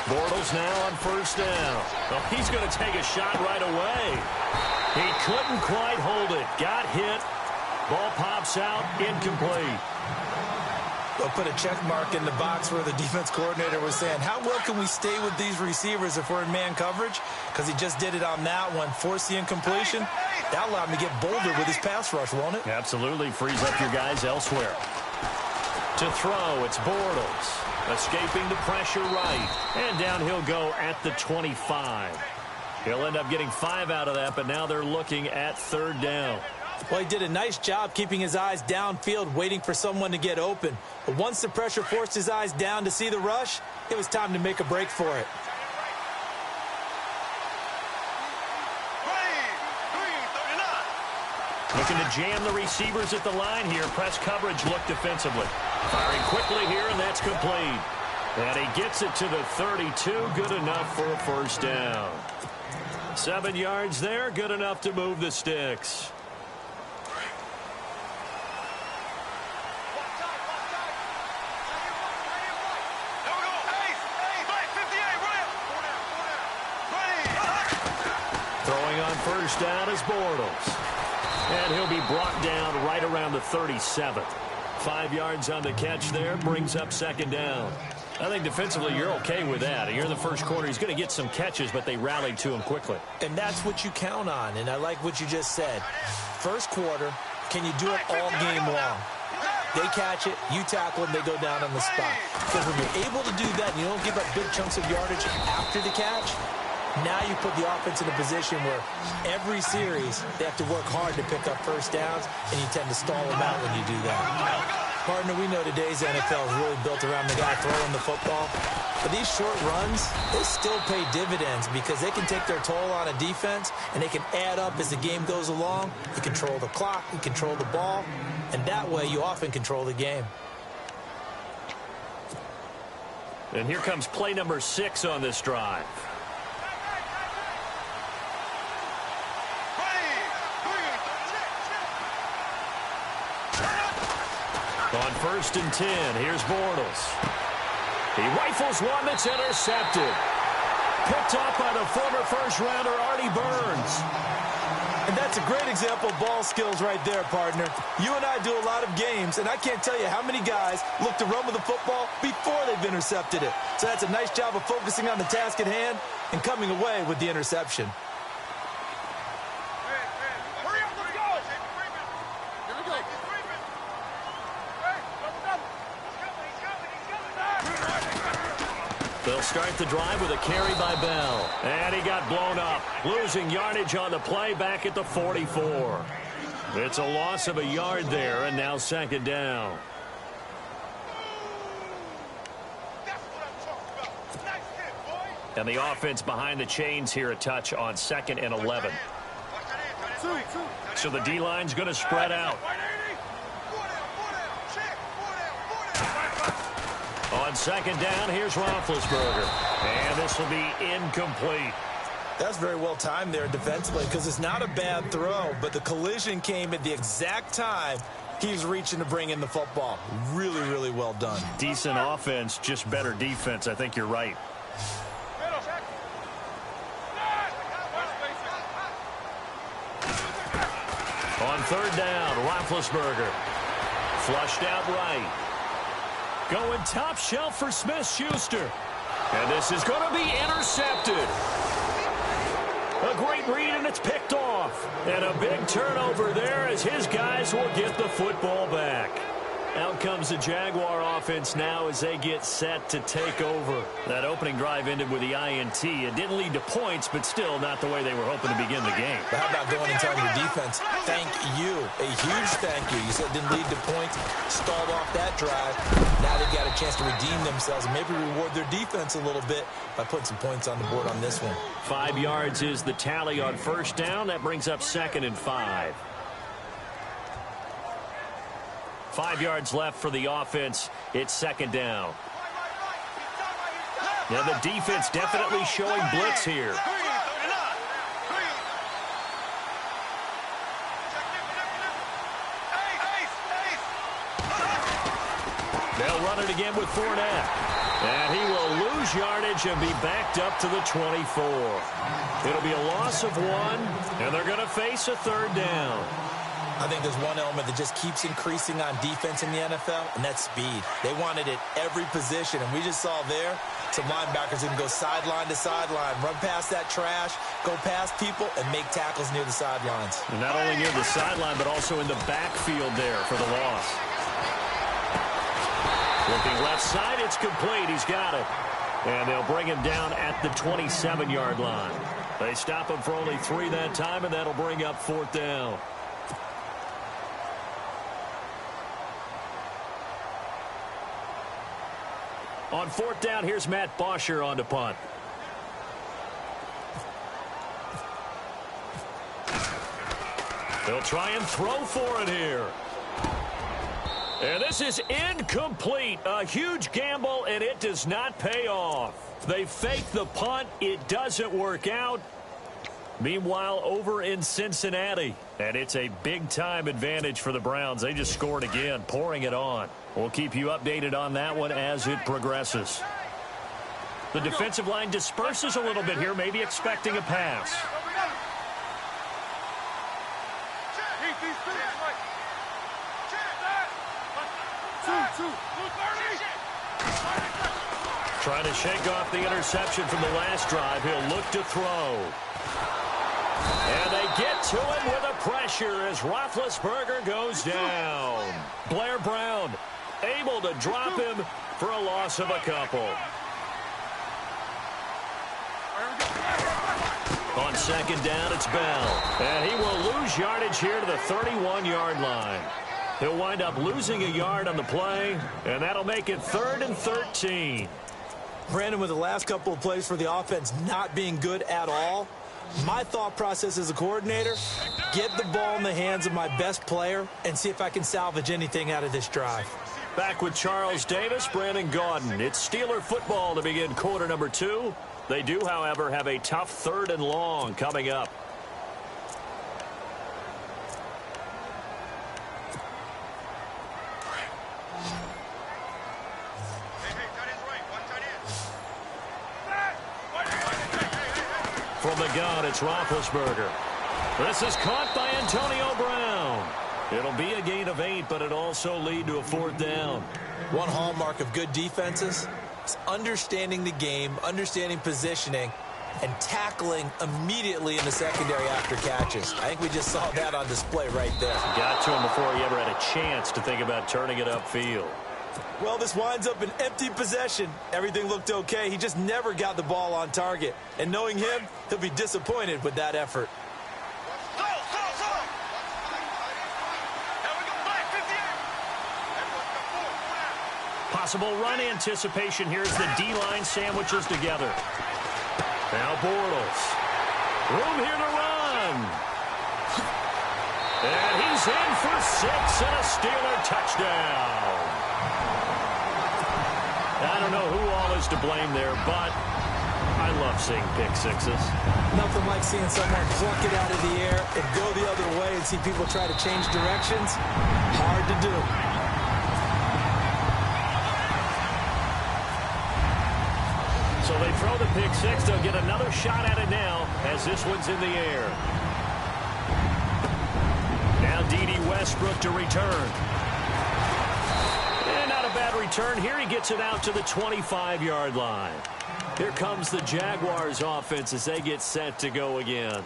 Bortles now on first down. Oh, he's going to take a shot right away. He couldn't quite hold it. Got hit. Ball pops out. Incomplete. They'll put a check mark in the box where the defense coordinator was saying, how well can we stay with these receivers if we're in man coverage? Because he just did it on that one. Force the incompletion. That allowed him to get bolder with his pass rush, won't it? Absolutely. Frees up your guys elsewhere. To throw, it's Bortles. Escaping the pressure right. And down he'll go at the 25. He'll end up getting 5 out of that, but now they're looking at third down. Well, he did a nice job keeping his eyes downfield, waiting for someone to get open. But once the pressure forced his eyes down to see the rush, it was time to make a break for it. Looking to jam the receivers at the line here. Press coverage look defensively. Firing quickly here, and that's complete. And he gets it to the 32. Good enough for a first down. 7 yards there. Good enough to move the sticks. Throwing on first down is Bortles. And he'll be brought down right around the 37. 5 yards on the catch there. Brings up second down. I think defensively you're okay with that. You're in the first quarter. He's going to get some catches, but they rallied to him quickly. And that's what you count on. And I like what you just said. First quarter, can you do it all game long? They catch it, you tackle them, they go down on the spot. Because when you're able to do that and you don't give up big chunks of yardage after the catch, now you put the offense in a position where every series they have to work hard to pick up first downs, and you tend to stall them out when you do that. Partner, we know today's NFL is really built around the guy throwing the football. But these short runs, they still pay dividends because they can take their toll on a defense, and they can add up as the game goes along. You control the clock, you control the ball, and that way you often control the game. And here comes play number 6 on this drive. On first and 10, here's Bortles. He rifles one that's intercepted. Picked up by the former first-rounder Artie Burns. And that's a great example of ball skills right there, partner. You and I do a lot of games, and I can't tell you how many guys look to run with the football before they've intercepted it. So that's a nice job of focusing on the task at hand and coming away with the interception. They'll start the drive with a carry by Bell. And he got blown up. Losing yardage on the play back at the 44. It's a loss of a yard there, and now second down. And the offense behind the chains here a touch on 2nd and 11. So the D-line's going to spread out. On second down, here's Roethlisberger. And this will be incomplete. That's very well timed there defensively because it's not a bad throw, but the collision came at the exact time he was reaching to bring in the football. Really, really well done. Decent offense, just better defense. I think you're right. On third down, Roethlisberger. Flushed out right. Going top shelf for Smith-Schuster. And this is going to be intercepted. A great read, and it's picked off. And a big turnover there as his guys will get the football back. Out comes the Jaguar offense now as they get set to take over. That opening drive ended with the INT. It didn't lead to points, but still not the way they were hoping to begin the game. But how about going and telling your defense, thank you, a huge thank you. You said it didn't lead to points, stalled off that drive. Now they've got a chance to redeem themselves and maybe reward their defense a little bit by putting some points on the board on this one. 5 yards is the tally on first down. That brings up 2nd and 5. 5 yards left for the offense. It's second down. Now the defense definitely showing blitz here. They'll run it again with Fournette. And he will lose yardage and be backed up to the 24. It'll be a loss of 1, and they're going to face a third down. I think there's one element that just keeps increasing on defense in the NFL, and that's speed. They want it at every position, and we just saw there some linebackers who can go sideline to sideline, run past that trash, go past people, and make tackles near the sidelines. And not only near the sideline, but also in the backfield there for the loss. Looking left side, it's complete. He's got it. And they'll bring him down at the 27-yard line. They stop him for only 3 that time, and that'll bring up 4th down. On 4th down, here's Matt Bosher on to punt. They'll try and throw for it here. And this is incomplete. A huge gamble, and it does not pay off. They fake the punt. It doesn't work out. Meanwhile, over in Cincinnati, and it's a big-time advantage for the Browns. They just scored again, pouring it on. We'll keep you updated on that one as it progresses. The defensive line disperses a little bit here, maybe expecting a pass. Trying to shake off the interception from the last drive. He'll look to throw. And they get to him with a pressure as Roethlisberger goes down. Blair Brown able to drop him for a loss of a couple. On 2nd down, it's Bell. And he will lose yardage here to the 31-yard line. He'll wind up losing a yard on the play, and that'll make it 3rd and 13. Brandon, with the last couple of plays for the offense not being good at all, my thought process as a coordinator, get the ball in the hands of my best player and see if I can salvage anything out of this drive. Back with Charles Davis, Brandon Gaudin. It's Steeler football to begin quarter number 2. They do, however, have a tough 3rd and long coming up. From the gun, it's Roethlisberger. This is caught by Antonio Brown. It'll be a gain of 8, but it'll also lead to a 4th down. One hallmark of good defenses is understanding the game, understanding positioning, and tackling immediately in the secondary after catches. I think we just saw that on display right there. Got to him before he ever had a chance to think about turning it upfield. Well, this winds up an empty possession. Everything looked okay. He just never got the ball on target. And knowing him, he'll be disappointed with that effort. Possible run anticipation here as the D-line sandwiches together. Now Bortles. Room here to run. And he's in for 6 and a Steeler touchdown. I don't know who all is to blame there, but I love seeing pick sixes. Nothing like seeing someone pluck it out of the air and go the other way and see people try to change directions. Hard to do. So they throw the pick six. They'll get another shot at it now as this one's in the air. Now D.D. Westbrook to return. And not a bad return here. He gets it out to the 25-yard line. Here comes the Jaguars offense as they get set to go again.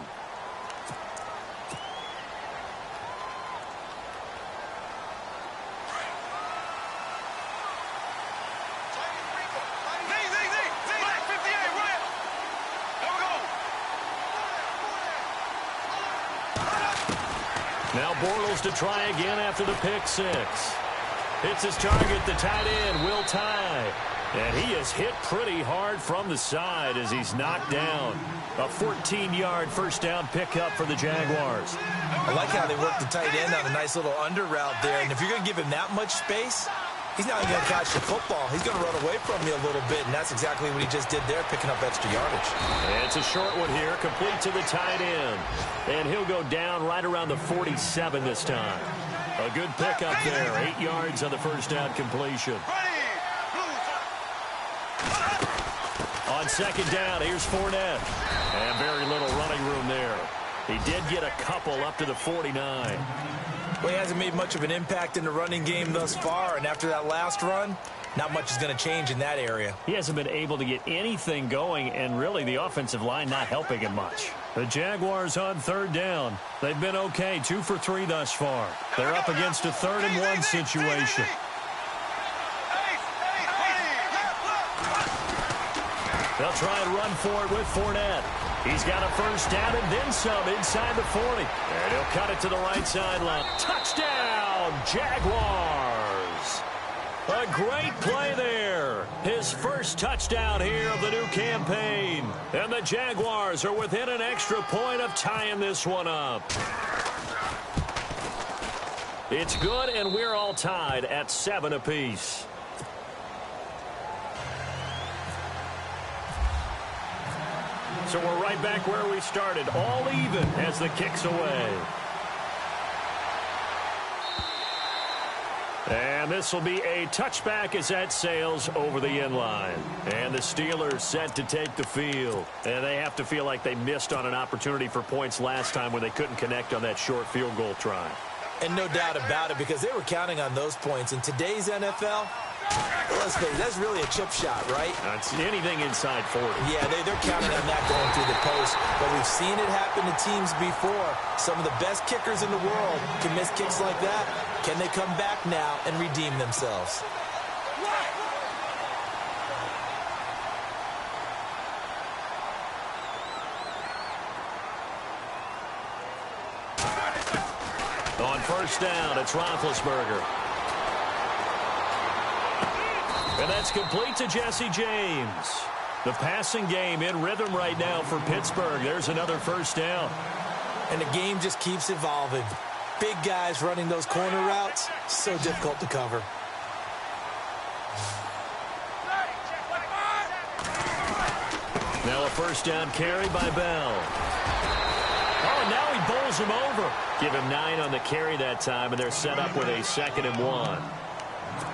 Now Bortles to try again after the pick six. Hits his target, the tight end, Will Tye. And he is hit pretty hard from the side as he's knocked down. A 14-yard first down pickup for the Jaguars. I like how they work the tight end on a nice little under route there. And if you're going to give him that much space, he's not even going to catch the football. He's going to run away from me a little bit, and that's exactly what he just did there, picking up extra yardage. And it's a short one here, complete to the tight end. And he'll go down right around the 47 this time. A good pickup there, 8 yards on the first down completion. On second down, here's Fournette. And very little running room there. He did get a couple up to the 49. Well, he hasn't made much of an impact in the running game thus far, and after that last run, not much is going to change in that area. He hasn't been able to get anything going, and really the offensive line not helping him much. The Jaguars on third down. They've been okay, 2 for 3 thus far. They're up against a 3rd-and-1 situation. They'll try and run for it with Fournette. He's got a first down and then some inside the 40. And he'll cut it to the right sideline. Touchdown, Jaguars! A great play there. His first touchdown here of the new campaign. And the Jaguars are within an extra point of tying this one up. It's good, and we're all tied at 7 apiece. So we're right back where we started, all even as the kick's away. And this will be a touchback as that sails over the end line. And the Steelers set to take the field. And they have to feel like they missed on an opportunity for points last time when they couldn't connect on that short field goal try. And no doubt about it, because they were counting on those points. In today's NFL, let's face it, that's really a chip shot, right? It's anything inside 40. Yeah, they're counting on that going through the post. But we've seen it happen to teams before. Some of the best kickers in the world can miss kicks like that. Can they come back now and redeem themselves? On first down, it's Roethlisberger. And that's complete to Jesse James. The passing game in rhythm right now for Pittsburgh. There's another first down. And the game just keeps evolving. Big guys running those corner routes, so difficult to cover. Now a first down carry by Bell. Oh, and now he bowls him over. Give him 9 on the carry that time, and they're set up with a 2nd and 1.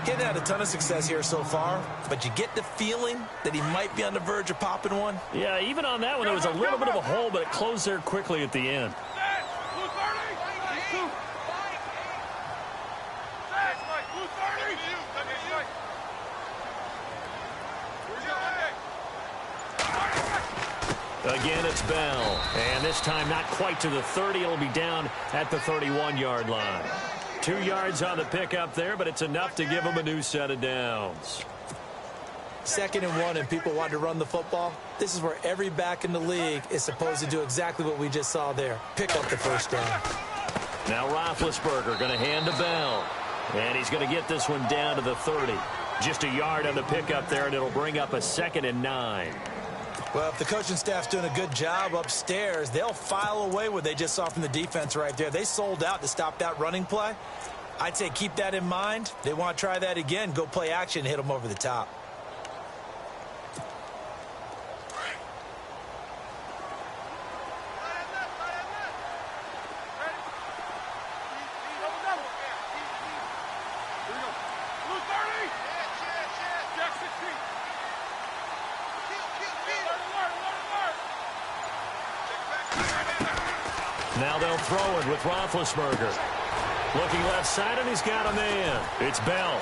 Getting had a ton of success here so far, but you get the feeling that he might be on the verge of popping one. Yeah, even on that one, there was a little bit of a hole, but it closed there quickly at the end. Again, it's Bell. And this time not quite to the 30. It'll be down at the 31-yard line. 2 yards on the pickup there, but it's enough to give them a new set of downs. 2nd and 1, and people want to run the football. This is where every back in the league is supposed to do exactly what we just saw there. Pick up the first down. Now Roethlisberger going to hand to Bell. And he's going to get this one down to the 30. Just a yard on the pickup there, and it'll bring up a 2nd and 9. Well, if the coaching staff's doing a good job upstairs, they'll file away what they just saw from the defense right there. They sold out to stop that running play. I'd say keep that in mind. They want to try that again. Go play action and hit them over the top. Now they'll throw it with Roethlisberger. Looking left side, and he's got a man. It's Bell.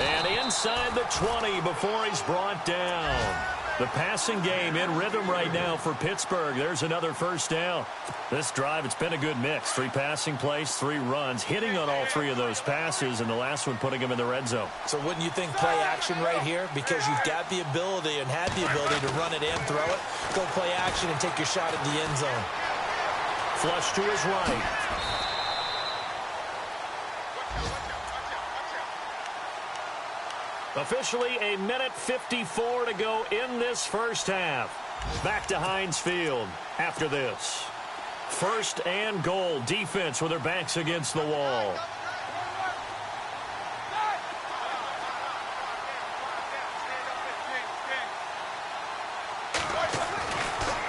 And inside the 20 before he's brought down. The passing game in rhythm right now for Pittsburgh. There's another first down. This drive, it's been a good mix. 3 passing plays, 3 runs, hitting on all 3 of those passes, and the last one putting him in the red zone. So wouldn't you think play action right here? Because you've got the ability and had the ability to run it and throw it. Go play action and take your shot at the end zone. Flush to his right. Officially a minute 54 to go in this first half. Back to Heinz Field after this. 1st and goal. Defense with their backs against the wall.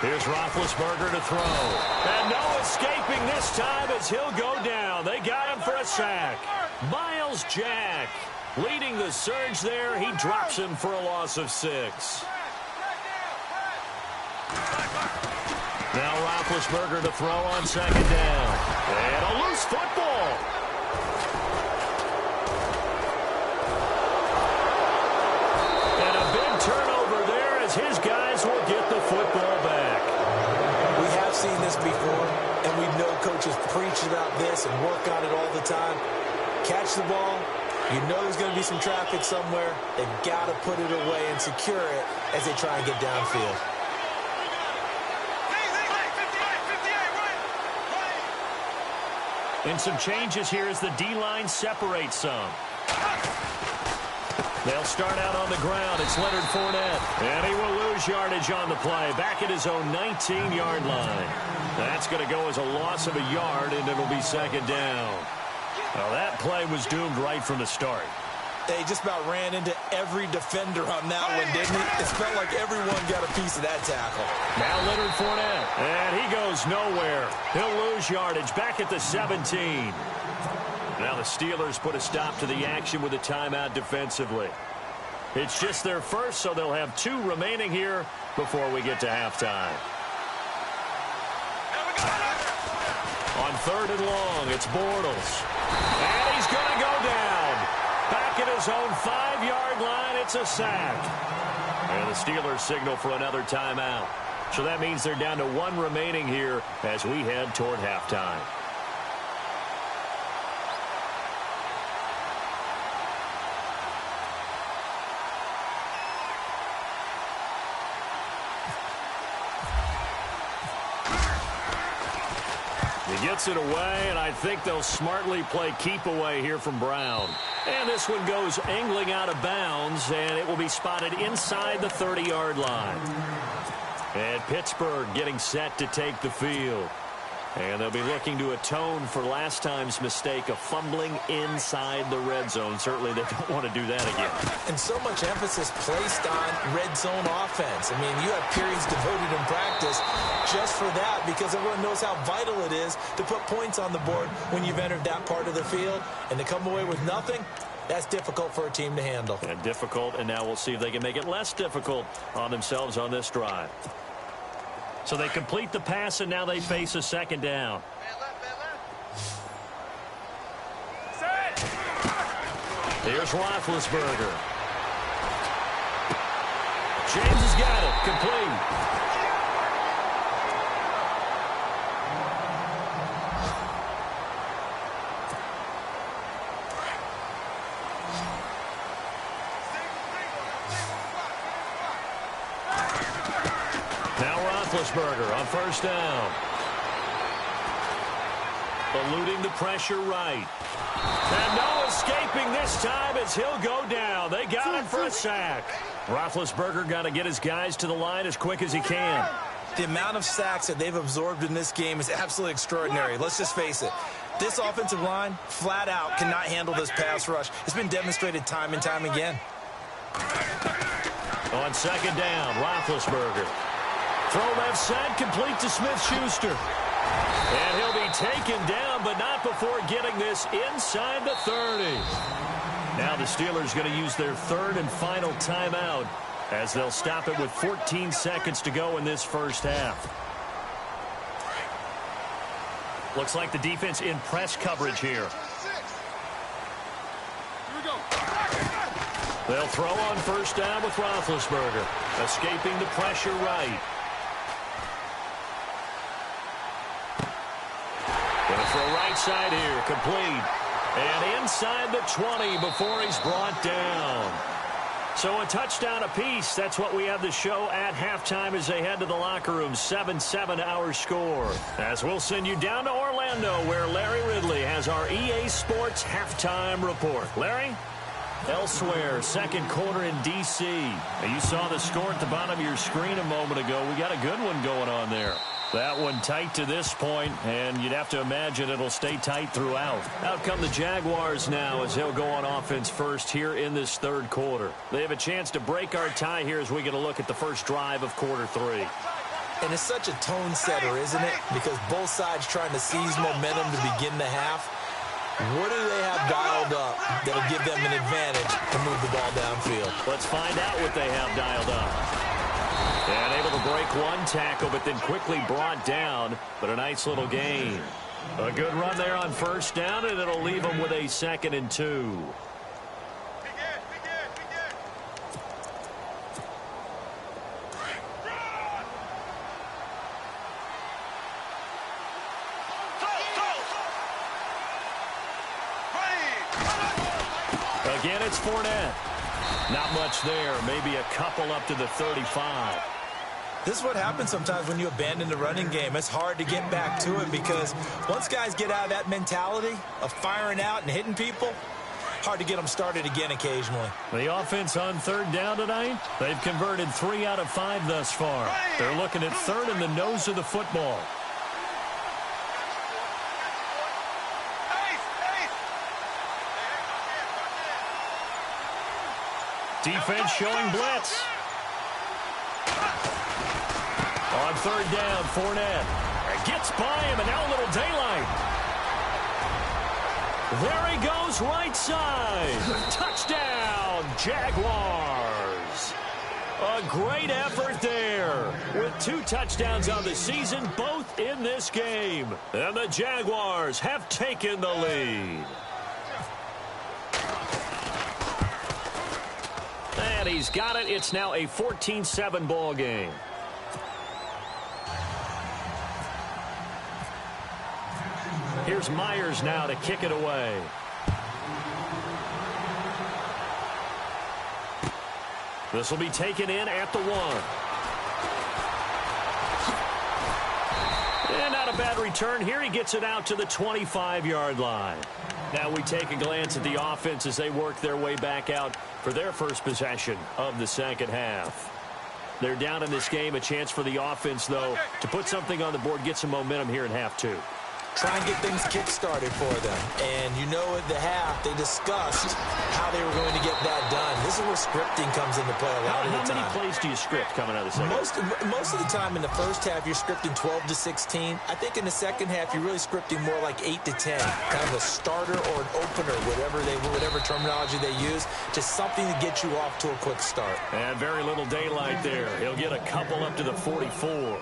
Here's Roethlisberger to throw. And no escaping this time as he'll go down. They got him for a sack. Miles Jack. Leading the surge there, he drops him for a loss of 6. Now Roethlisberger to throw on 2nd down. And a loose football. And a big turnover there as his guys will get the football back. We have seen this before, and we know coaches preach about this and work on it all the time. Catch the ball. You know there's going to be some traffic somewhere. They've got to put it away and secure it as they try and get downfield. And some changes here as the D-line separates some. They'll start out on the ground. It's Leonard Fournette. And he will lose yardage on the play. Back at his own 19-yard line. That's going to go as a loss of a yard, and it'll be 2nd down. Well, that play was doomed right from the start. They just about ran into every defender on that one, didn't it? It felt like everyone got a piece of that tackle. Now Leonard Fournette, and he goes nowhere. He'll lose yardage back at the 17. Now the Steelers put a stop to the action with a timeout defensively. It's just their first, so they'll have 2 remaining here before we get to halftime. On 3rd and long, it's Bortles. And he's going to go down. Back at his own 5-yard line, it's a sack. And the Steelers signal for another timeout. So that means they're down to 1 remaining here as we head toward halftime. He gets it away, and I think they'll smartly play keep away here from Brown. And this one goes angling out of bounds, and it will be spotted inside the 30-yard line. And Pittsburgh getting set to take the field. And they'll be looking to atone for last time's mistake of fumbling inside the red zone. Certainly they don't want to do that again. And so much emphasis placed on red zone offense. I mean, you have periods devoted in practice just for that because everyone knows how vital it is to put points on the board when you've entered that part of the field. And to come away with nothing, that's difficult for a team to handle. And difficult, and now we'll see if they can make it less difficult on themselves on this drive. So they complete the pass, and now they face a 2nd down. Here's Roethlisberger. James has got it. Complete. Roethlisberger on 1st down. Eluding the pressure right. And no escaping this time as he'll go down. They got him for a sack. Roethlisberger got to get his guys to the line as quick as he can. The amount of sacks that they've absorbed in this game is absolutely extraordinary. Let's just face it. This offensive line, flat out, cannot handle this pass rush. It's been demonstrated time and time again. On 2nd down, Roethlisberger. Throw left side, complete to Smith-Schuster. And he'll be taken down, but not before getting this inside the 30. Now the Steelers going to use their 3rd and final timeout as they'll stop it with 14 seconds to go in this first half. Looks like the defense in press coverage here. They'll throw on 1st down with Roethlisberger, escaping the pressure right. Going to throw right side here, complete. And inside the 20 before he's brought down. So a touchdown apiece. That's what we have the show at halftime as they head to the locker room. 7-7 our score. As we'll send you down to Orlando where Larry Ridley has our EA Sports halftime report. Larry? Elsewhere, 2nd quarter in D.C. Now, you saw the score at the bottom of your screen a moment ago. We got a good one going on there. That one tight to this point, and you'd have to imagine it'll stay tight throughout. Out come the Jaguars now as they'll go on offense first here in this 3rd quarter. They have a chance to break our tie here as we get a look at the first drive of quarter 3. And it's such a tone setter, isn't it? Because both sides trying to seize momentum to begin the half. What do they have dialed up that'll give them an advantage to move the ball downfield? Let's find out what they have dialed up. And able to break one tackle, but then quickly brought down. But a nice little gain. A good run there on first down, and it'll leave them with a 2nd and 2. Again, it's Fournette. Not much there. Maybe a couple up to the 35. This is what happens sometimes when you abandon the running game. It's hard to get back to it because once guys get out of that mentality of firing out and hitting people, hard to get them started again occasionally. The offense on 3rd down tonight, they've converted 3 out of 5 thus far. They're looking at 3rd in the nose of the football. Defense showing blitz. On 3rd down, Fournette gets by him, and now a little daylight. There he goes, right side. Touchdown, Jaguars. A great effort there with 2 touchdowns on the season, both in this game. And the Jaguars have taken the lead. And he's got it. It's now a 14-7 ball game. Here's Myers now to kick it away. This will be taken in at the 1. And not a bad return here. He gets it out to the 25-yard line. Now we take a glance at the offense as they work their way back out for their first possession of the second half. They're down in this game. A chance for the offense, though, to put something on the board, get some momentum here in half 2. Try and get things kick-started for them. And you know at the half, they discussed how they were going to get that done. This is where scripting comes into play a lot of the time. How many plays do you script coming out of the second half? Most of the time in the first half, you're scripting 12 to 16. I think in the second half, you're really scripting more like 8 to 10. Kind of a starter or an opener, whatever terminology they use. Just something to get you off to a quick start. And very little daylight there. He'll get a couple up to the 44.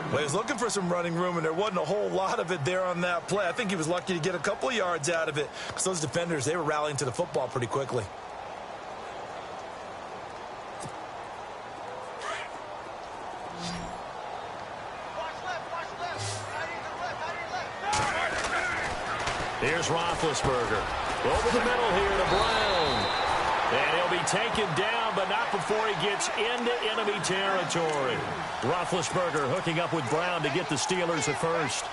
Well, he was looking for some running room, and there wasn't a whole lot of it there on that play. I think he was lucky to get a couple of yards out of it because those defenders, they were rallying to the football pretty quickly. Here's Roethlisberger. Over the middle here to Brown. And he'll be taken down, but not before he gets into enemy territory. Roethlisberger hooking up with Brown to get the Steelers at first.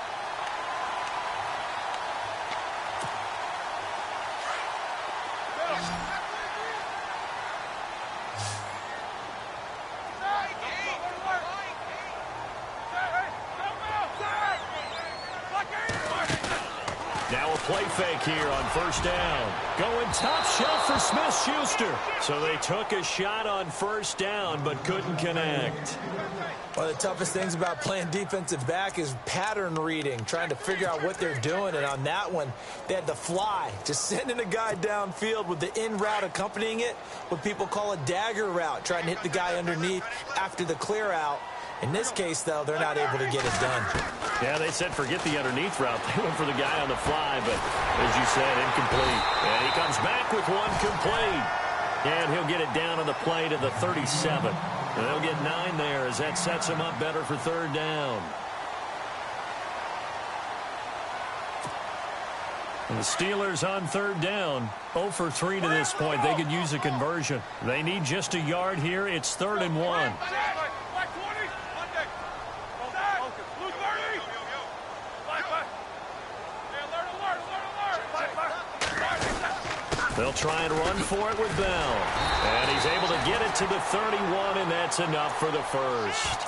Now a play fake here on first down. Going top shelf for Smith-Schuster. So they took a shot on first down but couldn't connect. One of the toughest things about playing defensive back is pattern reading, trying to figure out what they're doing. And on that one, they had the fly, just sending a guy downfield with the in route accompanying it, what people call a dagger route, trying to hit the guy underneath after the clear out. In this case, though, they're not able to get it done. Yeah, they said forget the underneath route. They went for the guy on the fly, but as you said, incomplete. And he comes back with one complete. And he'll get it down on the play to the 37. And they'll get 9 there as that sets him up better for third down. And the Steelers on third down, 0 for 3 to this point. They could use a conversion. They need just a yard here. It's 3rd and 1. They'll try and run for it with Bell. And he's able to get it to the 31, and that's enough for the first.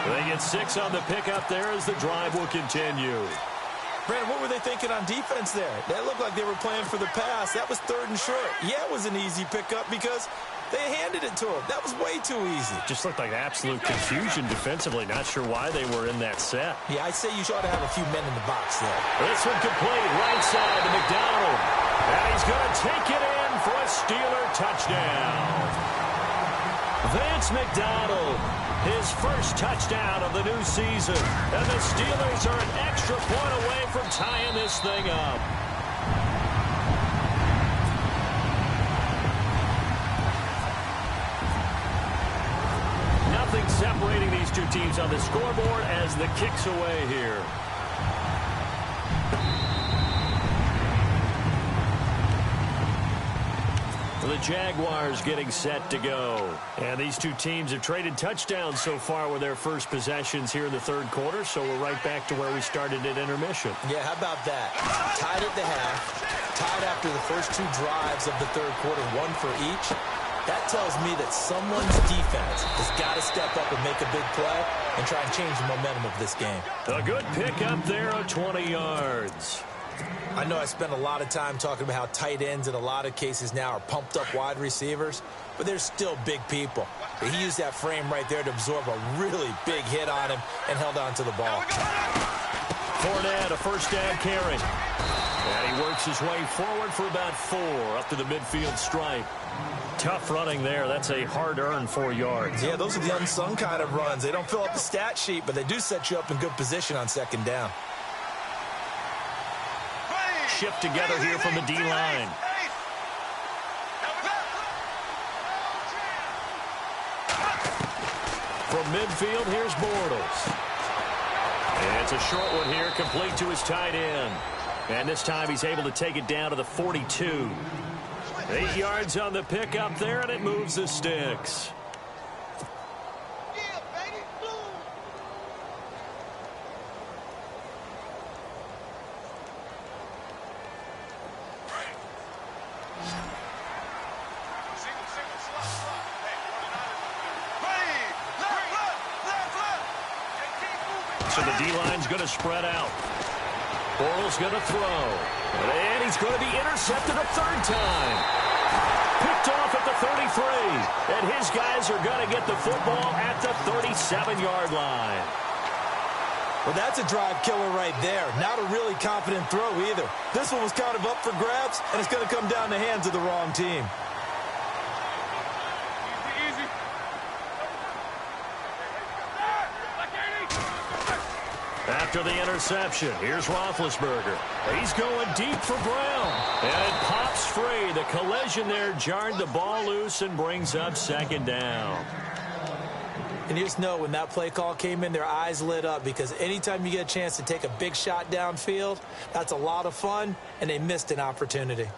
They get 6 on the pickup there as the drive will continue. Brandon, what were they thinking on defense there? That looked like they were playing for the pass. That was 3rd and short. Yeah, it was an easy pickup because they handed it to him. That was way too easy. Just looked like absolute confusion defensively. Not sure why they were in that set. Yeah, I'd say you ought to have a few men in the box there. This one complete, right side to McDonald. And he's going to take it in for a Steeler touchdown. Vance McDonald, his first touchdown of the new season. And the Steelers are an extra point away from tying this thing up. Nothing separating these two teams on the scoreboard as the kick's away here. The Jaguars getting set to go. And these two teams have traded touchdowns so far with their first possessions here in the 3rd quarter, so we're right back to where we started at intermission. Yeah, how about that? Tied at the half, tied after the first 2 drives of the 3rd quarter, 1 for each. That tells me that someone's defense has got to step up and make a big play and try and change the momentum of this game. A good pick up there of 20 yards. I know I spent a lot of time talking about how tight ends in a lot of cases now are pumped up wide receivers, but they're still big people. He used that frame right there to absorb a really big hit on him and held on to the ball. Fournette, a first down carry. And he works his way forward for about 4 up to the midfield stripe. Tough running there. That's a hard-earned 4 yards. Yeah, those are the unsung kind of runs. They don't fill up the stat sheet, but they do set you up in good position on 2nd down. Shift together here from the D-line. From midfield, here's Bortles. And it's a short one here, complete to his tight end. And this time he's able to take it down to the 42. 8 yards on the pickup there, and it moves the sticks. So the D-line's going to spread out. Bortles going to throw. And he's going to be intercepted a 3rd time. Picked off at the 33. And his guys are going to get the football at the 37-yard line. Well, that's a drive killer right there. Not a really confident throw either. This one was kind of up for grabs, and it's going to come down the hands of the wrong team. After the interception, here's Roethlisberger. He's going deep for Brown. And it pops free. The collision there jarred the ball loose and brings up 2nd down. And you just know when that play call came in, their eyes lit up because anytime you get a chance to take a big shot downfield, that's a lot of fun, and they missed an opportunity.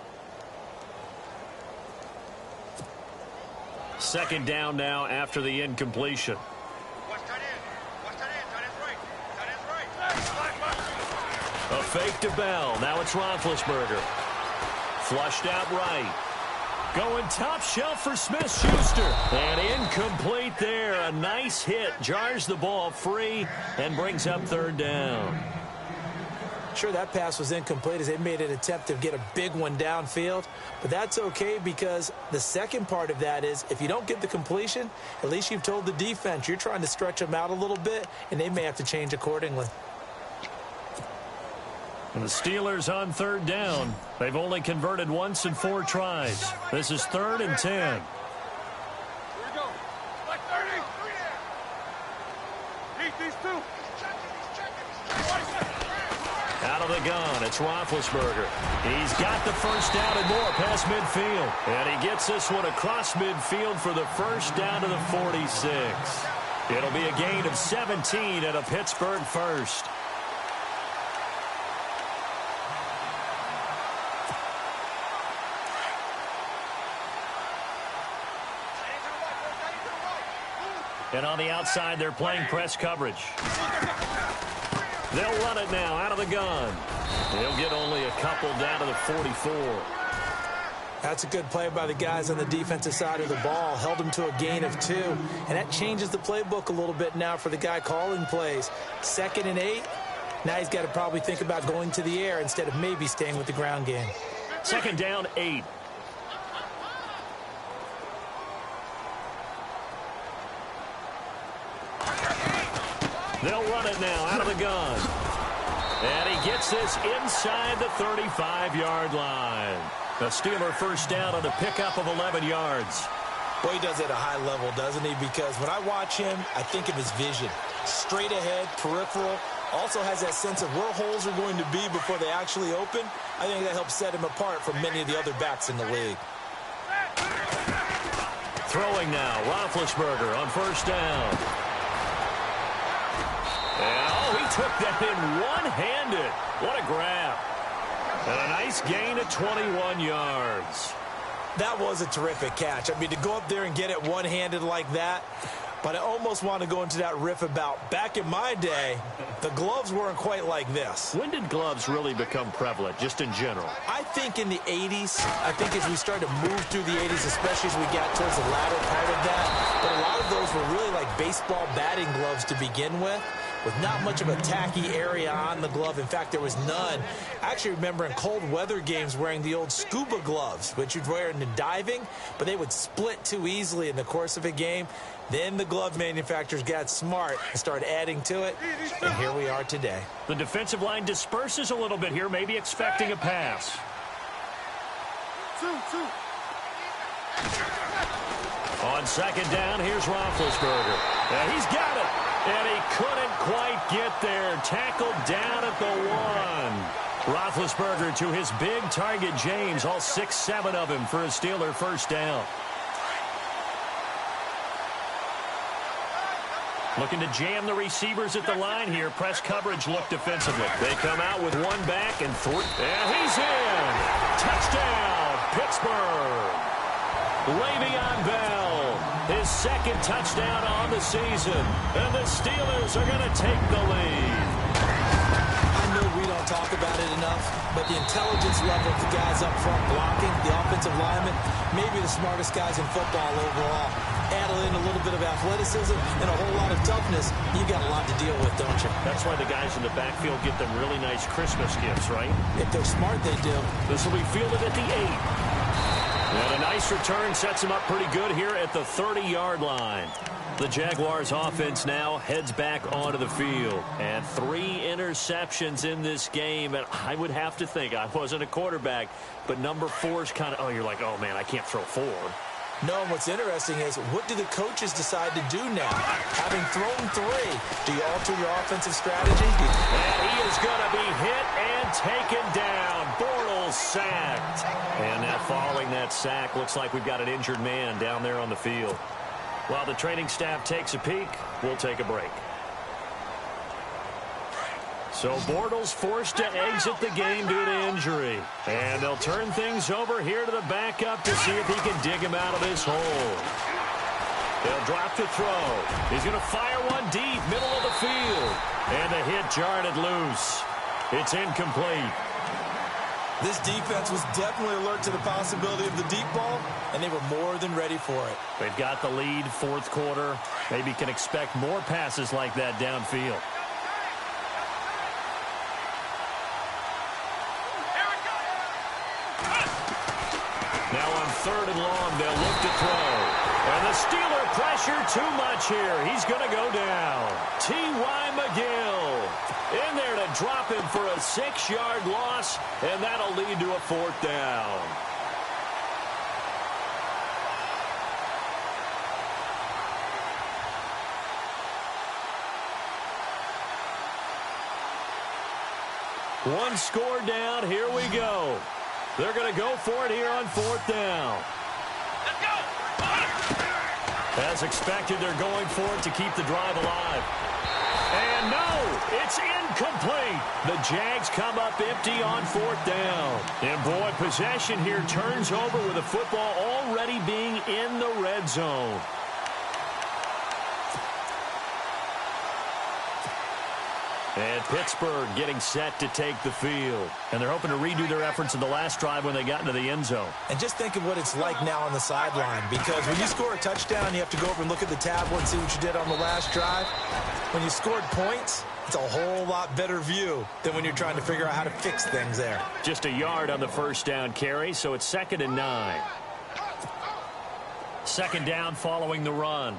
2nd down now after the incompletion. A fake to Bell. Now it's Roethlisberger. Flushed out right. Going top shelf for Smith-Schuster. And incomplete there. A nice hit. Jars the ball free and brings up 3rd down. Sure, that pass was incomplete as they made an attempt to get a big one downfield. But that's okay because the second part of that is if you don't get the completion, at least you've told the defense you're trying to stretch them out a little bit, and they may have to change accordingly. And the Steelers on 3rd down. They've only converted once in 4 tries. This is 3rd and 10. Here we go. Like 30. Beat these 2. Out of the gun, it's Roethlisberger. He's got the first down and more past midfield. And he gets this one across midfield for the first down to the 46. It'll be a gain of 17 and a Pittsburgh first. And on the outside, they're playing press coverage. They'll run it now out of the gun. They'll get only a couple down to the 44. That's a good play by the guys on the defensive side of the ball. Held them to a gain of 2. And that changes the playbook a little bit now for the guy calling plays. 2nd and 8. Now he's got to probably think about going to the air instead of maybe staying with the ground game. Second down, 8. They'll run it now out of the gun. And he gets this inside the 35-yard line. The Steeler first down on a pickup of 11 yards. Boy, he does it at a high level, doesn't he? Because when I watch him, I think of his vision. Straight ahead, peripheral. Also has that sense of where holes are going to be before they actually open. I think that helps set him apart from many of the other backs in the league. Throwing now, Roethlisberger on first down. Oh, he took that in one-handed. What a grab. And a nice gain of 21 yards. That was a terrific catch. I mean, to go up there and get it one-handed like that, but I almost want to go into that riff about back in my day, the gloves weren't quite like this. When did gloves really become prevalent, just in general? I think in the 80s. I think as we started to move through the 80s, especially as we got towards the latter part of that. But a lot of those were really like baseball batting gloves to begin with not much of a tacky area on the glove. In fact, there was none. I actually remember in cold weather games wearing the old scuba gloves, which you'd wear in the diving, but they would split too easily in the course of a game. Then the glove manufacturers got smart and started adding to it, and here we are today. The defensive line disperses a little bit here, maybe expecting a pass. On second down, here's Roethlisberger. And he's got it. And he couldn't quite get there. Tackled down at the 1. Roethlisberger to his big target, James. All 6-7 of him for a Steeler first down. Looking to jam the receivers at the line here. Press coverage look defensively. They come out with one back and three. And he's in. Touchdown, Pittsburgh. Le'Veon Bell, his second touchdown on the season. And the Steelers are going to take the lead. I know we don't talk about it enough, but the intelligence level of the guys up front blocking, the offensive linemen, maybe the smartest guys in football overall. Add in a little bit of athleticism and a whole lot of toughness, you got a lot to deal with, don't you? That's why the guys in the backfield get them really nice Christmas gifts, right? If they're smart, they do. This will be fielded at the 8. And a nice return sets him up pretty good here at the 30-yard line. The Jaguars offense now heads back onto the field. And 3 interceptions in this game. And I would have to think, I wasn't a quarterback, but number 4 is kind of, you're like, oh, man, I can't throw 4. No, and what's interesting is, what do the coaches decide to do now? Having thrown 3, do you alter your offensive strategy? And he is going to be hit and taken down. Bortles sacked. And now following that sack, looks like we've got an injured man down there on the field. While the training staff takes a peek, we'll take a break. So Bortles forced to exit the game due to injury. And they'll turn things over here to the backup to see if he can dig him out of this hole. They'll drop to throw. He's going to fire one deep, middle of the field. And the hit jarred it loose. It's incomplete. This defense was definitely alert to the possibility of the deep ball, and they were more than ready for it. They've got the lead, fourth quarter. Maybe can expect more passes like that downfield. Now on 3rd and long, they'll look to throw. And the Steeler pressure too much here. He's going to go down. T.Y. McGill in there to drop him for a 6-yard loss, and that'll lead to a 4th down. One score down. Here we go. They're going to go for it here on 4th down. Let's go. As expected, they're going for it to keep the drive alive. And no, it's incomplete. The Jags come up empty on 4th down. And boy, possession here turns over with the football already being in the red zone. And Pittsburgh getting set to take the field. And they're hoping to redo their efforts in the last drive when they got into the end zone. And just think of what it's like now on the sideline, because when you score a touchdown, you have to go over and look at the tablet and see what you did on the last drive. When you scored points, It's a whole lot better view than when you're trying to figure out how to fix things there. Just a yard on the first down carry, so it's 2nd and 9. 2nd down following the run.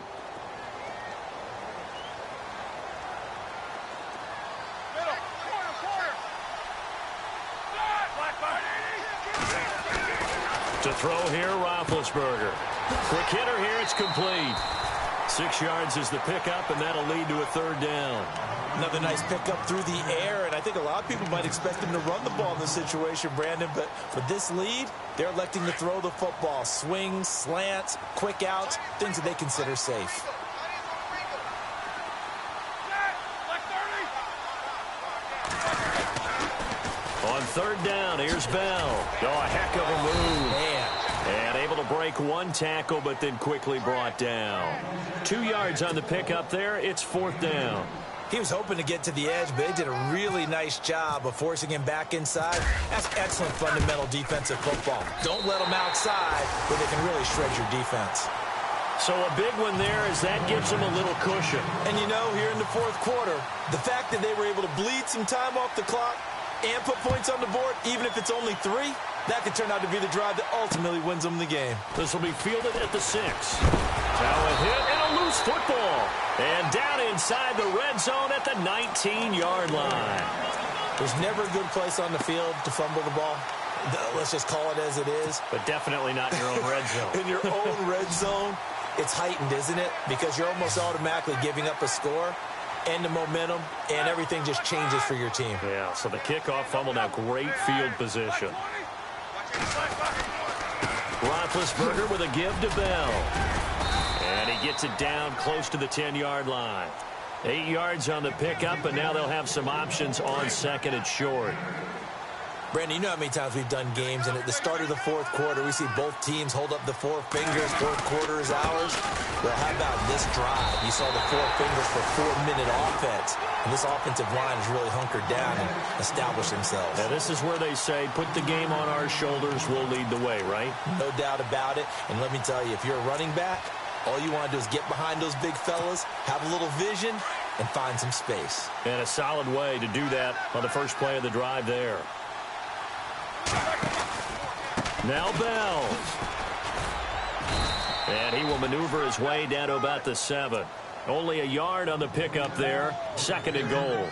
To throw here, Roethlisberger. Quick hitter here, it's complete. 6 yards is the pickup, and that'll lead to a 3rd down. Another nice pickup through the air, and I think a lot of people might expect him to run the ball in this situation, Brandon, but with this lead, they're electing to throw the football. Swings, slants, quick outs, things that they consider safe. On 3rd down, here's Bell. Oh, a heck of a move. Man. And able to break 1 tackle, but then quickly brought down. 2 yards on the pickup there. It's 4th down. He was hoping to get to the edge, but they did a really nice job of forcing him back inside. That's excellent fundamental defensive football. Don't let them outside where they can really shred your defense. So a big one there as that gives them a little cushion. And you know, here in the 4th quarter, the fact that they were able to bleed some time off the clock and put points on the board, even if it's only 3, that could turn out to be the drive that ultimately wins them the game. This will be fielded at the 6. Now a hit and a loose football. And down inside the red zone at the 19-yard line. There's never a good place on the field to fumble the ball. Let's just call it as it is. But definitely not in your own red zone. In your own red zone, it's heightened, isn't it? Because you're almost automatically giving up a score and the momentum, and everything just changes for your team. Yeah, so the kickoff fumble, now great field position. Roethlisberger with a give to Bell. And he gets it down close to the 10-yard line. 8 yards on the pickup, and now they'll have some options on 2nd and short. Brandon, you know how many times we've done games, and at the start of the 4th quarter, we see both teams hold up the 4 fingers, 4th quarter is ours. Well, how about this drive? You saw the 4 fingers for 4-minute offense, and this offensive line has really hunkered down and established themselves. Now, this is where they say, put the game on our shoulders, we'll lead the way, right? No doubt about it, and let me tell you, if you're a running back, all you want to do is get behind those big fellas, have a little vision, and find some space. And a solid way to do that on the first play of the drive there. Now Bell. And he will maneuver his way down to about the 7. Only a yard on the pickup there. 2nd and goal.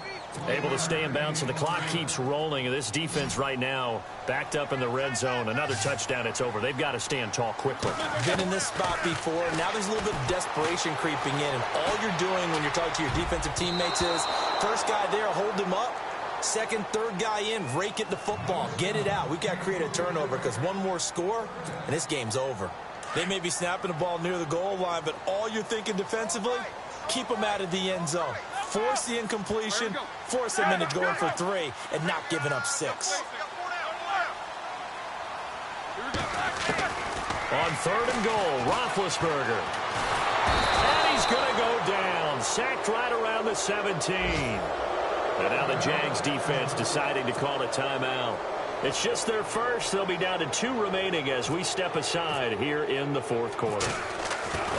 Able to stay in bounds, and the clock keeps rolling. And this defense right now backed up in the red zone. Another touchdown, it's over. They've got to stand tall quickly. Been in this spot before. Now there's a little bit of desperation creeping in. And all you're doing when you're talking to your defensive teammates is, first guy there, hold him up. 2nd, 3rd guy in, rake at the football. Get it out. We've got to create a turnover because one more score, and this game's over. They may be snapping the ball near the goal line, but all you're thinking defensively, keep them out of the end zone. Force the incompletion, force them into going for 3, and not giving up 6. On 3rd and goal, Roethlisberger. And he's going to go down. Sacked right around the 17. And now the Jags defense deciding to call a timeout. It's just their first. They'll be down to 2 remaining as we step aside here in the 4th quarter.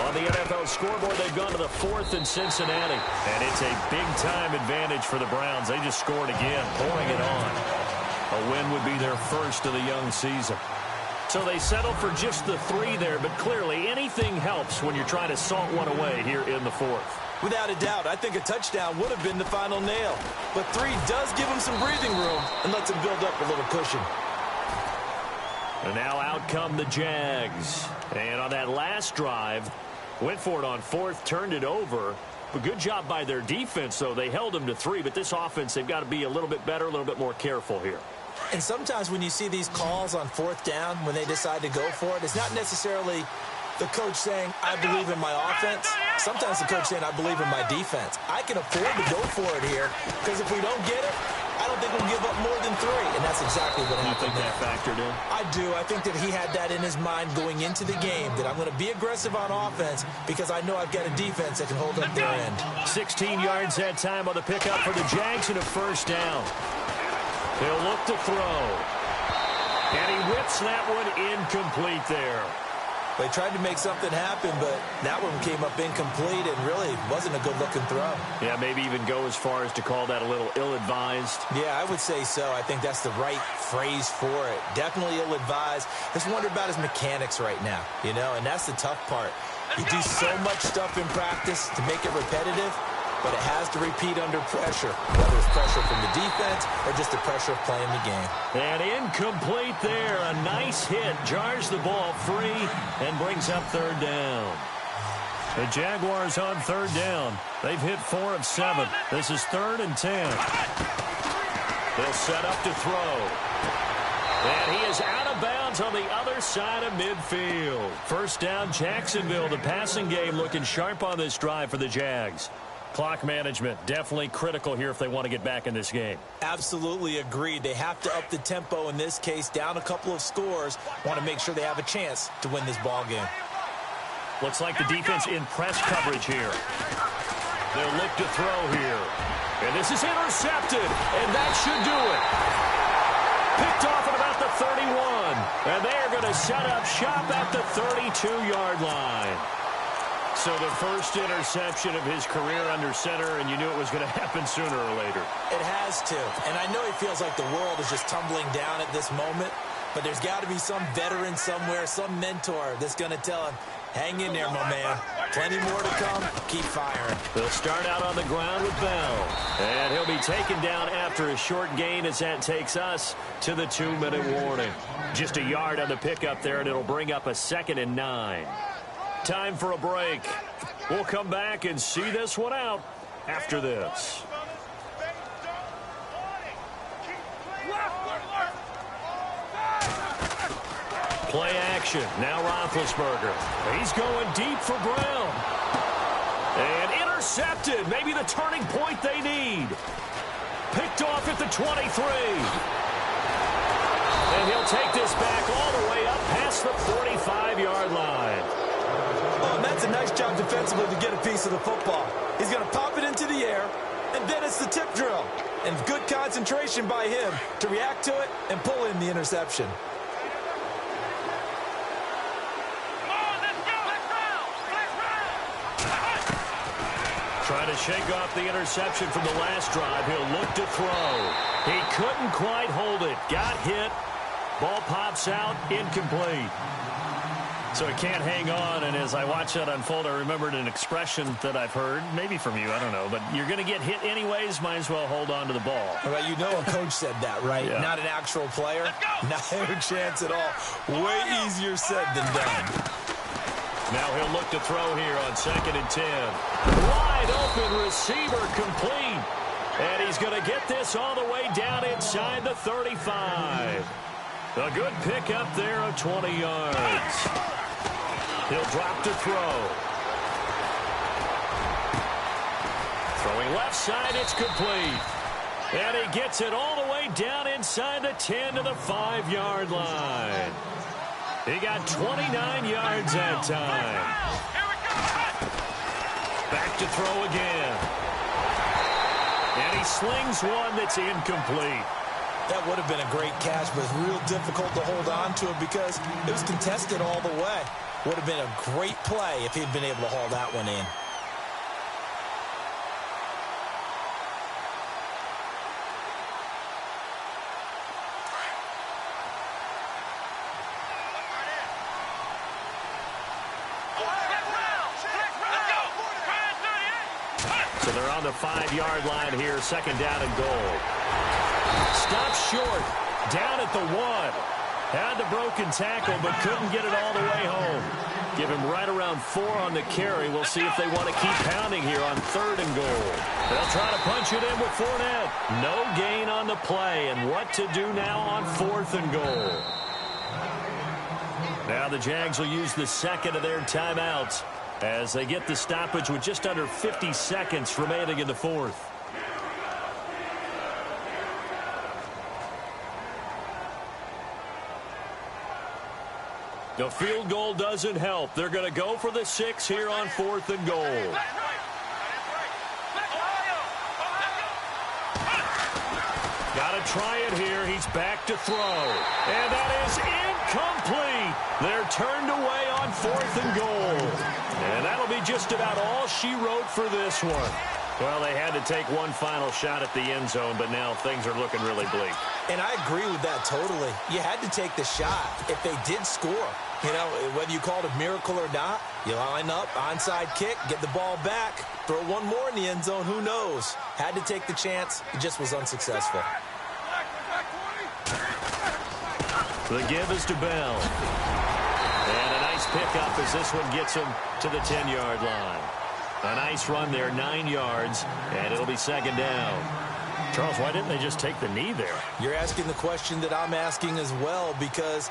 On the NFL scoreboard, they've gone to the 4th in Cincinnati. And it's a big-time advantage for the Browns. They just scored again, pouring it on. A win would be their first of the young season. So they settle for just the 3 there, but clearly anything helps when you're trying to salt one away here in the 4th. Without a doubt, I think a touchdown would have been the final nail. But 3 does give them some breathing room and lets them build up a little cushion. And now out come the Jags. And on that last drive, went for it on 4th, turned it over. But good job by their defense, though. They held them to 3, but this offense, they've got to be a little bit better, a little bit more careful here. And sometimes when you see these calls on 4th down, when they decide to go for it, it's not necessarily the coach saying, I believe in my offense. Sometimes the coach saying, I believe in my defense. I can afford to go for it here because if we don't get it, I don't think we'll give up more than 3. And that's exactly what happened. You think that factored in? I do. I think that he had that in his mind going into the game, that I'm going to be aggressive on offense because I know I've got a defense that can hold up their end. 16 yards that time on the pickup for the Jags and a 1st down. He'll look to throw. And he whips that one incomplete there. They tried to make something happen, but that one came up incomplete and really wasn't a good-looking throw. Yeah, maybe even go as far as to call that a little ill-advised. Yeah, I would say so. I think that's the right phrase for it. Definitely ill-advised. Just wonder about his mechanics right now, you know, and that's the tough part. You do so much stuff in practice to make it repetitive, but it has to repeat under pressure, whether it's pressure from the defense or just the pressure of playing the game. And incomplete there. A nice hit. Jars the ball free and brings up third down. The Jaguars on third down. They've hit 4 of 7. This is 3rd and 10. They'll set up to throw. And he is out of bounds on the other side of midfield. First down, Jacksonville. The passing game looking sharp on this drive for the Jags. Clock management, definitely critical here if they want to get back in this game. Absolutely agreed. They have to up the tempo in this case, down a couple of scores. Want to make sure they have a chance to win this ball game. Looks like the defense in press coverage here. They'll look to throw here. And this is intercepted, and that should do it. Picked off at about the 31. And they are going to set up shop at the 32-yard line. So the first interception of his career under center, and you knew it was going to happen sooner or later. It has to. And I know he feels like the world is just tumbling down at this moment, but there's got to be some veteran somewhere, some mentor that's going to tell him, hang in there, my man. Plenty more to come. Keep firing. They'll start out on the ground with Bell. And he'll be taken down after a short gain as that takes us to the 2-minute warning. Just a yard on the pickup there, and it'll bring up a 2nd and 9. Time for a break. We'll come back and see this one out after this. Play action. Now Roethlisberger. He's going deep for Brown. And intercepted. Maybe the turning point they need. Picked off at the 23. And he'll take this back all the way up past the 45-yard line. Oh, and that's a nice job defensively to get a piece of the football. He's going to pop it into the air, and then it's the tip drill. And good concentration by him to react to it and pull in the interception. Trying to shake off the interception from the last drive. He'll look to throw. He couldn't quite hold it. Got hit. Ball pops out. Incomplete. So he can't hang on, and as I watch that unfold, I remembered an expression that I've heard, maybe from you, I don't know, but you're going to get hit anyways, might as well hold on to the ball. Well, you know a coach said that, right? Yeah. Not an actual player. Not a chance at all. Way easier said than done. Now he'll look to throw here on 2nd and 10. Wide open receiver complete. And he's going to get this all the way down inside the 35. A good pickup there of 20 yards. He'll drop to throw. Throwing left side, it's complete. And he gets it all the way down inside the 10 to the 5-yard line. He got 29 yards that time. Back to throw again. And he slings one that's incomplete. That would have been a great catch, but it's real difficult to hold on to it because it was contested all the way. Would have been a great play if he'd been able to haul that one in. So they're on the 5-yard line here, 2nd down and goal. Stopped short, down at the 1. Had the broken tackle, but couldn't get it all the way home. Give him right around 4 on the carry. We'll see if they want to keep pounding here on 3rd and goal. They'll try to punch it in with Fournette. No gain on the play, and what to do now on 4th and goal. Now the Jags will use the 2nd of their timeouts as they get the stoppage with just under 50 seconds remaining in the 4th. The field goal doesn't help. They're going to go for the 6 here on 4th and goal. Got to try it here. He's back to throw. And that is incomplete. They're turned away on 4th and goal. And that'll be just about all she wrote for this one. Well, they had to take one final shot at the end zone, but now things are looking really bleak. And I agree with that totally. You had to take the shot if they did score. You know, whether you call it a miracle or not, you line up, onside kick, get the ball back, throw one more in the end zone, who knows? Had to take the chance. It just was unsuccessful. The give is to Bell. And a nice pickup as this one gets him to the 10-yard line. A nice run there, 9 yards, and it'll be 2nd down. Charles, why didn't they just take the knee there? You're asking the question that I'm asking as well, because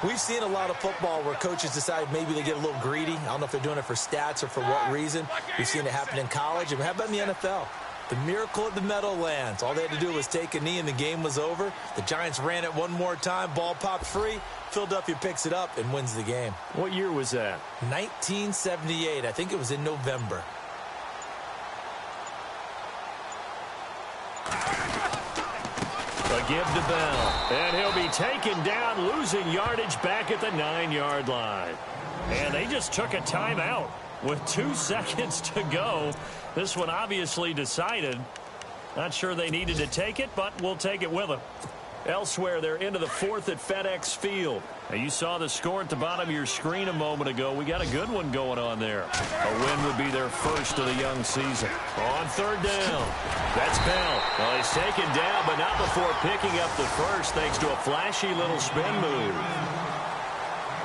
we've seen a lot of football where coaches decide maybe they get a little greedy. I don't know if they're doing it for stats or for what reason. We've seen it happen in college. And how about in the NFL? The miracle at the Meadowlands. All they had to do was take a knee and the game was over. The Giants ran it one more time. Ball popped free. Philadelphia picks it up and wins the game. What year was that? 1978. I think it was in November. A give to Bell. And he'll be taken down, losing yardage back at the 9-yard line. And they just took a timeout with 2 seconds to go. This one obviously decided. Not sure they needed to take it, but we'll take it with them. Elsewhere, they're into the 4th at FedEx Field. Now, you saw the score at the bottom of your screen a moment ago. We got a good one going on there. A win would be their first of the young season. On 3rd down, that's Bell. Well, he's taken down, but not before picking up the first thanks to a flashy little spin move.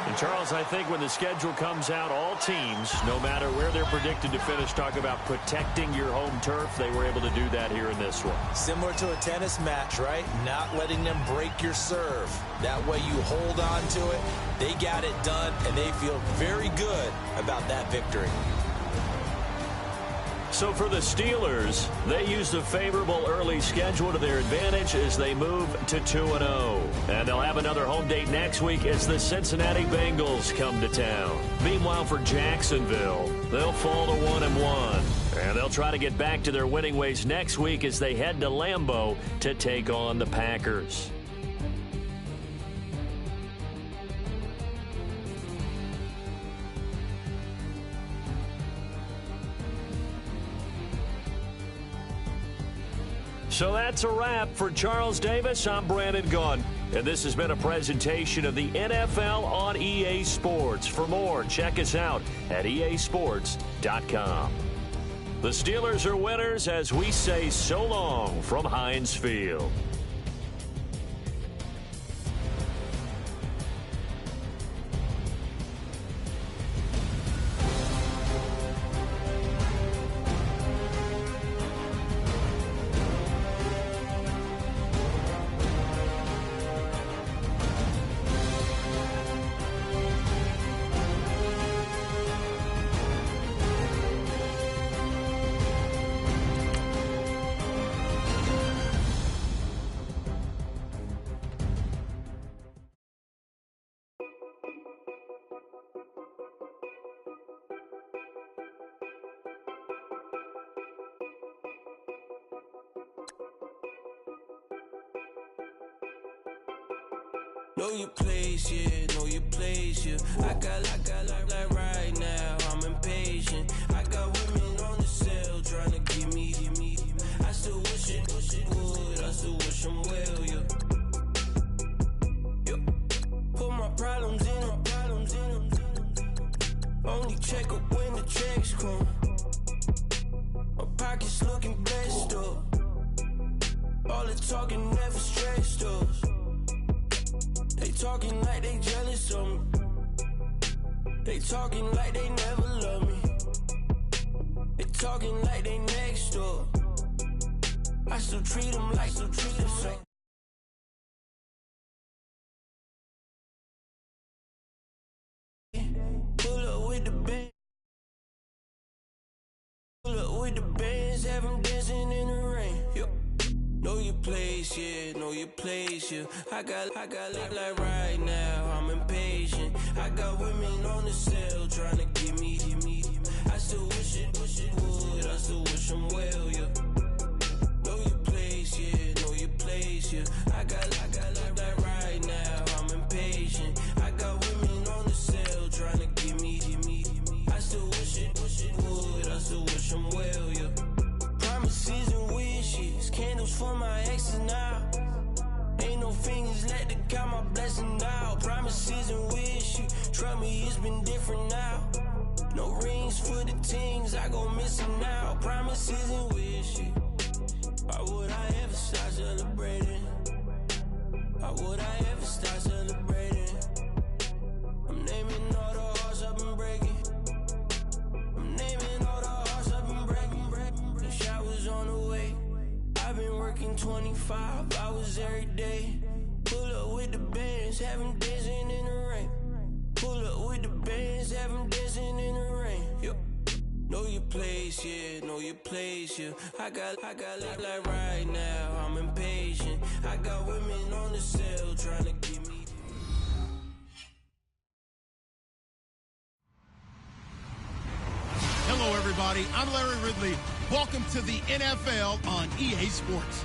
And, Charles, I think when the schedule comes out, all teams, no matter where they're predicted to finish, talk about protecting your home turf. They were able to do that here in this one. Similar to a tennis match, right? Not letting them break your serve. That way you hold on to it. They got it done, and they feel very good about that victory. So for the Steelers, they use the favorable early schedule to their advantage as they move to 2-0. And they'll have another home date next week as the Cincinnati Bengals come to town. Meanwhile, for Jacksonville, they'll fall to 1-1. And they'll try to get back to their winning ways next week as they head to Lambeau to take on the Packers. So that's a wrap. For Charles Davis, I'm Brandon Gunn. And this has been a presentation of the NFL on EA Sports. For more, check us out at easports.com. The Steelers are winners as we say so long from Heinz Field. Know your place, yeah, know your place, yeah. I got like right now, I'm impatient. I got women on the cell trying to give me. I still wish it would, I still wish them well, yeah. Put my problems in them. Only check up when the checks come. My pockets looking blessed up. All the talking never stressed us. They talking like they jealous of me. They talking like they never love me. They talking like they next door. I still treat them like so. Pull up with the band. Pull up with the bands, have them dancing in the rain. Yo. Know your place, yeah, know your place, yeah. I got like right now, I'm impatient. I got women on the cell trying to give me. I still wish it would, I still wish them well, yeah. Know your place, yeah, know your place, been different now. No rings for the teams, I go missing out. Promises and wishes. Why would I ever stop celebrating? Why would I ever stop celebrating? I'm naming all the hearts I've been breaking. I'm naming all the hearts I've been breaking. The showers on the way. I've been working 25 hours every day. Pull up with the bands, have them dancing in the rain. Pull up with the bands, have them dancing in the rain. Yep. Know your place, yeah, know your place, yeah. I got like right now, I'm impatient. I got women on the cell trying to get me. Hello, everybody. I'm Larry Ridley. Welcome to the NFL on EA Sports.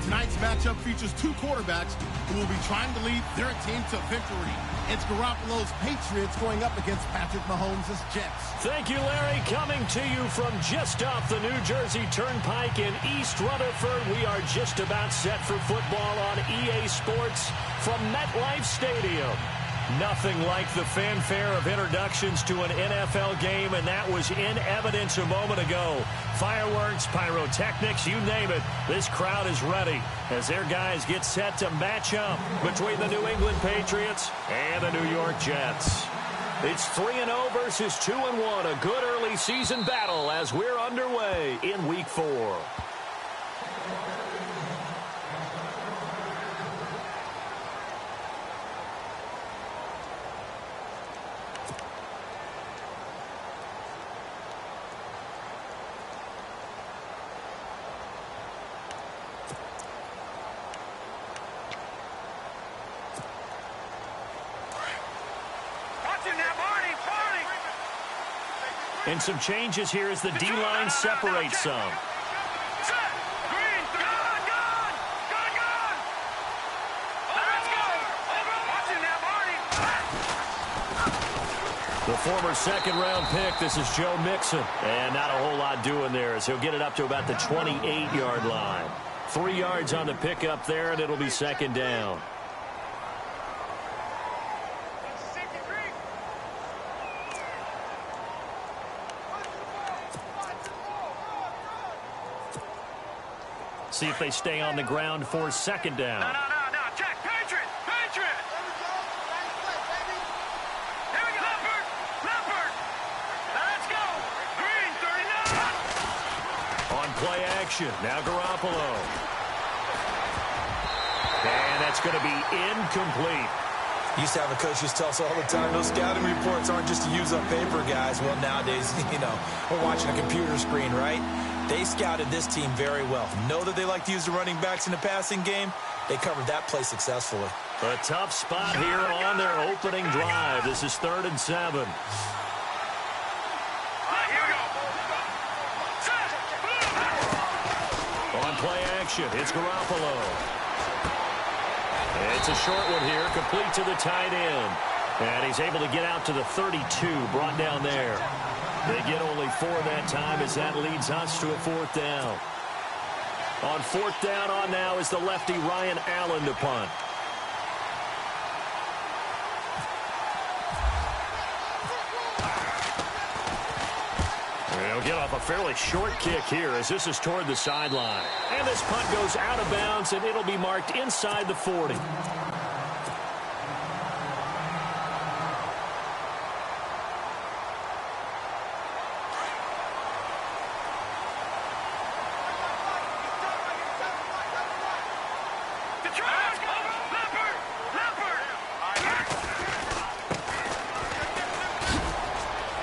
Tonight's matchup features two quarterbacks who will be trying to lead their team to victory. It's Garoppolo's Patriots going up against Patrick Mahomes' Jets. Thank you, Larry. Coming to you from just off the New Jersey Turnpike in East Rutherford. We are just about set for football on EA Sports from MetLife Stadium. Nothing like the fanfare of introductions to an NFL game, and that was in evidence a moment ago. Fireworks, pyrotechnics, you name it. This crowd is ready as their guys get set to match up between the New England Patriots and the New York Jets. It's 3-0 versus 2-1, a good early season battle as we're underway in Week 4. And some changes here as the D-line separates some. The former second-round pick, this is Joe Mixon. And not a whole lot doing there as he'll get it up to about the 28-yard line. 3 yards on the pickup there, and it'll be second down. See if they stay on the ground for second down. No. Check. Patriot. Here we go. Leopard. Let's go. Green, 39. On play action. Now Garoppolo. And that's going to be incomplete. Used to have a coach used to tell us all the time, those scouting reports aren't just to use up paper, guys. Well, nowadays, we're watching a computer screen, right? They scouted this team very well. Know that they like to use the running backs in the passing game. They covered that play successfully. A tough spot here on their opening drive. This is 3rd and 7. Here we go. On play action, it's Garoppolo. It's a short one here, complete to the tight end. And he's able to get out to the 32, brought down there. They get only 4 that time as that leads us to a 4th down. On 4th down on now is the lefty Ryan Allen to punt. They'll get off a fairly short kick here as this is toward the sideline. And this punt goes out of bounds, and it'll be marked inside the 40.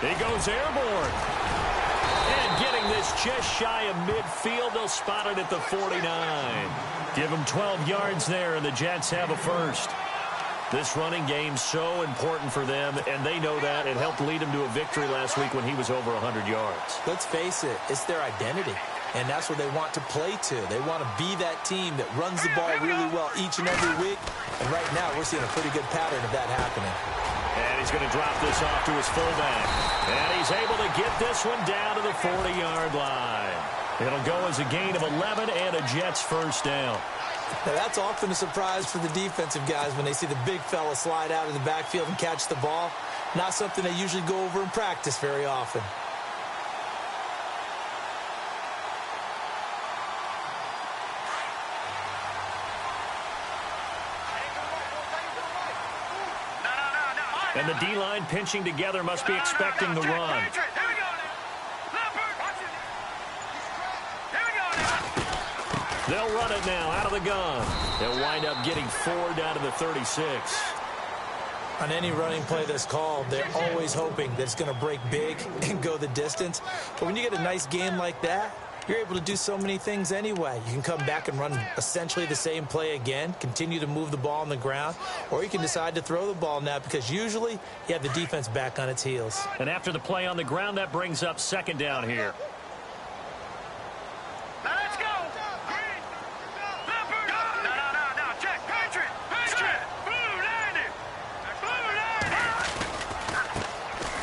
He goes airborne. And getting this just shy of midfield, they'll spot it at the 49. Give him 12 yards there, and the Jets have a first. This running game's so important for them, and they know that. It helped lead him to a victory last week when he was over 100 yards. Let's face it, it's their identity, and that's what they want to play to. They want to be that team that runs the ball really well each and every week, and right now we're seeing a pretty good pattern of that happening. And he's going to drop this off to his fullback. And he's able to get this one down to the 40-yard line. It'll go as a gain of 11 and a Jets first down. Now, that's often a surprise for the defensive guys when they see the big fella slide out of the backfield and catch the ball. Not something they usually go over in practice very often. And the D-line pinching together must be expecting the run. They'll run it now out of the gun. They'll wind up getting 4 down to the 36. On any running play that's called, they're always hoping that it's going to break big and go the distance. But when you get a nice game like that, you're able to do so many things anyway. You can come back and run essentially the same play again, continue to move the ball on the ground, or you can decide to throw the ball now because usually you have the defense back on its heels. And after the play on the ground, that brings up second down here. Let's go. No. Check. Patriot. Blue landing.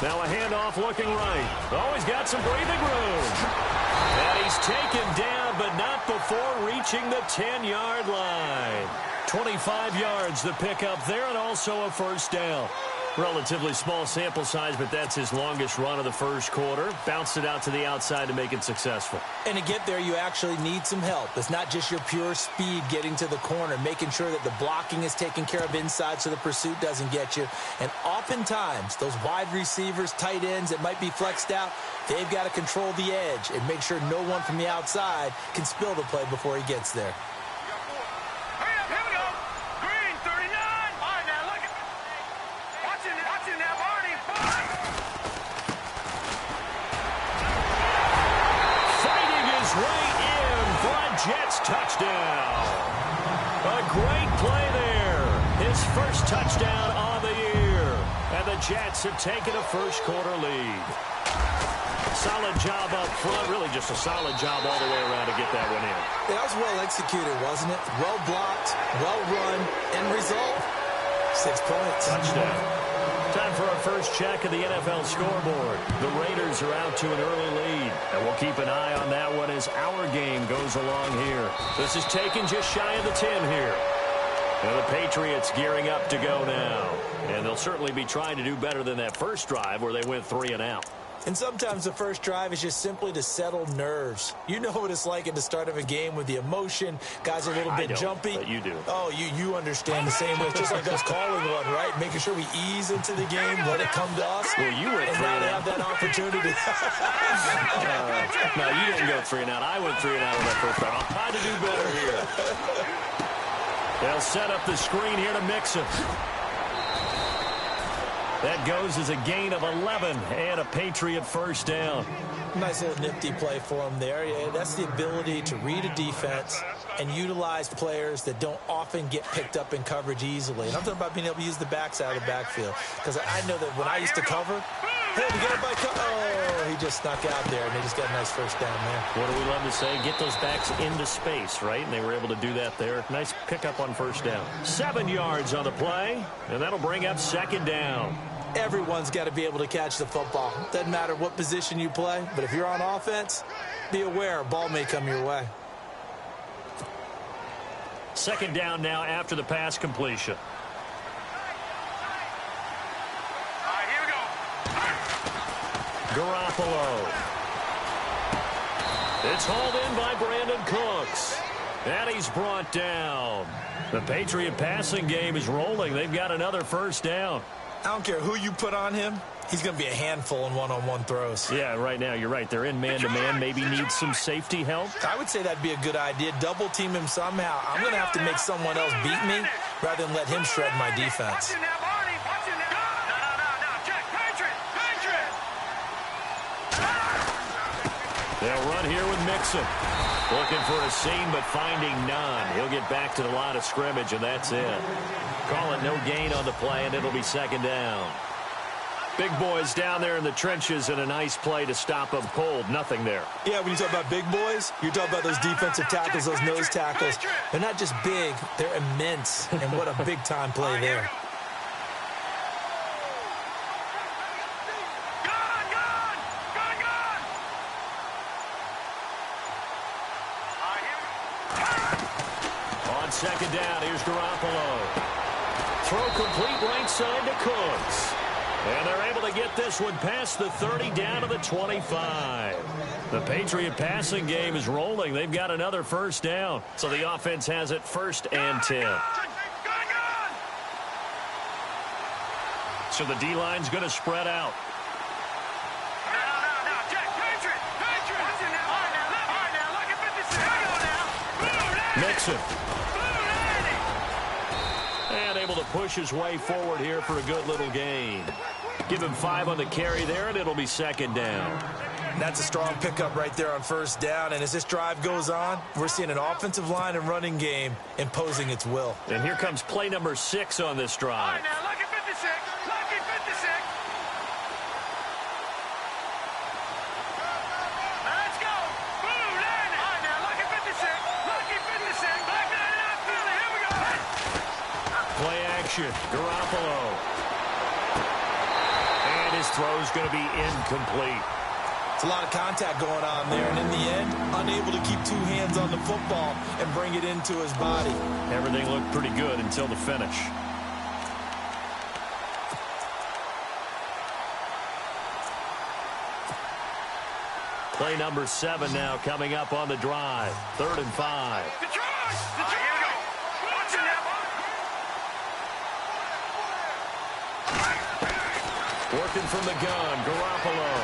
Now a handoff looking right. Always got some breathing room. And he's taken down, but not before reaching the 10-yard line. 25 yards the pickup there, and also a first down. Relatively small sample size, but that's his longest run of the first quarter. Bounced it out to the outside to make it successful. And to get there, you actually need some help. It's not just your pure speed getting to the corner, making sure that the blocking is taken care of inside so the pursuit doesn't get you. And oftentimes, those wide receivers, tight ends that might be flexed out, they've got to control the edge and make sure no one from the outside can spill the play before he gets there. Jets touchdown. A great play there. His first touchdown on the year. And the Jets have taken a first quarter lead. Solid job up front. Really just a solid job all the way around to get that one in. That was well executed, wasn't it? Well blocked, well run, end result, 6 points. Touchdown. Time for our first check of the NFL scoreboard. The Raiders are out to an early lead, and we'll keep an eye on that one as our game goes along here. This is taken just shy of the 10 here. And the Patriots gearing up to go now. And they'll certainly be trying to do better than that first drive where they went 3 and out. And sometimes the first drive is just simply to settle nerves. You know what it's like at the start of a game with the emotion. Guys are a little bit jumpy. But you do. Oh, you understand the same way. It's just like us calling one, right? Making sure we ease into the game, let it come to us. Well, you went and 3 now and they out. have that opportunity. No, you didn't go 3 and out. I went 3 and out on that first drive. I'll try to do better here. They'll set up the screen here to Mixon. That goes as a gain of 11 and a Patriot first down. Nice little nifty play for him there. Yeah, that's the ability to read a defense and utilize players that don't often get picked up in coverage easily. And I'm talking about being able to use the backside of the backfield. Because I know that when I used to cover, hey, we got it by oh, he just snuck out there, and they just got a nice first down there. What do we love to say? Get those backs into space, right? And they were able to do that there. Nice pickup on first down. 7 yards on the play, and that'll bring up second down. Everyone's got to be able to catch the football. Doesn't matter what position you play, but if you're on offense, be aware a ball may come your way. Second down now after the pass completion. All right, here we go. Garoppolo. It's hauled in by Brandon Cooks. And he's brought down. The Patriot passing game is rolling. They've got another first down. I don't care who you put on him. He's going to be a handful in one-on-one throws. Yeah, right now, you're right. They're in man-to-man. Maybe need some safety help. I would say that'd be a good idea. Double team him somehow. I'm going to have to make someone else beat me rather than let him shred my defense. Watch it now, Barney. Watch it now. No. Check. Patriot. They'll run here with Mixon. Looking for a seam, but finding none. He'll get back to the line of scrimmage, and that's it. Call it no gain on the play, and it'll be second down. Big boys down there in the trenches, and a nice play to stop them cold. Nothing there. Yeah, when you talk about big boys, you're talking about those defensive tackles, those nose tackles. They're not just big, they're immense, and what a big-time play there. On second down, here's Garoppolo. Throw complete right side to Cooks. And they're able to get this one past the 30 down to the 25. The Patriot passing game is rolling. They've got another first down. So the offense has it 1st and 10. So the D-line's going to spread out. Mixon. And able to push his way forward here for a good little gain. Give him 5 on the carry there, and it'll be 2nd down. That's a strong pickup right there on 1st down. And as this drive goes on, we're seeing an offensive line and running game imposing its will. And here comes play number 6 on this drive. Garoppolo. And his throw's going to be incomplete. It's a lot of contact going on there, and in the end, unable to keep 2 hands on the football and bring it into his body. Everything looked pretty good until the finish. Play number 7 now coming up on the drive. 3rd and 5. Working from the gun, Garoppolo.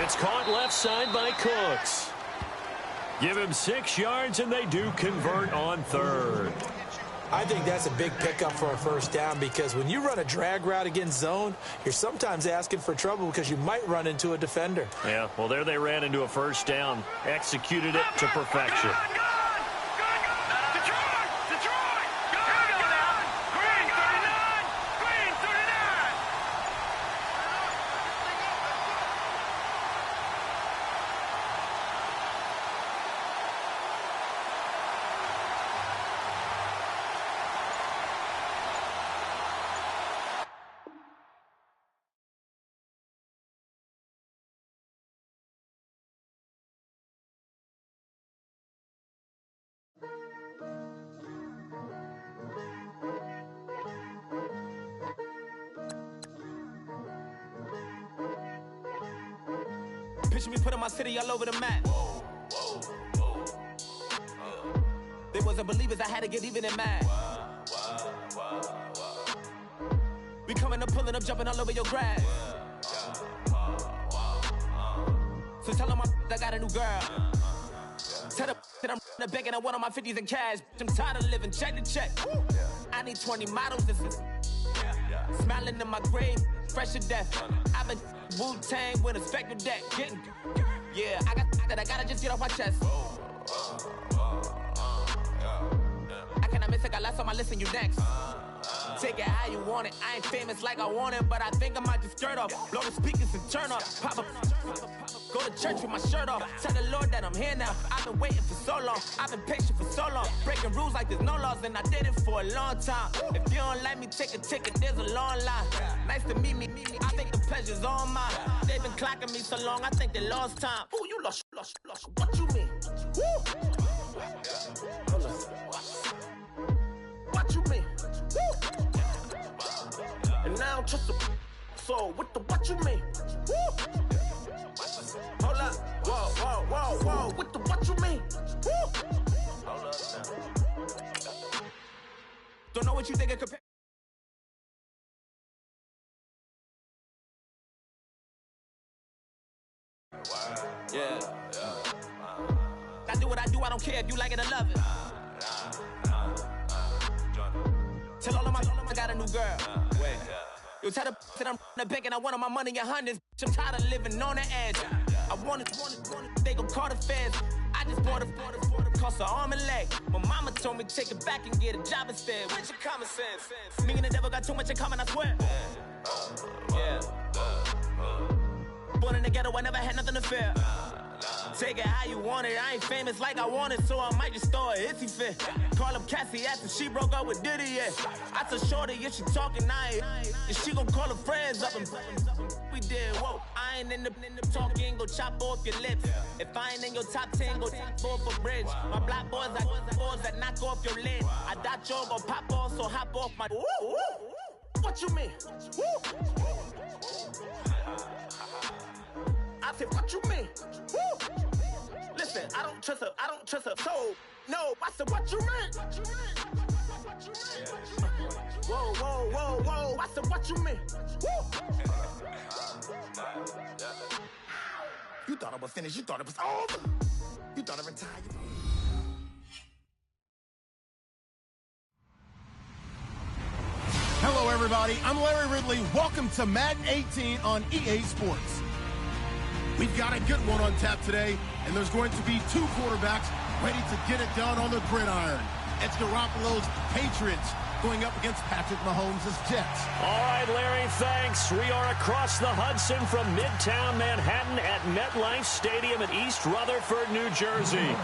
It's caught left side by Cooks. Give him 6 yards, and they do convert on 3rd. I think that's a big pickup for a 1st down because when you run a drag route against zone, you're sometimes asking for trouble because you might run into a defender. Yeah, well, there they ran into a 1st down. Executed it to perfection. Picture me putting my city all over the map. They wasn't believers, I had to get even in mad. We coming up, pulling up, jumping all over your grass. So tell them I got a new girl. Tell them that I'm begging on one of my 50s in cash. I'm tired of living check to check. I need 20 models. This is smiling in my grave, fresh to death. I've been Wu-Tang with a spectral deck. Yeah, I gotta just get off my chest. I cannot miss it, got last on my list and you next. Take it how you want it. I ain't famous like I want it, but I think I might just skirt off. Blow the speakers and turn up. Pop up. Go to church with my shirt off. Tell the Lord that I'm here now. I've been waiting for so long. I've been patient for so long. Breaking rules like there's no laws, and I did it for a long time. If you don't like me, take a ticket. There's a long line. Nice to meet me. I think the pleasure's all mine. They've been clocking me so long, I think they lost time. Ooh, you lost. What you mean? Woo! What you mean? Woo! And now I don't trust the so what you mean? Woo! Hold up, whoa, what you mean? Woo! Hold up now. Don't know what you think it could. Yeah. I do what I do, I don't care if you like it or love it. Tell all of my I got a new girl. Wait. You tell the that I'm begging, I want all my money in hundreds. I'm tired of living on the edge. I want it, they gon' call the feds. I just bought a cost an arm and leg. My mama told me take it back and get a job instead. Where's your common sense? Me and the devil got too much in common, I swear. Yeah. Born in the ghetto, I never had nothing to fear. Take it how you want it. I ain't famous like I want it, so I might just throw a hissy fit. Call up Cassie after she broke up with Diddy, yeah. I told Shorty if she talking, if she gon' call her friends up and we did, whoa. I ain't in the talking, go chop off your lips. If I ain't in your top 10, go top 4 for bridge. My black boys that knock off your lid. I thought y'all gon' pop off, so hop off my. what you mean? Woo! I said, what you mean? Woo! Listen, I don't trust her. So, no, I said, what you mean? Whoa. I said, what you mean? Woo! You thought I was finished. You thought it was over. You thought I retired. Hello, everybody. I'm Larry Ridley. Welcome to Madden 18 on EA Sports. We've got a good one on tap today, and there's going to be two quarterbacks ready to get it done on the gridiron. It's Garoppolo's Patriots going up against Patrick Mahomes' Jets. All right, Larry, thanks. We are across the Hudson from Midtown Manhattan at MetLife Stadium in East Rutherford, New Jersey.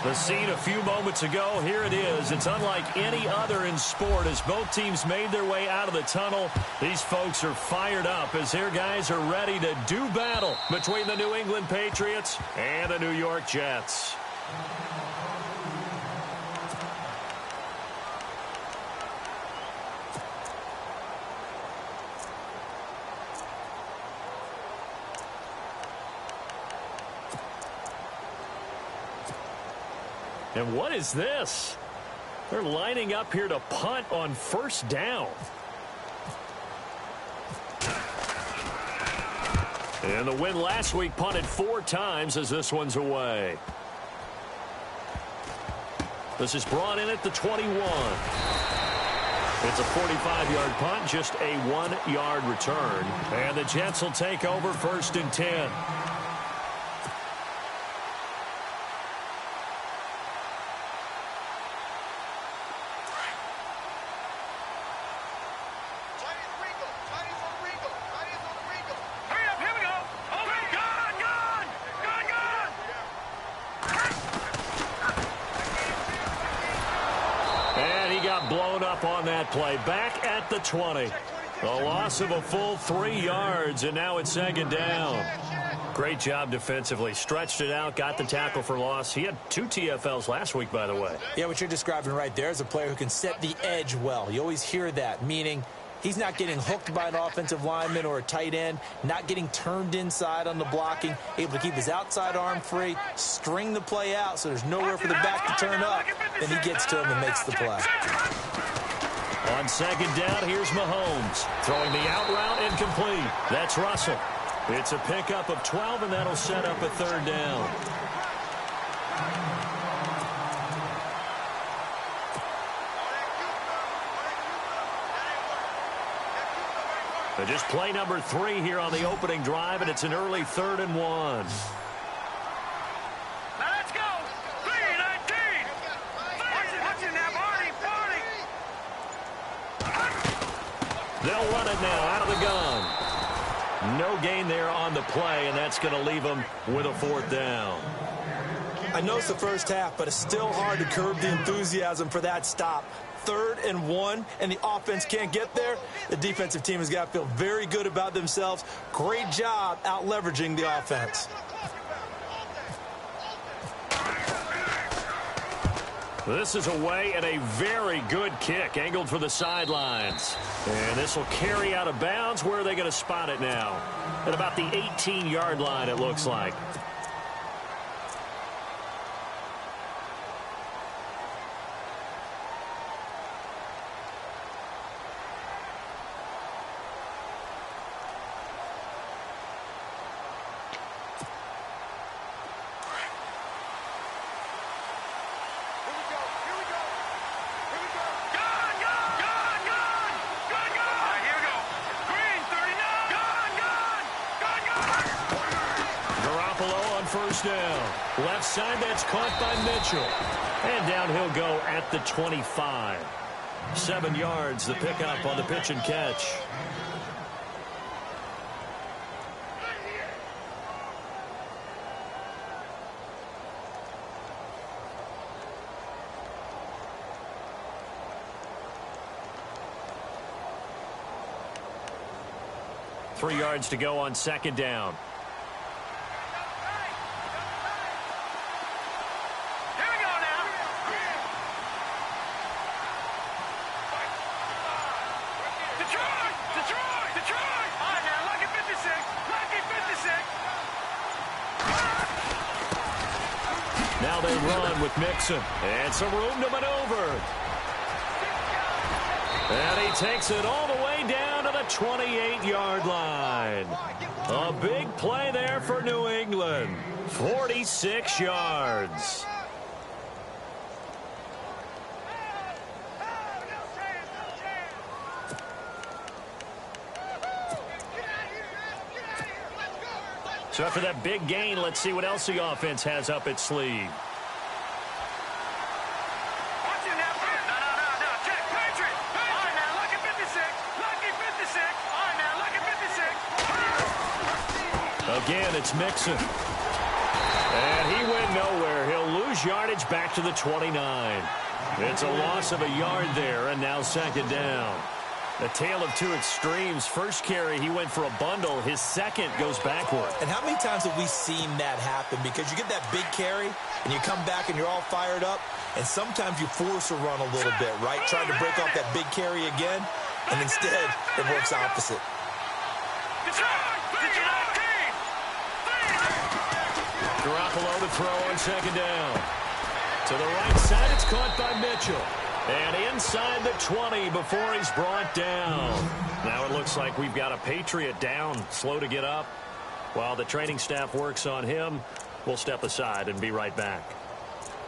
The scene a few moments ago, here it is. It's unlike any other in sport as both teams made their way out of the tunnel. These folks are fired up as their guys are ready to do battle between the New England Patriots and the New York Jets. And what is this? They're lining up here to punt on first down. And the win last week punted 4 times as this one's away. This is brought in at the 21. It's a 45-yard punt, just a 1-yard return. And the Jets will take over first and 10. Blown up on that play. Back at the 20. A loss of a full 3 yards, and now it's second down. Great job defensively. Stretched it out, got the tackle for loss. He had 2 TFLs last week, by the way. Yeah, what you're describing right there is a player who can set the edge well. You always hear that, meaning he's not getting hooked by an offensive lineman or a tight end, not getting turned inside on the blocking, able to keep his outside arm free, string the play out so there's nowhere for the back to turn up. Then he gets to him and makes the play. On second down, here's Mahomes. Throwing the out route incomplete. That's Russell. It's a pickup of 12, and that'll set up a third down. So just play number 3 here on the opening drive, and it's an early 3rd and 1. They'll run it now out of the gun. No gain there on the play, and that's going to leave them with a 4th down. I know it's the first half, but it's still hard to curb the enthusiasm for that stop. 3rd and 1, and the offense can't get there. The defensive team has got to feel very good about themselves. Great job out leveraging the offense. This is away and a very good kick, angled for the sidelines. And this will carry out of bounds. Where are they going to spot it now? At about the 18-yard line, it looks like. First down. Left side, that's caught by Mitchell. And down he'll go at the 25. 7 yards, the pickup on the pitch and catch. Three yards to go on second down. Now they run with Mixon. And some room to maneuver. And he takes it all the way down to the 28-yard line. A big play there for New England. 46 yards. So after that big gain, let's see what else the offense has up its sleeve. Again, it's Mixon. And he went nowhere. He'll lose yardage back to the 29. It's a loss of a yard there, and now second down. A tale of two extremes. First carry, he went for a bundle. His second goes backward. And how many times have we seen that happen? Because you get that big carry, and you come back and you're all fired up, and sometimes you force a run a little bit, right? Trying to break off that big carry again, and instead it works opposite. Garoppolo to throw on second down. To the right side, it's caught by Mitchell. And inside the 20 before he's brought down. Now it looks like we've got a Patriot down, slow to get up. While the training staff works on him, we'll step aside and be right back.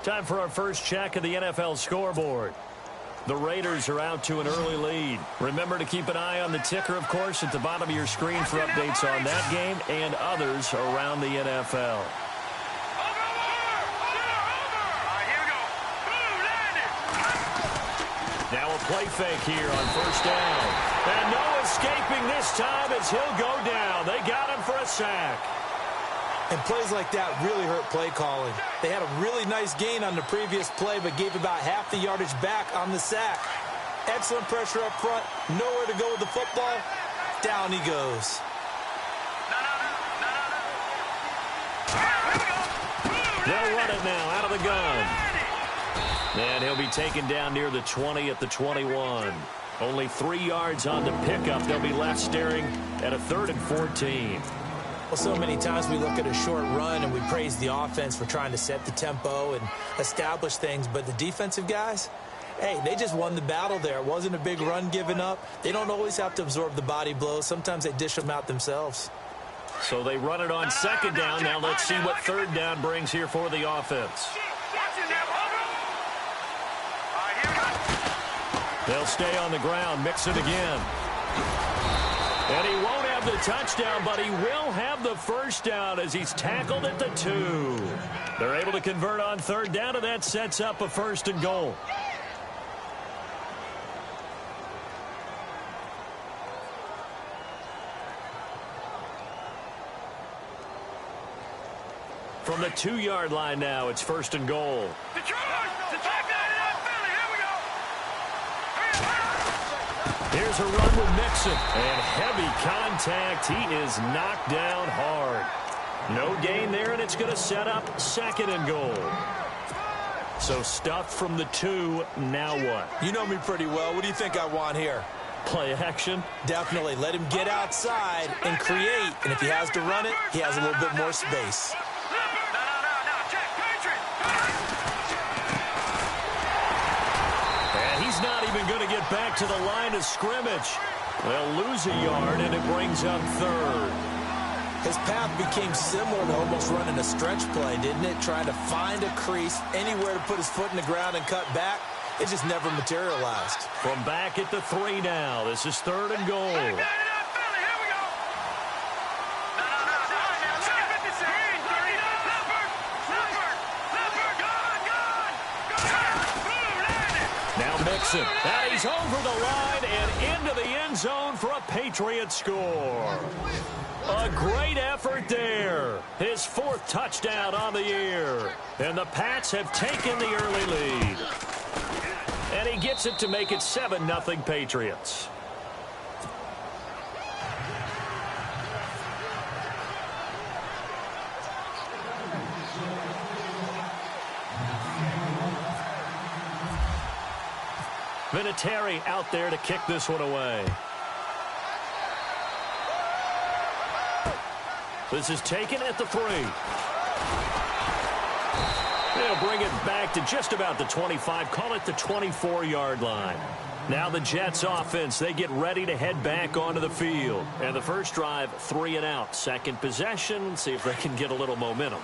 Time for our first check of the NFL scoreboard. The Raiders are out to an early lead. Remember to keep an eye on the ticker, of course, at the bottom of your screen for updates on that game and others around the NFL. Now a play fake here on first down. And no escaping this time as he'll go down. They got him for a sack. And plays like that really hurt play calling. They had a really nice gain on the previous play, but gave about half the yardage back on the sack. Excellent pressure up front. Nowhere to go with the football. Down he goes. They'll run it now out of the gun. And he'll be taken down near the 20 at the 21. Only 3 yards on the pickup. They'll be left staring at a 3rd and 14. Well, so many times we look at a short run and we praise the offense for trying to set the tempo and establish things. But the defensive guys, hey, they just won the battle there. It wasn't a big run given up. They don't always have to absorb the body blows. Sometimes they dish them out themselves. So they run it on second down. Now let's see what third down brings here for the offense. They'll stay on the ground, mix it again. And he won't have the touchdown, but he will have the first down as he's tackled at the 2. They're able to convert on third down, and that sets up a 1st and goal. From the 2-yard line now, it's 1st and goal. Here's a run with Mixon. And heavy contact. He is knocked down hard. No gain there, and it's going to set up 2nd and goal. So stuffed from the 2. Now what? You know me pretty well. What do you think I want here? Play action? Definitely. Let him get outside and create. And if he has to run it, he has a little bit more space. Not even going to get back to the line of scrimmage. They'll lose a yard, and it brings up 3rd. His path became similar to almost running a stretch play, didn't it? Trying to find a crease, anywhere to put his foot in the ground and cut back. It just never materialized. From back at the 3 now. This is 3rd and goal. Mixon. Now he's over the line and into the end zone for a Patriot score. A great effort there. His 4th touchdown on the year. And the Pats have taken the early lead. And he gets it to make it 7-0 Patriots. Vinatieri out there to kick this one away. This is taken at the 3. They'll bring it back to just about the 25, call it the 24-yard line. Now the Jets offense, they get ready to head back onto the field. And the first drive, 3 and out. Second possession, see if they can get a little momentum.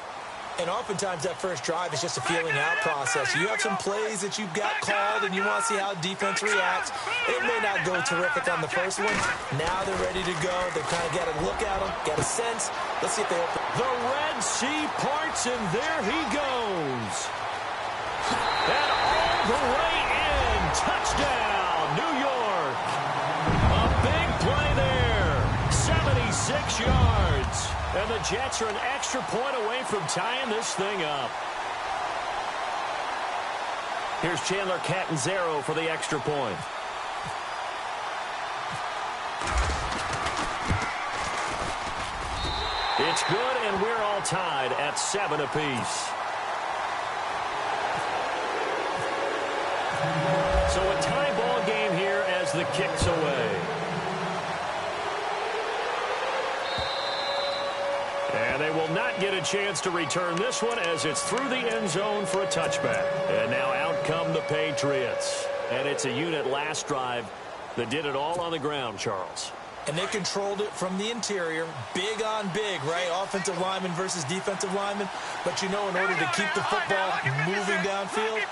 And oftentimes that first drive is just a feeling out process. You have some plays that you've got called and you want to see how defense reacts. It may not go terrific on the first one. Now they're ready to go. They kind of got to look at them, get a sense. Let's see if they open. The Red Sea parts, and there he goes. And all the way in. Touchdown, New York. A big play there. 76 yards. And the Jets are an extra point away from tying this thing up. Here's Chandler Catanzaro for the extra point. It's good, and we're all tied at 7 apiece. So a tie ball game here as the kick's away. And they will not get a chance to return this one as it's through the end zone for a touchback. And now out come the Patriots. And it's a unit last drive that did it all on the ground, Charles. And they controlled it from the interior, big on big, right? Offensive lineman versus defensive lineman. But you know, in order to keep the football moving downfield,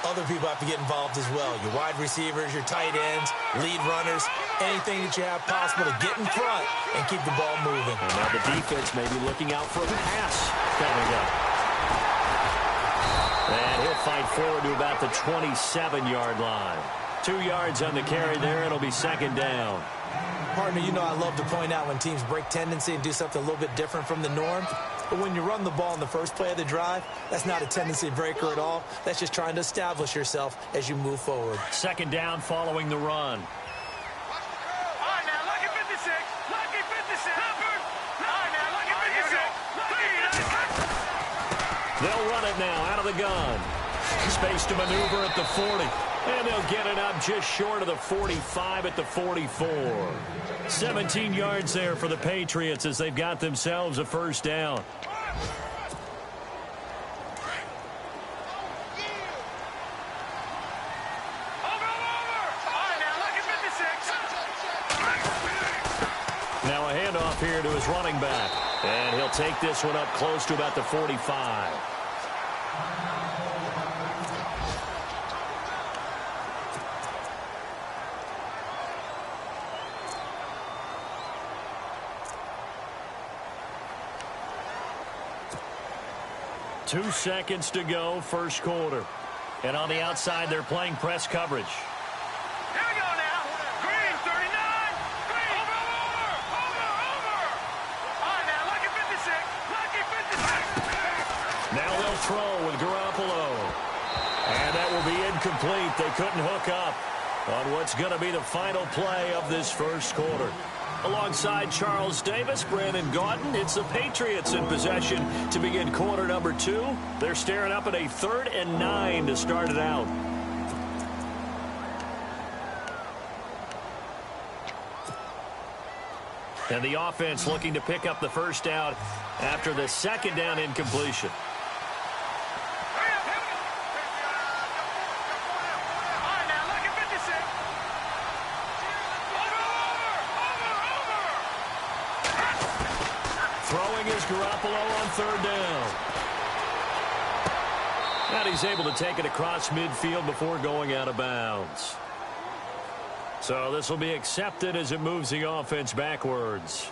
other people have to get involved as well. Your wide receivers, your tight ends, lead runners, anything that you have possible to get in front and keep the ball moving. And now the defense may be looking out for a pass coming up. And he'll fight forward to about the 27-yard line. 2 yards on the carry there. It'll be second down. Partner, you know I love to point out when teams break tendency and do something a little bit different from the norm. But when you run the ball in the first play of the drive, that's not a tendency breaker at all. That's just trying to establish yourself as you move forward. Second down following the run. All right, now, lucky 56. Lucky 56. All right, now, lucky 56. They'll run it now out of the gun. Space to maneuver at the 40. And they'll get it up just short of the 45 at the 44. 17 yards there for the Patriots as they've got themselves a first down. Over. All right, now, lucky 56. Now a handoff here to his running back. And he'll take this one up close to about the 45. Two seconds to go, first quarter. And on the outside, they're playing press coverage. Here we go now. Green, 39. Green. Over. All right, now, lucky 56. Lucky 56. Now they'll throw with Garoppolo. And that will be incomplete. They couldn't hook up on what's going to be the final play of this first quarter. Alongside Charles Davis, Brandon Gaudin, it's the Patriots in possession to begin quarter number 2. They're staring up at a 3rd and 9 to start it out. And the offense looking to pick up the first down after the second down incompletion. Garoppolo on third down. And he's able to take it across midfield before going out of bounds. So this will be accepted as it moves the offense backwards.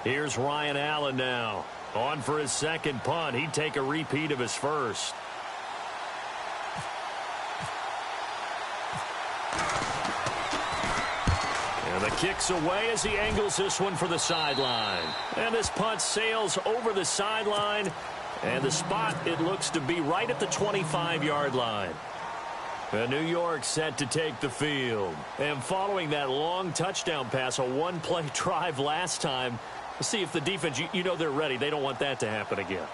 Here's Ryan Allen now. On for his second punt. He'd take a repeat of his first. The kick's away as he angles this one for the sideline. And this punt sails over the sideline. And the spot, it looks to be right at the 25-yard line. And New York set to take the field. And following that long touchdown pass, a one-play drive last time, let's see if the defense, you know they're ready. They don't want that to happen again.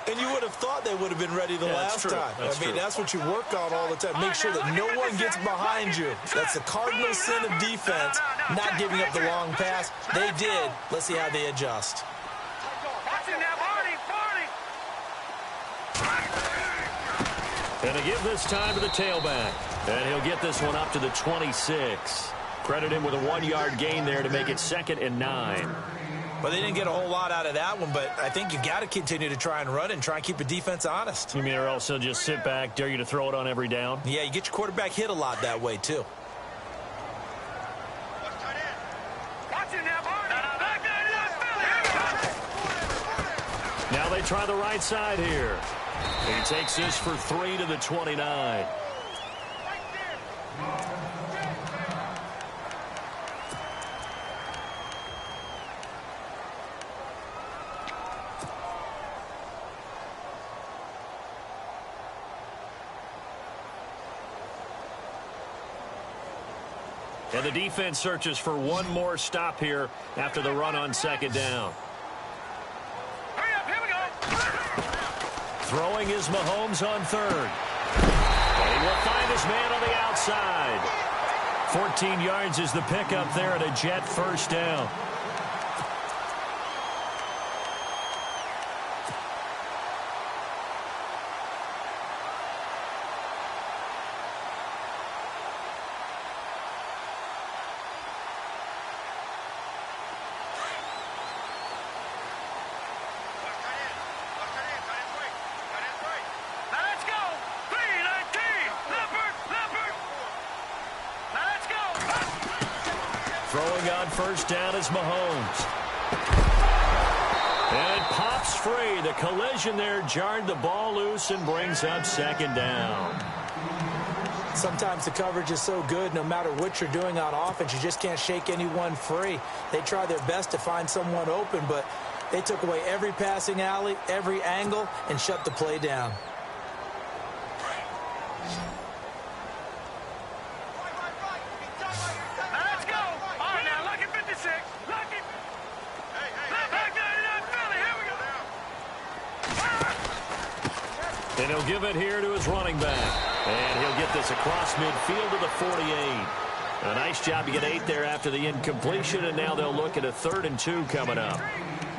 And you would have thought they would have been ready the last time. That's what you work on all the time. Make sure that no one gets behind you. That's the cardinal sin of defense, not giving up the long pass. They did. Let's see how they adjust. And to give this time to the tailback. And he'll get this one up to the 26. Credit him with a 1-yard gain there to make it 2nd and 9. Well, they didn't get a whole lot out of that one, but I think you got to continue to try and run and try and keep the defense honest. You mean or else he'll just sit back, dare you to throw it on every down? Yeah, you get your quarterback hit a lot that way, too. Now they try the right side here. He takes this for 3 to the 29. And the defense searches for one more stop here after the run on 2nd down. Hurry up, here we go. Throwing is Mahomes on 3rd. And he will find his man on the outside. 14 yards is the pickup there at a Jet 1st down. Throwing on 1st down is Mahomes. And it pops free. The collision there jarred the ball loose and brings up 2nd down. Sometimes the coverage is so good, no matter what you're doing on offense, you just can't shake anyone free. They try their best to find someone open, but they took away every passing alley, every angle, and shut the play down. And he'll give it here to his running back. And he'll get this across midfield to the 48. A nice job to get 8 there after the incompletion, and now they'll look at a 3rd and 2 coming up.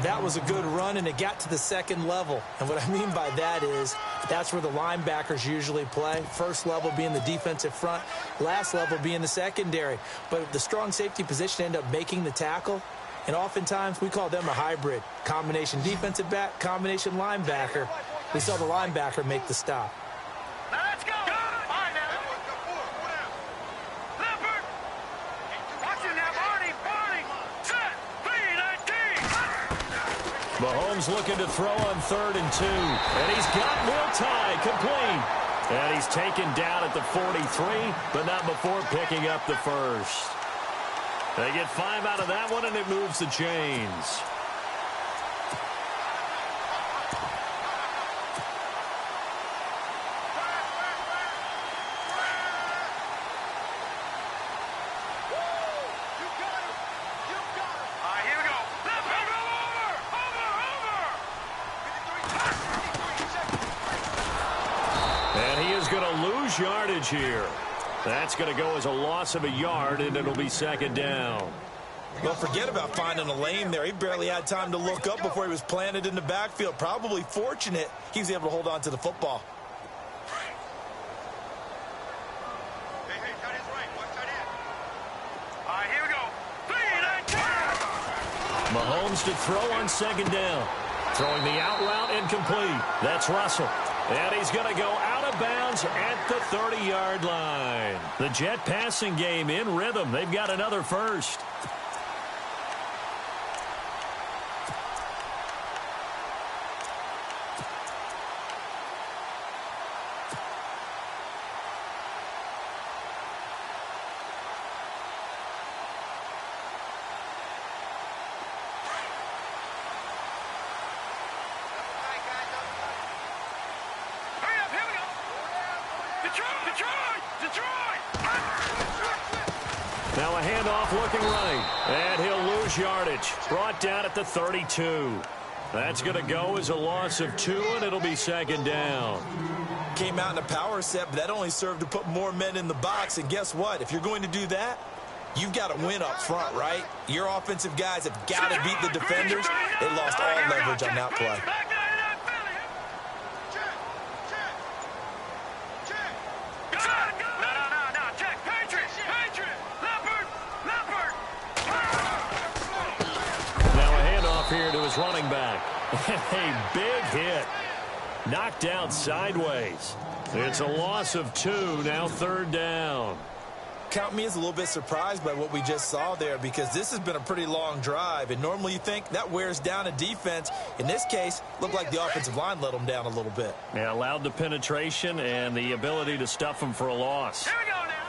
That was a good run, and it got to the 2nd level. And what I mean by that is that's where the linebackers usually play. First level being the defensive front, last level being the secondary. But the strong safety position ended up making the tackle. And oftentimes we call them a hybrid. Combination defensive back, combination linebacker. We saw the linebacker make the stop. Now let's go. All right, now. Leopard. Watch it now, Barney. Set. 3-19. Mahomes looking to throw on 3rd and 2. And he's got Will complete. And he's taken down at the 43, but not before picking up the 1st. They get 5 out of that one, and it moves the chains. Yardage here. That's going to go as a loss of a yard, and it'll be 2nd down. Well, forget about finding a lane there. He barely had time to look up before he was planted in the backfield. Probably fortunate he was able to hold on to the football. Hey, tight end's right. Watch tight end. All right, here we go. 3-19. Mahomes to throw on 2nd down. Throwing the out route incomplete. That's Russell. And he's going to go out of bounds at the 30-yard line. The Jet passing game in rhythm. They've got another 1st. Now a handoff looking right, and he'll lose yardage. Brought down at the 32. That's going to go as a loss of 2, and it'll be second down. Came out in a power set, but that only served to put more men in the box. And guess what? If you're going to do that, you've got to win up front, right? Your offensive guys have got to beat the defenders. They lost all leverage on that play. Here to his running back. A big hit. Knocked down sideways. It's a loss of 2, now third down. Count me as a little bit surprised by what we just saw there, because this has been a pretty long drive, and normally you think that wears down a defense. In this case, looked like the offensive line let them down a little bit. Yeah, allowed the penetration and the ability to stuff them for a loss. Here we go now.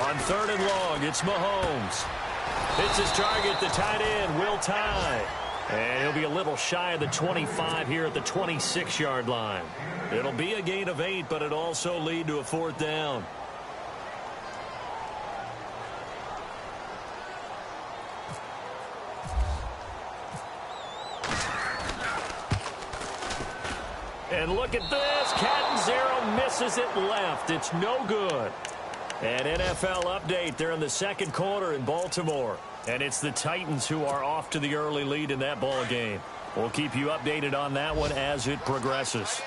On 3rd and long, it's Mahomes. Hits his target, the tight end, Will Tye. And he'll be a little shy of the 25 here at the 26-yard line. It'll be a gain of 8, but it'll also lead to a 4th down. And look at this. Catanzaro misses it left. It's no good. An NFL update. They're in the second quarter in Baltimore. And it's the Titans who are off to the early lead in that ball game. We'll keep you updated on that one as it progresses.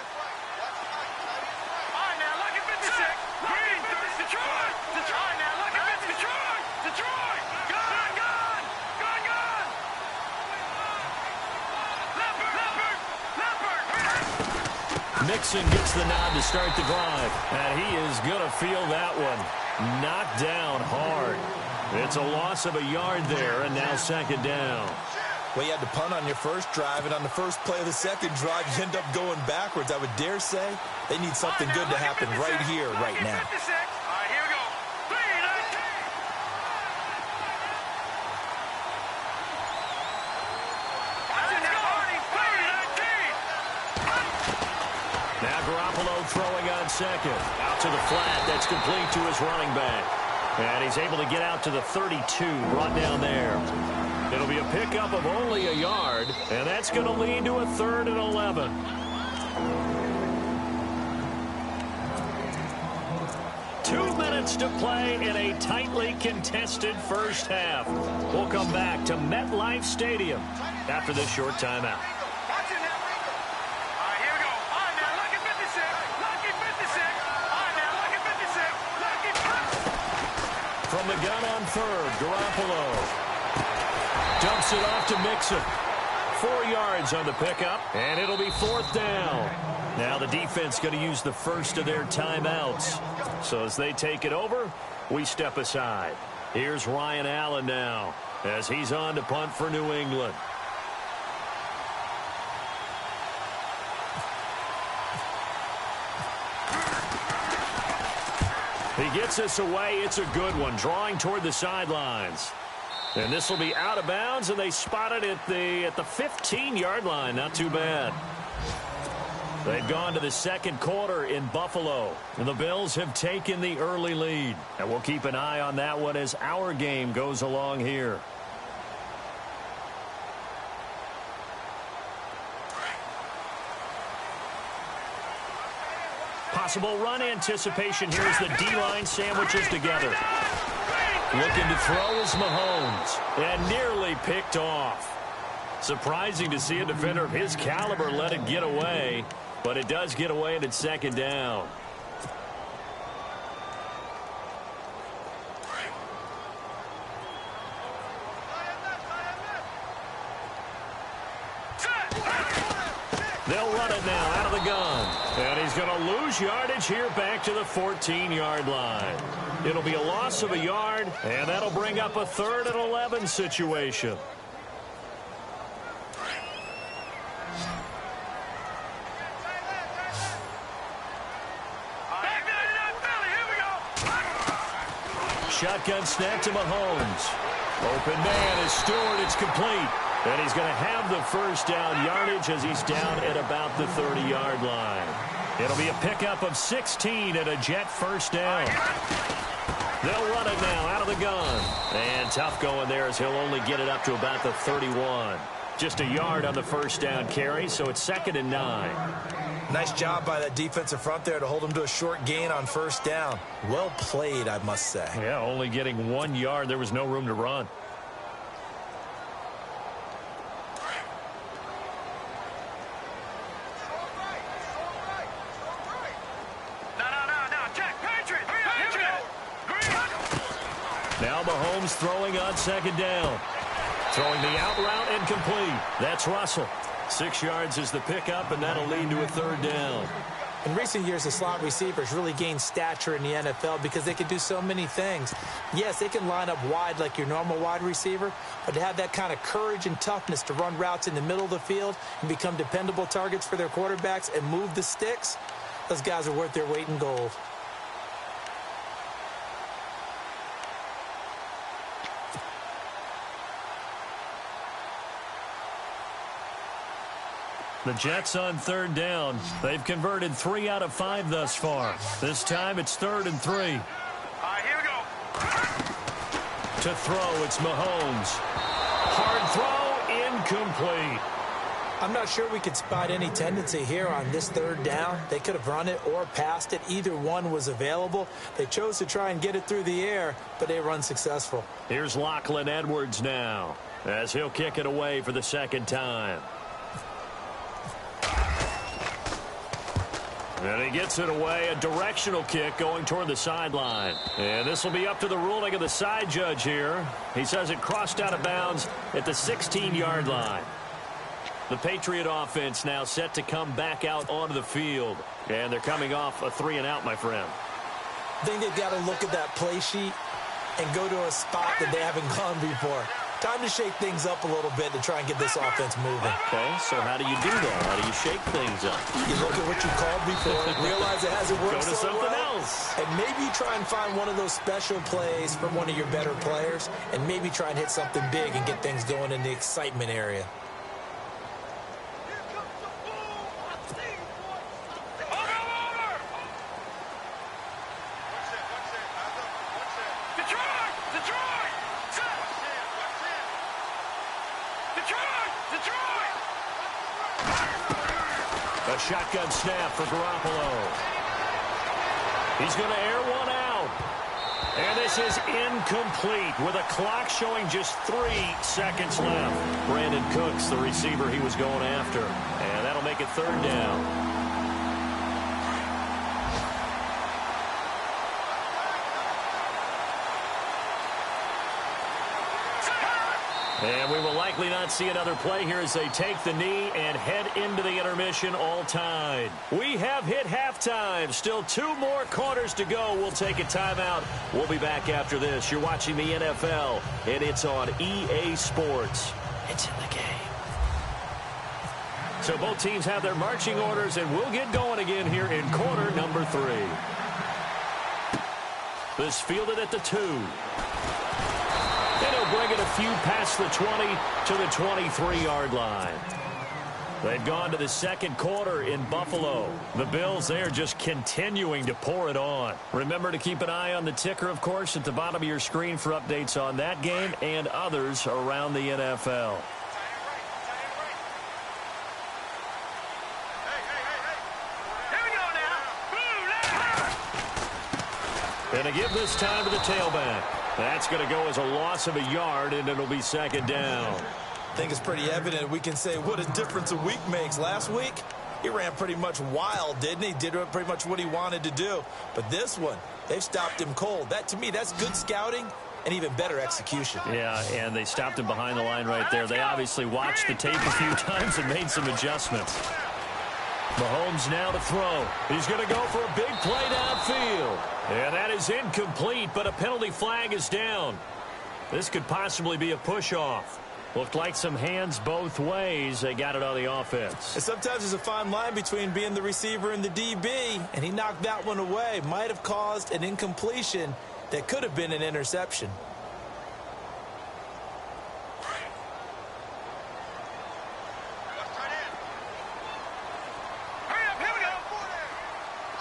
Mixon gets the nod to start the drive. And he is going to feel that one. Knocked down hard. It's a loss of a yard there, and now second down. Well, you had to punt on your first drive, and on the first play of the second drive, you end up going backwards. I would dare say they need something good to happen right here, right now. All right, here we go. 3-19. Now Garoppolo throwing on second. Out to the flat. That's complete to his running back. And he's able to get out to the 32, brought down there. It'll be a pickup of only a yard, and that's going to lead to a 3rd and 11. Two minutes to play in a tightly contested first half. We'll come back to MetLife Stadium after this short timeout. From the gun on 3rd, Garoppolo dumps it off to Mixon. 4 yards on the pickup, and it'll be 4th down. Now the defense going to use the first of their timeouts. So as they take it over, we step aside. Here's Ryan Allen now as he's on to punt for New England. He gets us away. It's a good one, drawing toward the sidelines. And this will be out of bounds, and they spot it at the 15-yard line. Not too bad. They've gone to the second quarter in Buffalo, and the Bills have taken the early lead. And we'll keep an eye on that one as our game goes along here. Possible run anticipation here as the D-line sandwiches together. Looking to throw is Mahomes, and nearly picked off. Surprising to see a defender of his caliber let it get away, but it does get away and it's second down. They'll run it now out of the gun. And he's going to lose yardage here back to the 14-yard line. It'll be a loss of a yard, and that'll bring up a 3rd and 11 situation. Shotgun snap to Mahomes. Open man is Stewart. It's complete. And he's going to have the first down yardage as he's down at about the 30-yard line. It'll be a pickup of 16 and a Jet first down. They'll run it now out of the gun. And tough going there as he'll only get it up to about the 31. Just a yard on the first down carry, so it's 2nd and 9. Nice job by that defensive front there to hold him to a short gain on first down. Well played, I must say. Yeah, only getting 1 yard. There was no room to run. Now Mahomes throwing on 2nd down. Throwing the out route incomplete. That's Russell. 6 yards is the pickup, and that'll lead to a 3rd down. In recent years, the slot receivers really gained stature in the NFL because they can do so many things. Yes, they can line up wide like your normal wide receiver, but to have that kind of courage and toughness to run routes in the middle of the field and become dependable targets for their quarterbacks and move the sticks, those guys are worth their weight in gold. The Jets on 3rd down. They've converted 3 out of 5 thus far. This time it's 3rd and 3. Here we go. To throw, it's Mahomes. Hard throw, incomplete. I'm not sure we could spot any tendency here on this 3rd down. They could have run it or passed it. Either one was available. They chose to try and get it through the air, but they were unsuccessful. Here's Lachlan Edwards now, as he'll kick it away for the 2nd time. And he gets it away, a directional kick going toward the sideline. And this will be up to the ruling of the side judge here. He says it crossed out of bounds at the 16-yard line. The Patriot offense now set to come back out onto the field. And they're coming off a 3-and-out, my friend. I think they've got to look at that play sheet and go to a spot that they haven't gone before. Time to shake things up a little bit to try and get this offense moving. Okay, so how do you do that? How do you shake things up? You look at what you called before, realize it hasn't worked Go to so something well, else. and maybe try and find one of those special plays from one of your better players, and maybe try and hit something big and get things going in the excitement area. A shotgun snap for Garoppolo. He's going to air one out. And this is incomplete with a clock showing just 3 seconds left. Brandon Cooks, the receiver he was going after. And that'll make it 3rd down. And we will likely not see another play here as they take the knee and head into the intermission all tied. We have hit halftime. Still 2 more quarters to go. We'll take a timeout. We'll be back after this. You're watching the NFL, and it's on EA Sports. It's in the game. So both teams have their marching orders, and we'll get going again here in quarter number 3. This fielded at the 2. And he'll bring it a few past the 20 to the 23-yard line. They've gone to the 2nd quarter in Buffalo. The Bills, they are just continuing to pour it on. Remember to keep an eye on the ticker, of course, at the bottom of your screen for updates on that game and others around the NFL. And a give this time to the tailback. That's going to go as a loss of a yard, and it'll be 2nd down. I think it's pretty evident we can say what a difference a week makes. Last week, he ran pretty much wild, didn't he? Did pretty much what he wanted to do. But this one, they've stopped him cold. That, to me, that's good scouting and even better execution. Yeah, and they stopped him behind the line right there. They obviously watched the tape a few times and made some adjustments. Mahomes now to throw. He's going to go for a big play downfield. And that is incomplete, but a penalty flag is down. This could possibly be a push-off. Looked like some hands both ways. They got it on the offense. And sometimes there's a fine line between being the receiver and the DB, and he knocked that one away. Might have caused an incompletion that could have been an interception.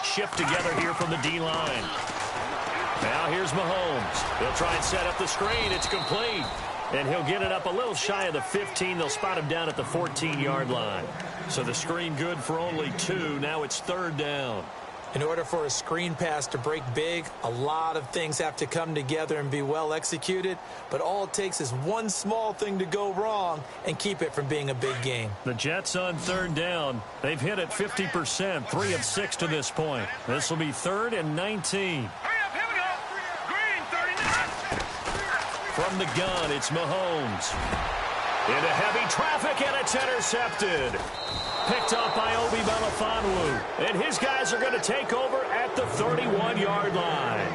Shift together here from the D-line. Now here's Mahomes. He'll try and set up the screen. It's complete. And he'll get it up a little shy of the 15. They'll spot him down at the 14-yard line. So the screen good for only 2. Now it's 3rd down. In order for a screen pass to break big, a lot of things have to come together and be well executed. But all it takes is one small thing to go wrong and keep it from being a big game. The Jets on 3rd down. They've hit it 50%, 3 of 6 to this point. This will be 3rd and 19. From the gun, it's Mahomes. Into heavy traffic, and it's intercepted. Picked up by Obi Melifonwu. And his guys are going to take over at the 31-yard line.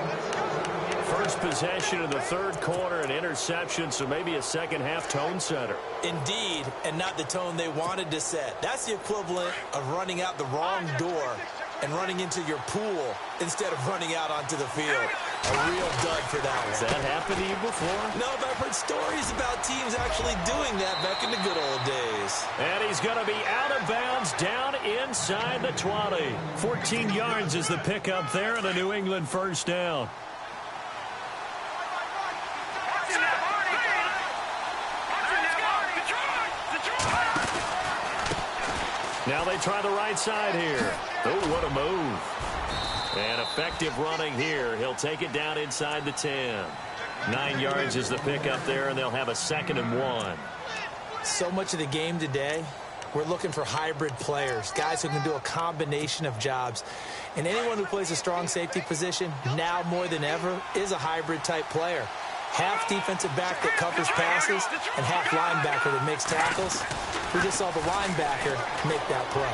First possession of the 3rd quarter, an interception, so maybe a second-half tone setter. Indeed, and not the tone they wanted to set. That's the equivalent of running out the wrong door and running into your pool instead of running out onto the field. A real dud for that one. Has that happened to you before? No, but I've heard stories about teams actually doing that back in the good old days. And he's going to be out of bounds down inside the 20. 14 yards is the pickup there, and a New England 1st down. Now they try the right side here. Oh, what a move. And effective running here. He'll take it down inside the 10. 9 yards is the pickup there, and they'll have a 2nd and 1. So much of the game today, we're looking for hybrid players, guys who can do a combination of jobs. And anyone who plays a strong safety position, now more than ever, is a hybrid type player. Half defensive back that covers passes and half linebacker that makes tackles. We just saw the linebacker make that play.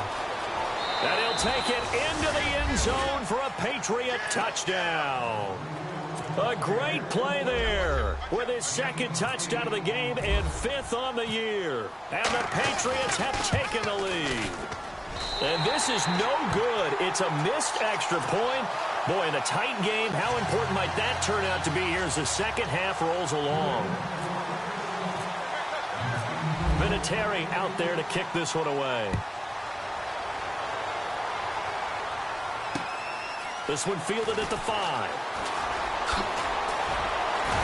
And he'll take it into the end zone for a Patriot touchdown. A great play there with his 2nd touchdown of the game and 5th on the year. And the Patriots have taken the lead. And this is no good. It's a missed extra point. Boy, in a tight game, how important might that turn out to be here as the second half rolls along? Vinatieri out there to kick this one away. This one fielded at the 5.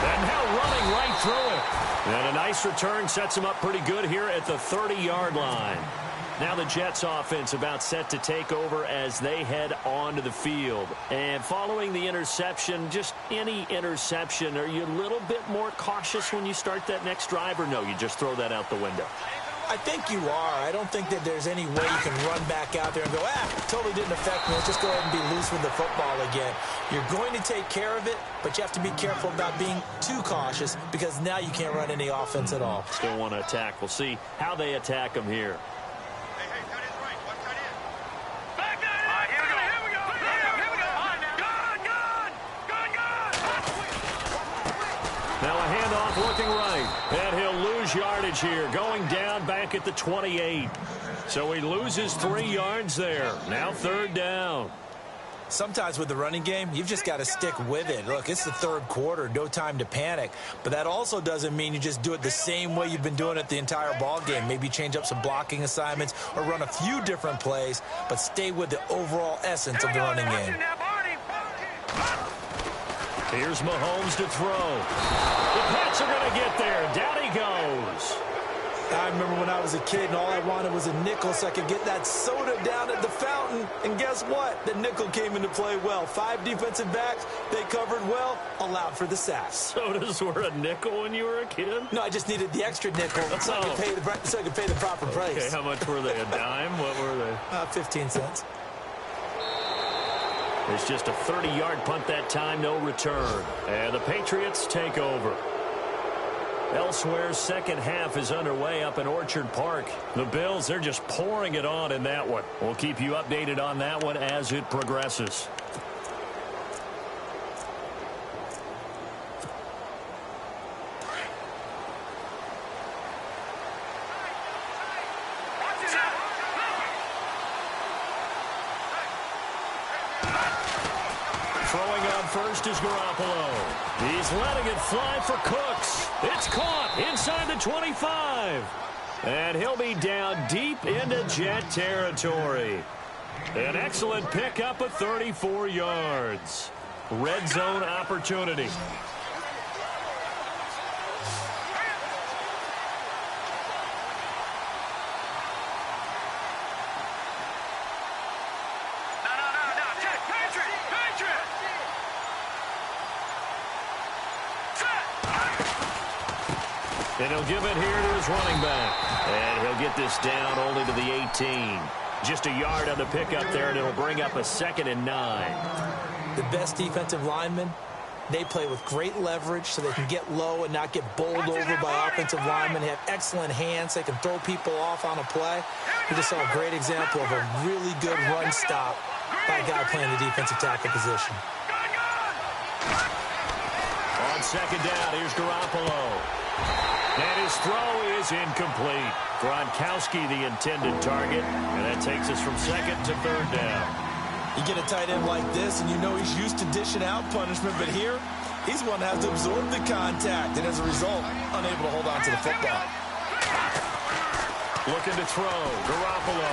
And now running right through it. And a nice return sets him up pretty good here at the 30-yard line. Now the Jets offense about set to take over as they head onto the field. And following the interception, just any interception, are you a little bit more cautious when you start that next drive, or no, you just throw that out the window? I think you are. I don't think that there's any way you can run back out there and go, totally didn't affect me. Let's just go ahead and be loose with the football again. You're going to take care of it, but you have to be careful about being too cautious because now you can't run any offense at all. Still want to attack. We'll see how they attack them here. Now a handoff looking right, and he'll lose yardage here, going down back at the 28. So he loses 3 yards there. Now 3rd down. Sometimes with the running game, you've just got to stick with it. Look, it's the 3rd quarter, no time to panic. But that also doesn't mean you just do it the same way you've been doing it the entire ball game. Maybe change up some blocking assignments or run a few different plays, but stay with the overall essence of the running game. Here's Mahomes to throw. The Pats are going to get there. Down he goes. I remember when I was a kid and all I wanted was a nickel so I could get that soda down at the fountain. And guess what? The nickel came into play well. 5 defensive backs, they covered well, allowed for the sacks. Sodas were a nickel when you were a kid? No, I just needed the extra nickel so I could pay the proper price. Okay, how much were they? A dime? What were they? 15 cents. It's just a 30-yard punt that time, no return. And the Patriots take over. Elsewhere, second half is underway up in Orchard Park. The Bills, they're just pouring it on in that one. We'll keep you updated on that one as it progresses. Throwing on first is Garoppolo. He's letting it fly for Cooks. It's caught inside the 25. And he'll be down deep into Jet territory. An excellent pickup of 34 yards. Red zone opportunity. And he'll give it here to his running back. And he'll get this down only to the 18. Just a yard on the pickup there, and it'll bring up a 2nd and 9. The best defensive linemen, they play with great leverage so they can get low and not get bowled over by offensive linemen. They have excellent hands. They can throw people off on a play. We just saw a great example of a really good run stop by a guy playing the defensive tackle position. On 2nd down, here's Garoppolo. And his throw is incomplete. Gronkowski, the intended target, and that takes us from 2nd to 3rd down. You get a tight end like this, and you know he's used to dishing out punishment, but here, he's one that has to absorb the contact, and as a result, unable to hold on to the football. Looking to throw, Garoppolo.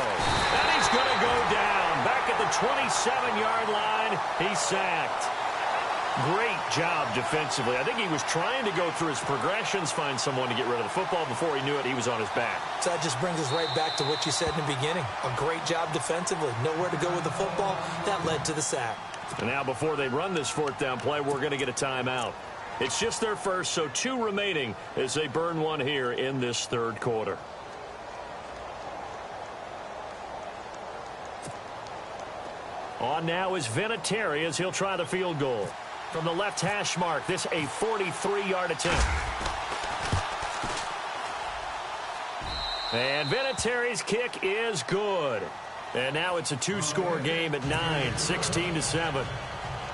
And he's going to go down. Back at the 27-yard line, he's sacked. Great job defensively. I think he was trying to go through his progressions, find someone to get rid of the football. Before he knew it, he was on his back. So that just brings us right back to what you said in the beginning. A great job defensively. Nowhere to go with the football. That led to the sack. And now before they run this 4th down play, we're going to get a timeout. It's just their first, so 2 remaining as they burn one here in this 3rd quarter. On now is Vinatieri as he'll try the field goal. From the left hash mark, this a 43-yard attempt. And Vinatieri's kick is good. And now it's a 2-score game at 9, 16-7.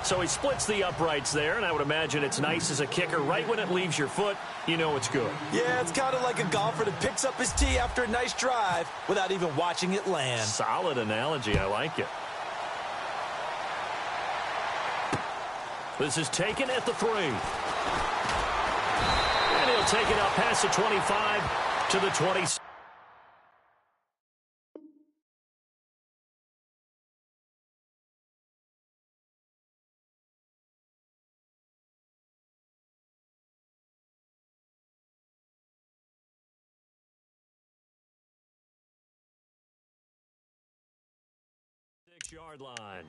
So he splits the uprights there, and I would imagine it's nice as a kicker. Right when it leaves your foot, you know it's good. Yeah, it's kind of like a golfer that picks up his tee after a nice drive without even watching it land. Solid analogy. I like it. This is taken at the 3. And he'll take it up past the 25 to the 26. Yard line.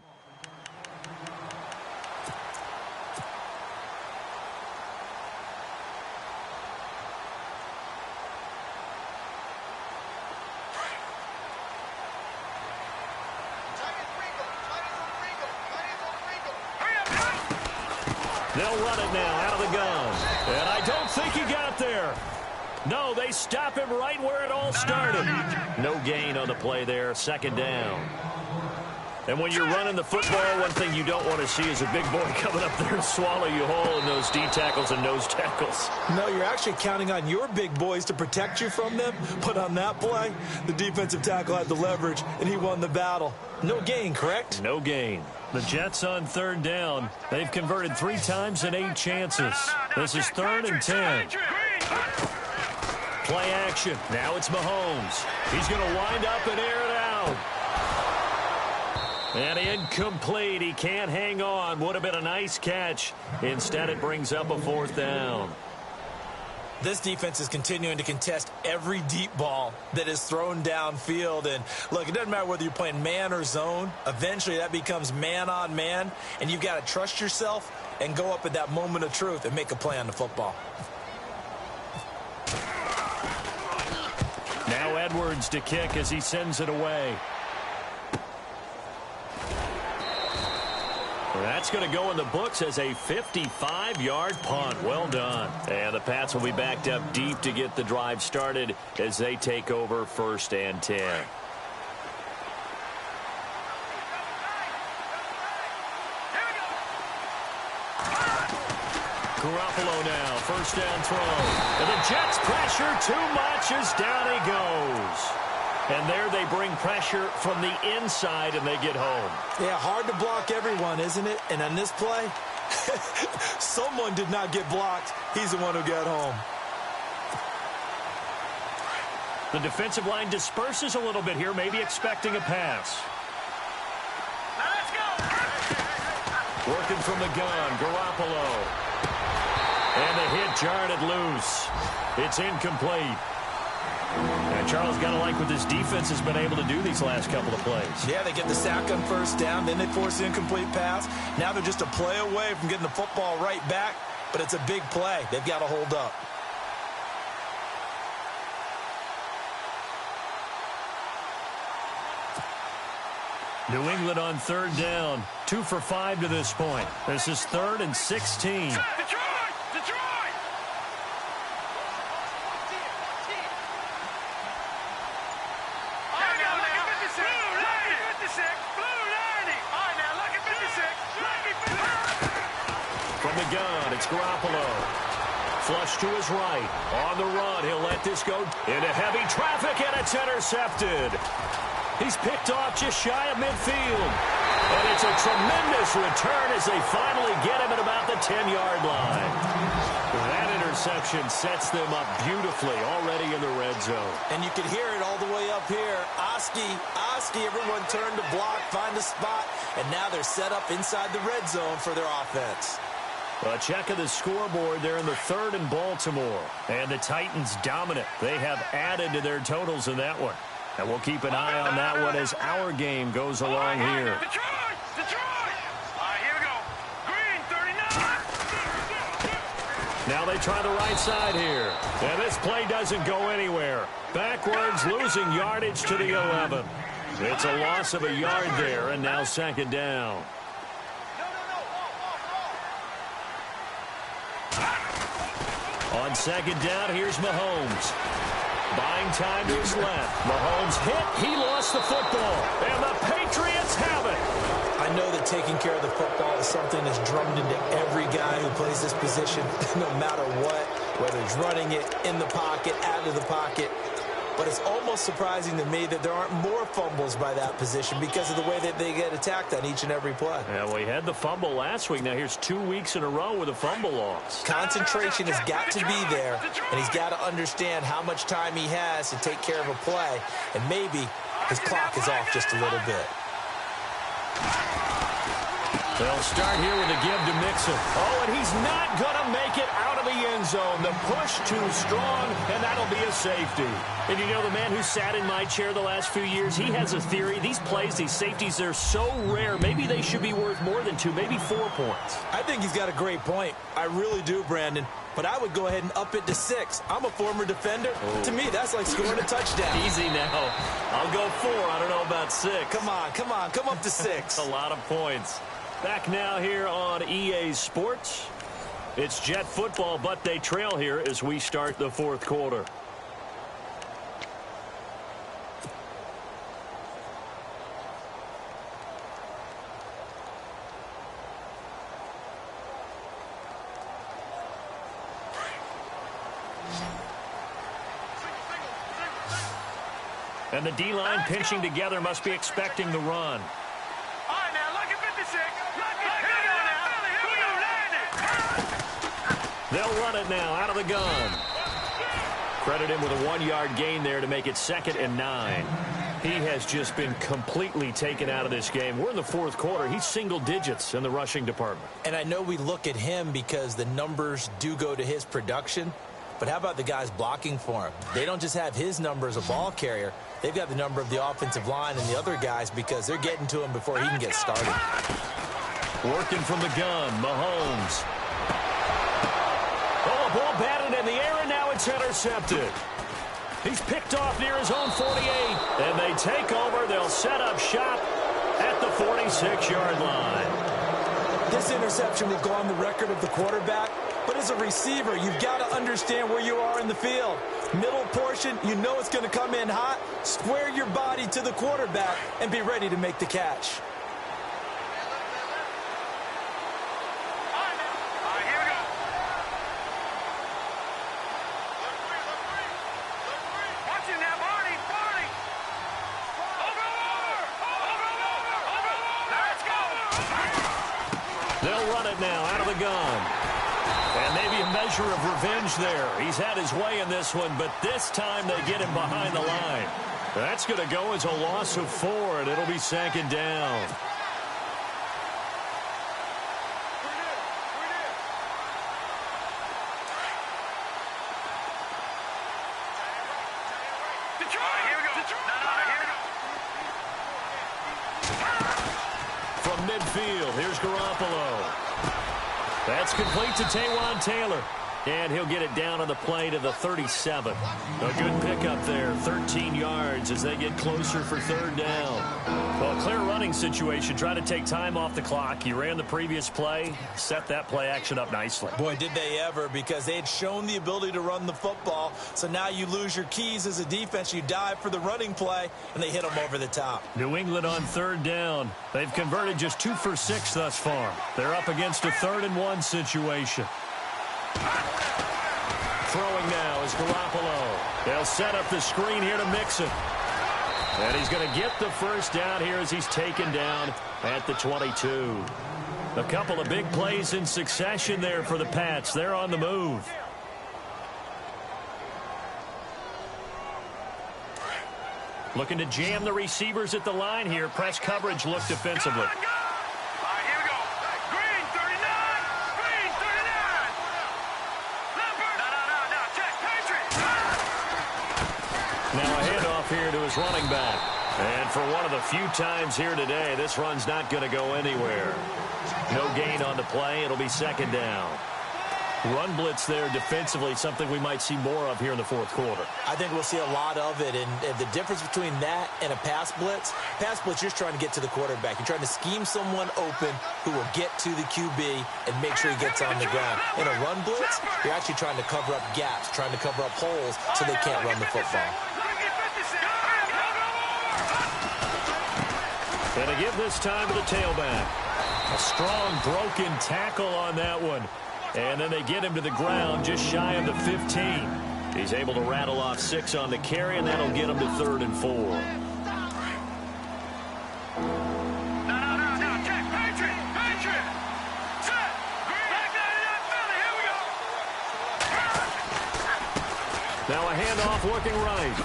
They'll run it now out of the gun. And I don't think he got there. No, they stop him right where it all started. No gain on the play there. 2nd down. And when you're running the football, one thing you don't want to see is a big boy coming up there and swallow you whole in those D tackles and nose tackles. No, you're actually counting on your big boys to protect you from them. But on that play, the defensive tackle had the leverage, and he won the battle. No gain, correct? No gain. The Jets on 3rd down. They've converted 3 times in 8 chances. This is 3rd and 10. Play action. Now it's Mahomes. He's going to wind up and air it out. And incomplete. He can't hang on. Would have been a nice catch. Instead, it brings up a 4th down. This defense is continuing to contest every deep ball that is thrown downfield. And, look, it doesn't matter whether you're playing man or zone. Eventually, that becomes man on man. And you've got to trust yourself and go up at that moment of truth and make a play on the football. Now Edwards to kick as he sends it away. That's going to go in the books as a 55-yard punt. Well done. And the Pats will be backed up deep to get the drive started as they take over 1st and 10. Garoppolo now, 1st down throw. And the Jets pressure too much as down he goes. And there they bring pressure from the inside, and they get home. Yeah, hard to block everyone, isn't it? And on this play, someone did not get blocked. He's the one who got home. The defensive line disperses a little bit here, maybe expecting a pass. Now let's go. Working from the gun, Garoppolo. And the hit jarred it loose. It's incomplete. And Charles got to like what this defense has been able to do these last couple of plays. Yeah, they get the sack on 1st down, then they force the incomplete pass. Now they're just a play away from getting the football right back, but it's a big play. They've got to hold up. New England on third down. 2 for 5 to this point. This is 3rd and 16. Detroit! Detroit! All right, now look at 56. Blue 90. 56. Blue 90. All right, now look at 56. Lucky 56. From the gun, it's Garoppolo. Flush to his right. On the run, he'll let this go into heavy traffic, and it's intercepted. He's picked off just shy of midfield. And it's a tremendous return as they finally get him at about the 10-yard line. That interception sets them up beautifully already in the red zone. And you can hear it all the way up here. Oski, everyone turned to block, find a spot, and now they're set up inside the red zone for their offense. A check of the scoreboard there in the 3rd in Baltimore. And the Titans dominant. They have added to their totals in that one. And we'll keep an eye on that one as our game goes along here. Detroit! Detroit! All right, here we go. Green, 39. Now they try the right side here. And this play doesn't go anywhere. Backwards, losing yardage to the 11. It's a loss of a yard there, and now 2nd down. On 2nd down, here's Mahomes. Buying time to his left. Mahomes hit. He lost the football. And the Patriots have it. I know that taking care of the football is something that's drummed into every guy who plays this position, no matter what, whether he's running it, in the pocket, out of the pocket. But it's almost surprising to me that there aren't more fumbles by that position because of the way that they get attacked on each and every play. Yeah, we had the fumble last week. Now here's 2 weeks in a row with a fumble loss. Concentration has got to be there, and he's got to understand how much time he has to take care of a play, and maybe his clock is off just a little bit. They'll start here with a give to Mixon. Oh, and he's not going to make it out of the end zone. The push too strong, and that'll be a safety. And you know, the man who sat in my chair the last few years, he has a theory. These plays, these safeties, they're so rare. Maybe they should be worth more than 2, maybe 4 points. I think he's got a great point. I really do, Brandon. But I would go ahead and up it to 6. I'm a former defender. Oh. To me, that's like scoring a touchdown. Easy now. I'll go 4. I don't know about 6. Come on. Come up to 6. A lot of points. Back now here on EA Sports. It's Jet football, but they trail here as we start the 4th quarter. And the D-line pinching together must be expecting the run. All right, now look at 56. They'll run it now out of the gun. Credit him with a 1-yard gain there to make it 2nd and 9. He has just been completely taken out of this game. We're in the 4th quarter. He's single digits in the rushing department. And I know we look at him because the numbers do go to his production. But how about the guys blocking for him? They don't just have his number as a ball carrier. They've got the number of the offensive line and the other guys because they're getting to him before he can get started. Working from the gun, Mahomes. Oh, a ball batted in the air, and now it's intercepted. He's picked off near his own 48. And they take over. They'll set up shop at the 46-yard line. This interception will go on the record of the quarterback. But as a receiver, you've got to understand where you are in the field. Middle portion, you know it's going to come in hot. Square your body to the quarterback and be ready to make the catch. All right, here we go. Watch it now, Barney. Over. Let's go. They'll run it now out of the gun. And maybe a measure of revenge there. He's had his way in this one, but this time they get him behind the line. That's going to go as a loss of 4, and it'll be 2nd down. From midfield, here's Garoppolo. That's complete to Taywan Taylor. And he'll get it down on the play to the 37. A good pickup there, 13 yards as they get closer for third down. Well, clear running situation. Try to take time off the clock. You ran the previous play, set that play action up nicely. Boy, did they ever, because they had shown the ability to run the football. So now you lose your keys as a defense. You dive for the running play, and they hit them over the top. New England on third down. They've converted just 2 for 6 thus far. They're up against a 3rd-and-1 situation. Throwing now is Garoppolo. They'll set up the screen here to Mixon. And he's going to get the first down here as he's taken down at the 22. A couple of big plays in succession there for the Pats. They're on the move. Looking to jam the receivers at the line here. Press coverage look defensively. Now a handoff here to his running back. And for one of the few times here today, this run's not going to go anywhere. No gain on the play. It'll be 2nd down. Run blitz there defensively, something we might see more of here in the 4th quarter. I think we'll see a lot of it, and the difference between that and a pass blitz, you're trying to get to the quarterback. You're trying to scheme someone open who will get to the QB and make sure he gets on the ground. In a run blitz, you're actually trying to cover up gaps, trying to cover up holes so they can't run the football. And to give this time to the tailback. A strong broken tackle on that one. And then they get him to the ground just shy of the 15. He's able to rattle off 6 on the carry, and that'll get him to 3rd and 4. No, check, Patriot. Set. Back 99 Philly, here we go. Now a handoff looking right.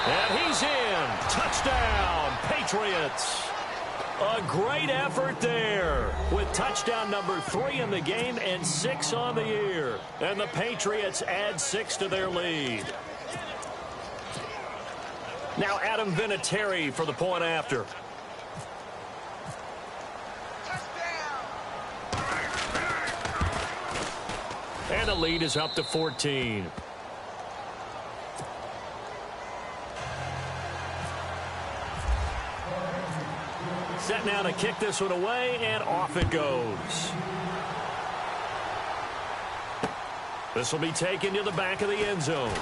And he's in. Touchdown, Patriots. A great effort there with touchdown number 3 in the game and 6 on the year. And the Patriots add 6 to their lead. Now Adam Vinatieri for the point after. And the lead is up to 14. Set now to kick this one away, and off it goes. This will be taken to the back of the end zone.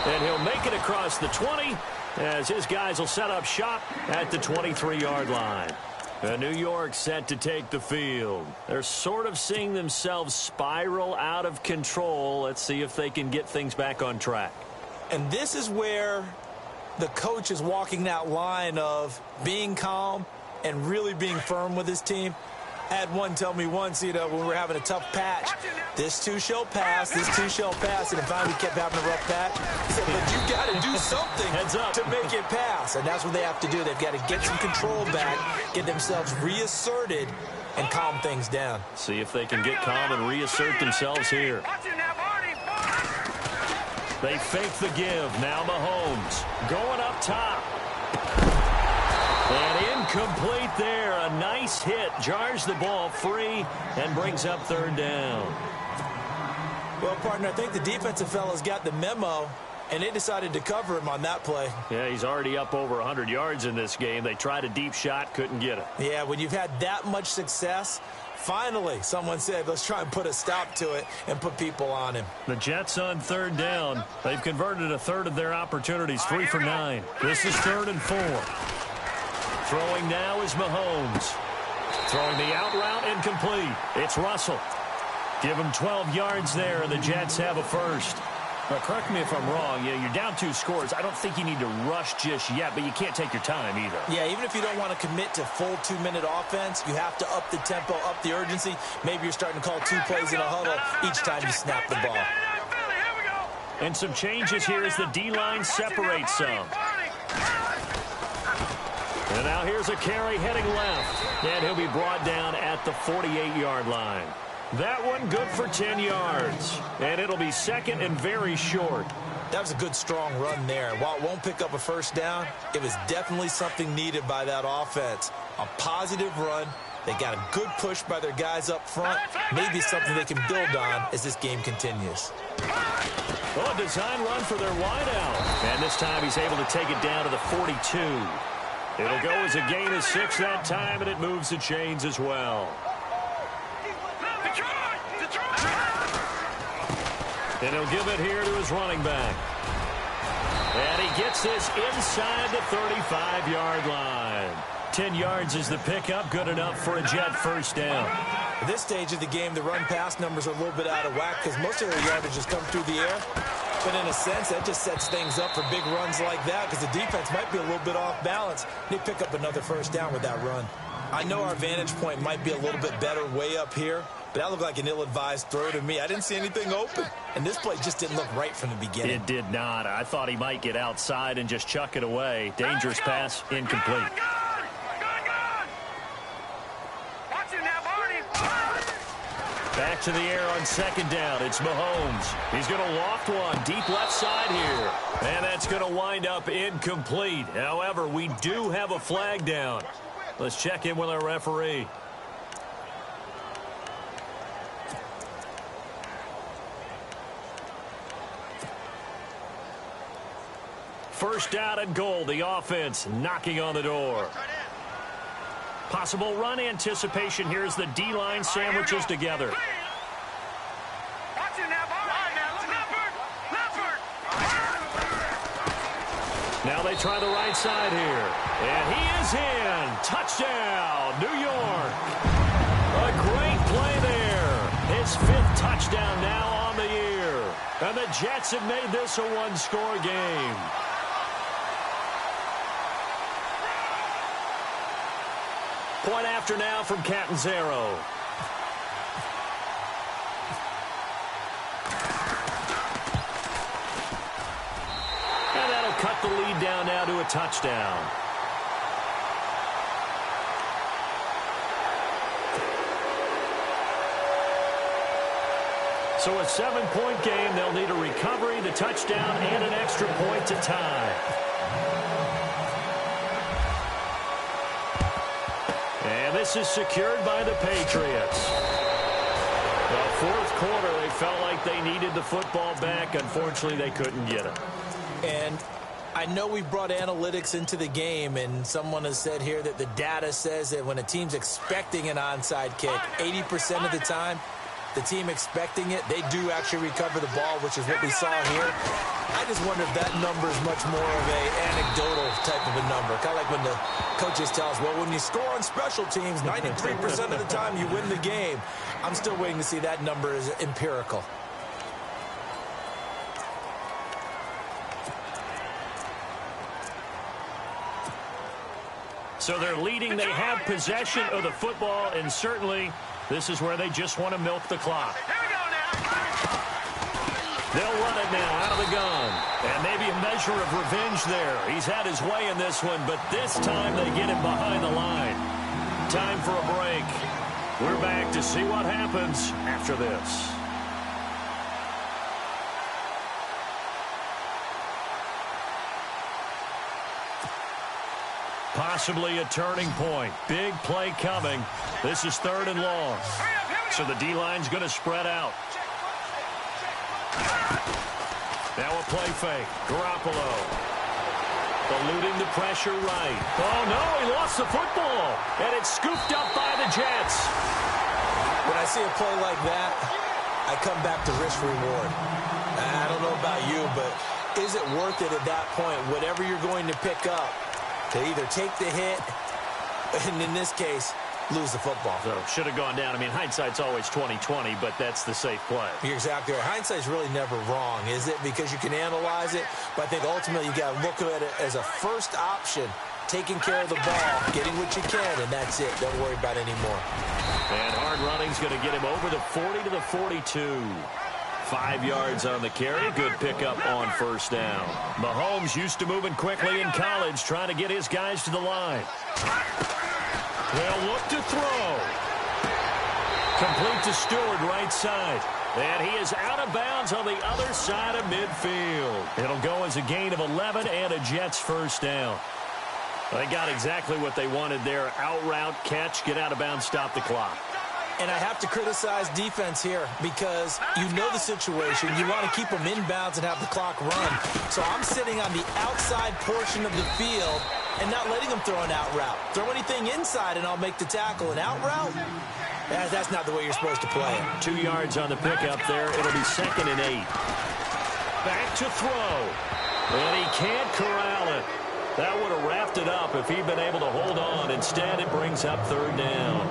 And he'll make it across the 20 as his guys will set up shop at the 23-yard line. New York set to take the field. They're sort of seeing themselves spiral out of control. Let's see if they can get things back on track. And this is where the coach is walking that line of being calm and really being firm with his team. I had one tell me once, when we were having a tough patch, this too shall pass, and if finally we kept having a rough patch, he said, but you got to do something to make it pass, and that's what they have to do. They've got to get some control back, get themselves reasserted, and calm things down. See if they can get calm and reassert themselves here. They fake the give. Now Mahomes going up top. And incomplete there. A nice hit. Jars the ball free and brings up 3rd down. Well, partner, I think the defensive fellas got the memo, and they decided to cover him on that play. Yeah, he's already up over 100 yards in this game. They tried a deep shot, couldn't get it. Yeah, when you've had that much success, finally, someone said, let's try and put a stop to it and put people on him. The Jets on 3rd down. They've converted a 1/3 of their opportunities, 3 for 9. This is 3rd and 4. Throwing now is Mahomes. Throwing the out route incomplete. It's Russell. Give him 12 yards there, and the Jets have a first. Now, correct me if I'm wrong. You're down 2 scores. I don't think you need to rush just yet, but you can't take your time either. Yeah, even if you don't want to commit to full 2-minute offense, you have to up the tempo, up the urgency. Maybe you're starting to call 2 plays in a huddle each time you snap the ball. And some changes here as the D-line separates some. And now here's a carry heading left. And he'll be brought down at the 48-yard line. That one good for 10 yards. And it'll be 2nd and very short. That was a good, strong run there. While it won't pick up a first down, it was definitely something needed by that offense. A positive run They got a good push by their guys up front. Maybe something they can build on as this game continues. Oh, a design run for their wideout. And this time he's able to take it down to the 42. It'll go as a gain of 6 that time, and it moves the chains as well. And he'll give it here to his running back. And he gets this inside the 35-yard line. 10 yards is the pickup, good enough for a Jet first down. At this stage of the game, the run-pass numbers are a little bit out of whack because most of their yardage has come through the air. But in a sense, that just sets things up for big runs like that because the defense might be a little bit off balance. They pick up another first down with that run. I know our vantage point might be a little bit better way up here, but that looked like an ill-advised throw to me. I didn't see anything open, and this play just didn't look right from the beginning. It did not. I thought he might get outside and just chuck it away. Dangerous pass, incomplete. Back to the air on second down. It's Mahomes. He's going to loft one deep left side here. And that's going to wind up incomplete. However, we do have a flag down. Let's check in with our referee. First down and goal. The offense knocking on the door. Possible run anticipation. Here's the D-line sandwiches together. Now they try the right side here. And he is in. Touchdown, New York. A great play there. His 5th touchdown now on the year. And the Jets have made this a one-score game. Point after now from Catanzaro. And that'll cut the lead down now to a touchdown. So a 7-point game. They'll need a recovery, the touchdown, and an extra point to tie. And this is secured by the Patriots. The fourth quarter, they felt like they needed the football back. Unfortunately, they couldn't get it. And I know we brought analytics into the game, and someone has said here that the data says that when a team's expecting an onside kick, 80% of the time, the team expecting it, they do actually recover the ball, which is what we saw here. I just wonder if that number is much more of a anecdotal type of a number. Kind of like when the coaches tell us, well, when you score on special teams, 93% of the time you win the game. I'm still waiting to see that number is empirical. So they're leading. They have possession of the football, and certainly this is where they just want to milk the clock. They'll run it now out of the gun. And maybe a measure of revenge there. He's had his way in this one, but this time they get him behind the line. Time for a break. We're back to see what happens after this. Possibly a turning point. Big play coming. This is 3rd and long. So the D-line's going to spread out. Now a play fake. Garoppolo. Eluding the pressure right. Oh, no, he lost the football. And it's scooped up by the Jets. When I see a play like that, I come back to risk-reward. I don't know about you, but is it worth it at that point, whatever you're going to pick up, to either take the hit, and in this case, lose the football? So should have gone down. I mean, hindsight's always 20/20, but that's the safe play. You're exactly right. Hindsight's really never wrong, is it? Because you can analyze it, but I think ultimately you got to look at it as a first option, taking care of the ball, getting what you can, and that's it. Don't worry about it anymore. And hard running's going to get him over the 40 to the 42. 5 yards on the carry. Good pickup on first down. Mahomes used to moving quickly in college, trying to get his guys to the line. They'll look to throw. Complete to Stewart, right side. And he is out of bounds on the other side of midfield. It'll go as a gain of 11 and a Jets first down. They got exactly what they wanted there. Out route, catch, get out of bounds, stop the clock. And I have to criticize defense here because you know the situation. You want to keep them inbounds and have the clock run. So I'm sitting on the outside portion of the field and not letting them throw an out route. Throw anything inside and I'll make the tackle. An out route? That's not the way you're supposed to play it. 2 yards on the pickup there. It'll be 2nd and 8. Back to throw. And he can't corral it. That would have wrapped it up if he'd been able to hold on. Instead, it brings up 3rd down.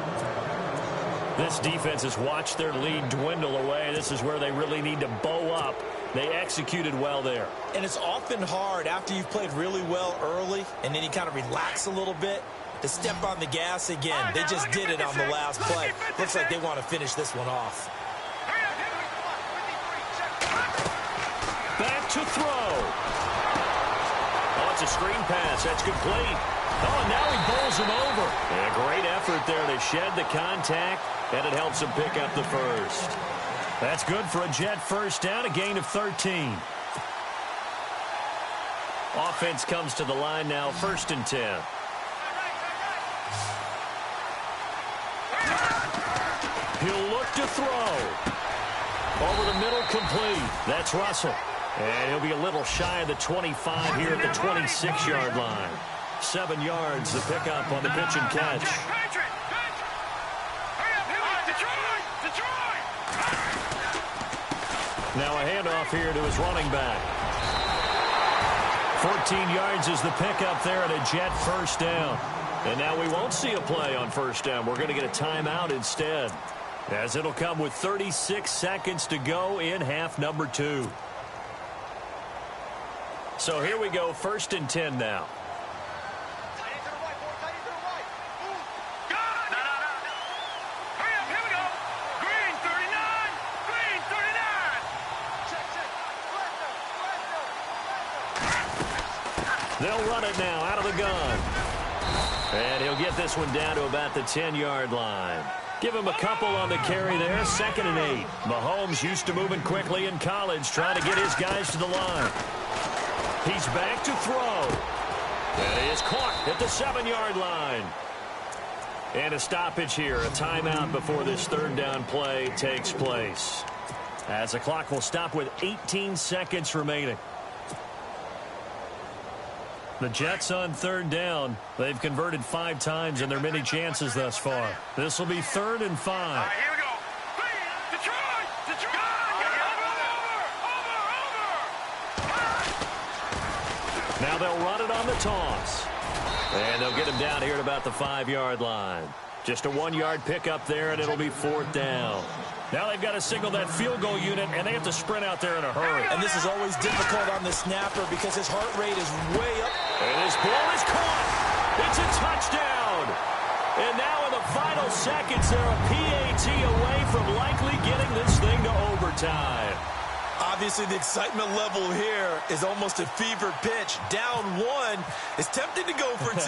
This defense has watched their lead dwindle away. This is where they really need to bow up. They executed well there. And it's often hard after you've played really well early and then you kind of relax a little bit to step on the gas again. They just did it on the last play. Looks like they want to finish this one off. Back to throw. Oh, it's a screen pass. That's complete. Oh, and now he bowls him over. And a great effort there to shed the contact, and it helps him pick up the first. That's good for a Jet first down, a gain of 13. Offense comes to the line now, 1st and 10. He'll look to throw. Over the middle, complete. That's Russell. And he'll be a little shy of the 25 here at the 26-yard line. 7 yards, the pickup on the pitch and catch. Now a handoff here to his running back. 14 yards is the pickup there and a Jet first down. And now we won't see a play on first down. We're going to get a timeout instead, as it'll come with 36 seconds to go in half number 2. So here we go, 1st and 10 now. They'll run it now out of the gun. And he'll get this one down to about the 10-yard line. Give him a couple on the carry there, 2nd and 8. Mahomes used to moving quickly in college, trying to get his guys to the line. He's back to throw. And he is caught at the 7-yard line. And a stoppage here, a timeout before this 3rd down play takes place, as the clock will stop with 18 seconds remaining. The Jets on 3rd down. They've converted 5 times in their many chances thus far. This will be 3rd and 5. All right, here we go. Detroit! Over! Now they'll run it on the toss. And they'll get him down here at about the 5-yard line. Just a 1-yard pickup there, and it'll be 4th down. Now they've got to signal that field goal unit, and they have to sprint out there in a hurry. And this is always difficult on the snapper because his heart rate is way up. And his ball is caught. It's a touchdown. And now in the final seconds, they're a PAT away from likely getting this thing to overtime. Obviously, the excitement level here is almost a fever pitch. Down 1. It's tempting to go for 2.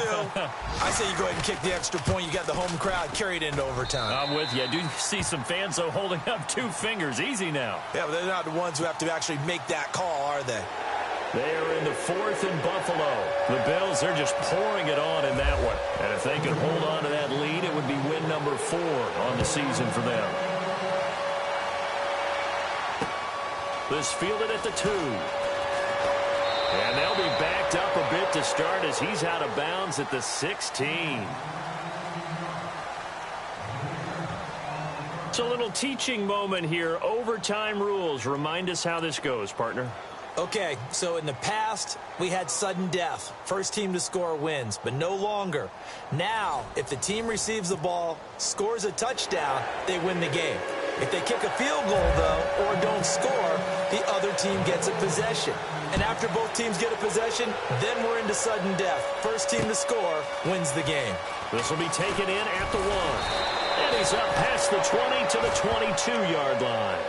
I say you go ahead and kick the extra point. You got the home crowd carried into overtime. I'm with you. I do see some fans, though, holding up 2 fingers. Easy now. Yeah, but they're not the ones who have to actually make that call, are they? They are in the 4th and Buffalo. The Bills, they're just pouring it on in that one. And if they could hold on to that lead, it would be win number 4 on the season for them. This fielded at the 2. And they'll be backed up a bit to start as he's out of bounds at the 16. It's a little teaching moment here. Overtime rules. Remind us how this goes, partner. Okay, so in the past, we had sudden death. First team to score wins, but no longer. Now, if the team receives the ball, scores a touchdown, they win the game. If they kick a field goal, though, or don't score, the other team gets a possession. And after both teams get a possession, then we're into sudden death. First team to score wins the game. This will be taken in at the 1. And he's up past the 20 to the 22-yard line.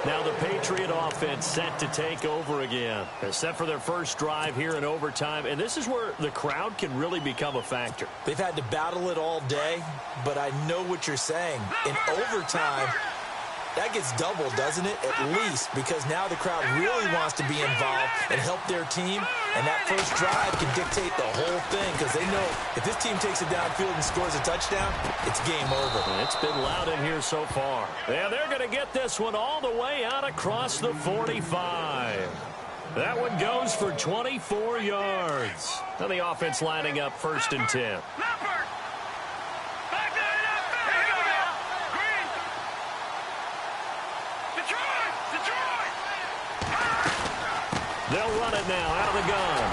Now the Patriot offense set to take over again. Except for their first drive here in overtime. And this is where the crowd can really become a factor. They've had to battle it all day, but I know what you're saying. In overtime, That gets doubled, doesn't it? At least, because now the crowd really wants to be involved and help their team, and that first drive can dictate the whole thing because they know if this team takes it downfield and scores a touchdown, it's game over. It's been loud in here so far. Yeah, they're going to get this one all the way out across the 45. That one goes for 24 yards. Now the offense lining up 1st and 10. They'll run it now out of the gun.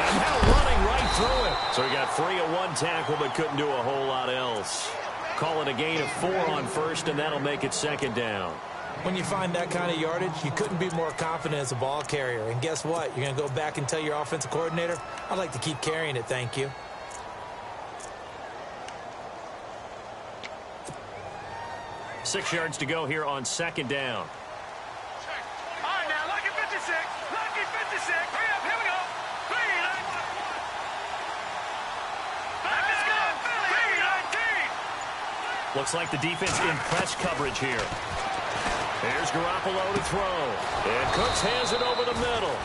And now running right through it. So he got free of one tackle but couldn't do a whole lot else. Call it a gain of 4 on 1st, and that'll make it 2nd down. When you find that kind of yardage, you couldn't be more confident as a ball carrier. And guess what? You're going to go back and tell your offensive coordinator, I'd like to keep carrying it, thank you. Six yards to go here on 2nd down. Looks like the defense in press coverage here. Here's Garoppolo to throw. And Cooks has it over the middle.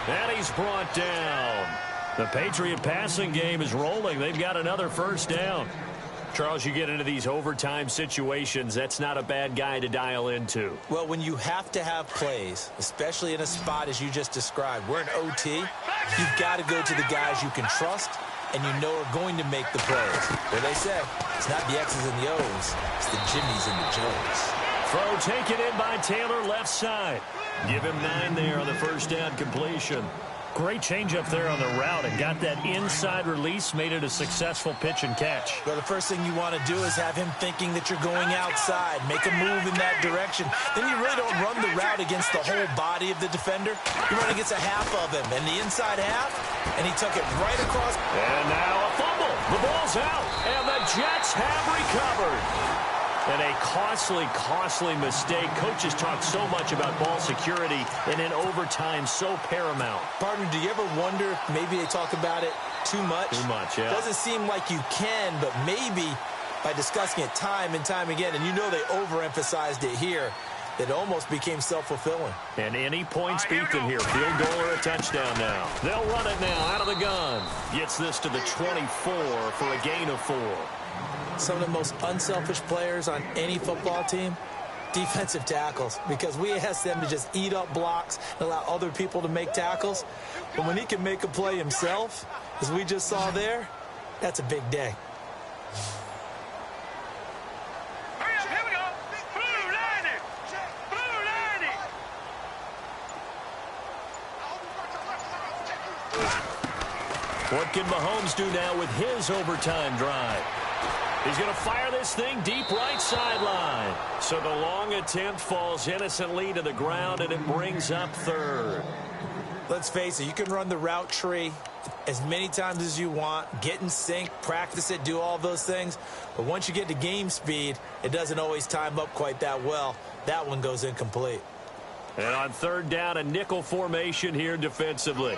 And he's brought down. The Patriot passing game is rolling. They've got another 1st down. Charles, you get into these overtime situations, that's not a bad guy to dial into. Well, when you have to have plays, especially in a spot as you just described, we're in OT, you've got to go to the guys you can trust and you know are going to make the plays. What they say, it's not the X's and the O's, it's the Jimmies and the Joes. Throw taken in by Taylor, left side. Give him 9 there on the 1st down completion. Great change up there on the route and got that inside release, made it a successful pitch and catch. Well, the first thing you want to do is have him thinking that you're going outside, make a move in that direction. Then you really don't run the route against the whole body of the defender. You run against a half of him, and the inside half, and he took it right across. And now a fumble. The ball's out, and the Jets have recovered. And a costly mistake. Coaches talk so much about ball security, and in overtime, so paramount. Partner, do you ever wonder if maybe they talk about it too much? Too much, yeah. Doesn't seem like you can, but maybe by discussing it time and time again, and you know they overemphasized it here, it almost became self-fulfilling. And any points beat them here. Field goal or a touchdown now. They'll run it now out of the gun. Gets this to the 24 for a gain of 4. Some of the most unselfish players on any football team, defensive tackles, because we ask them to just eat up blocks and allow other people to make tackles. But when he can make a play himself, as we just saw there, that's a big day. Here we go. Blue lining. Blue lining. What can Mahomes do now with his overtime drive? He's going to fire this thing deep right sideline. So the long attempt falls innocently to the ground, and it brings up 3rd. Let's face it, you can run the route tree as many times as you want, get in sync, practice it, do all those things. But once you get to game speed, it doesn't always time up quite that well. That one goes incomplete. And on 3rd down, a nickel formation here defensively.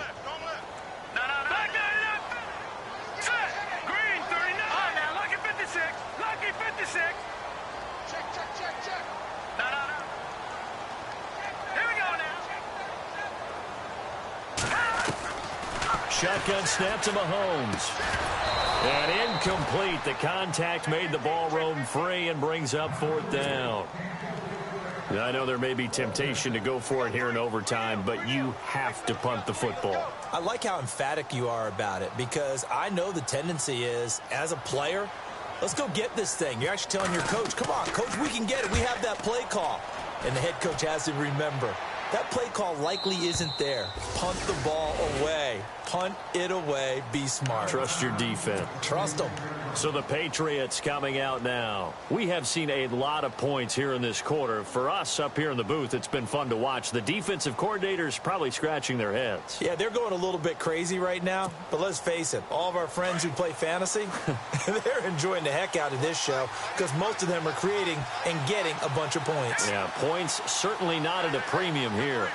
Shotgun snap to Mahomes. And incomplete. The contact made the ball roam free and brings up 4th down. Now, I know there may be temptation to go for it here in overtime, but you have to punt the football. I like how emphatic you are about it, because I know the tendency is, as a player, let's go get this thing. You're actually telling your coach, come on, coach, we can get it. We have that play call. And the head coach has to remember, that play call likely isn't there. Punt the ball away. Punt it away. Be smart. Trust your defense. Trust them. So the Patriots coming out now. We have seen a lot of points here in this quarter. For us up here in the booth, it's been fun to watch. The defensive coordinators probably scratching their heads. Yeah, they're going a little bit crazy right now. But let's face it, all of our friends who play fantasy, they're enjoying the heck out of this show because most of them are creating and getting a bunch of points. Yeah, points certainly not at a premium here.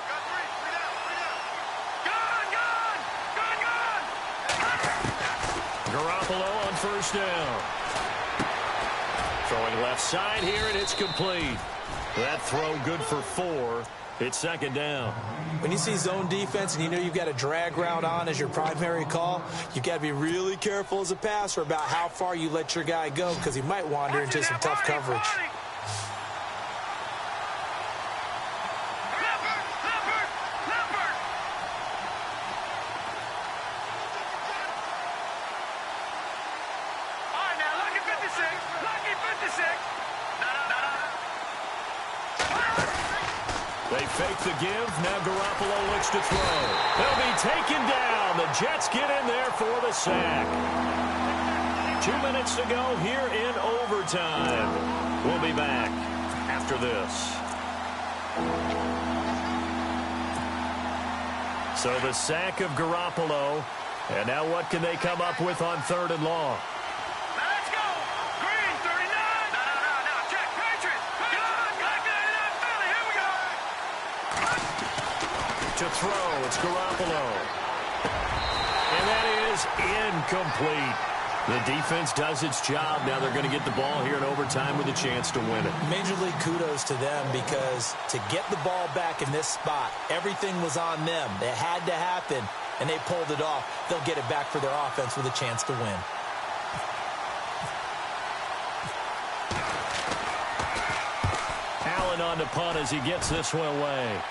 Garoppolo on 1st down. Throwing left side here, and it's complete. That throw good for 4. It's second down. When you see zone defense and you know you've got a drag route on as your primary call, you've got to be really careful as a passer about how far you let your guy go because he might wander into some tough coverage. They fake the give. Now Garoppolo looks to throw. He'll be taken down. The Jets get in there for the sack. 2 minutes to go here in overtime. We'll be back after this. So the sack of Garoppolo. And now what can they come up with on 3rd and long? To throw, it's Garoppolo. And that is incomplete. The defense does its job. Now they're going to get the ball here in overtime with a chance to win it. Major league kudos to them because to get the ball back in this spot, everything was on them. It had to happen, and they pulled it off. They'll get it back for their offense with a chance to win. Allen on to punt as he gets this one away.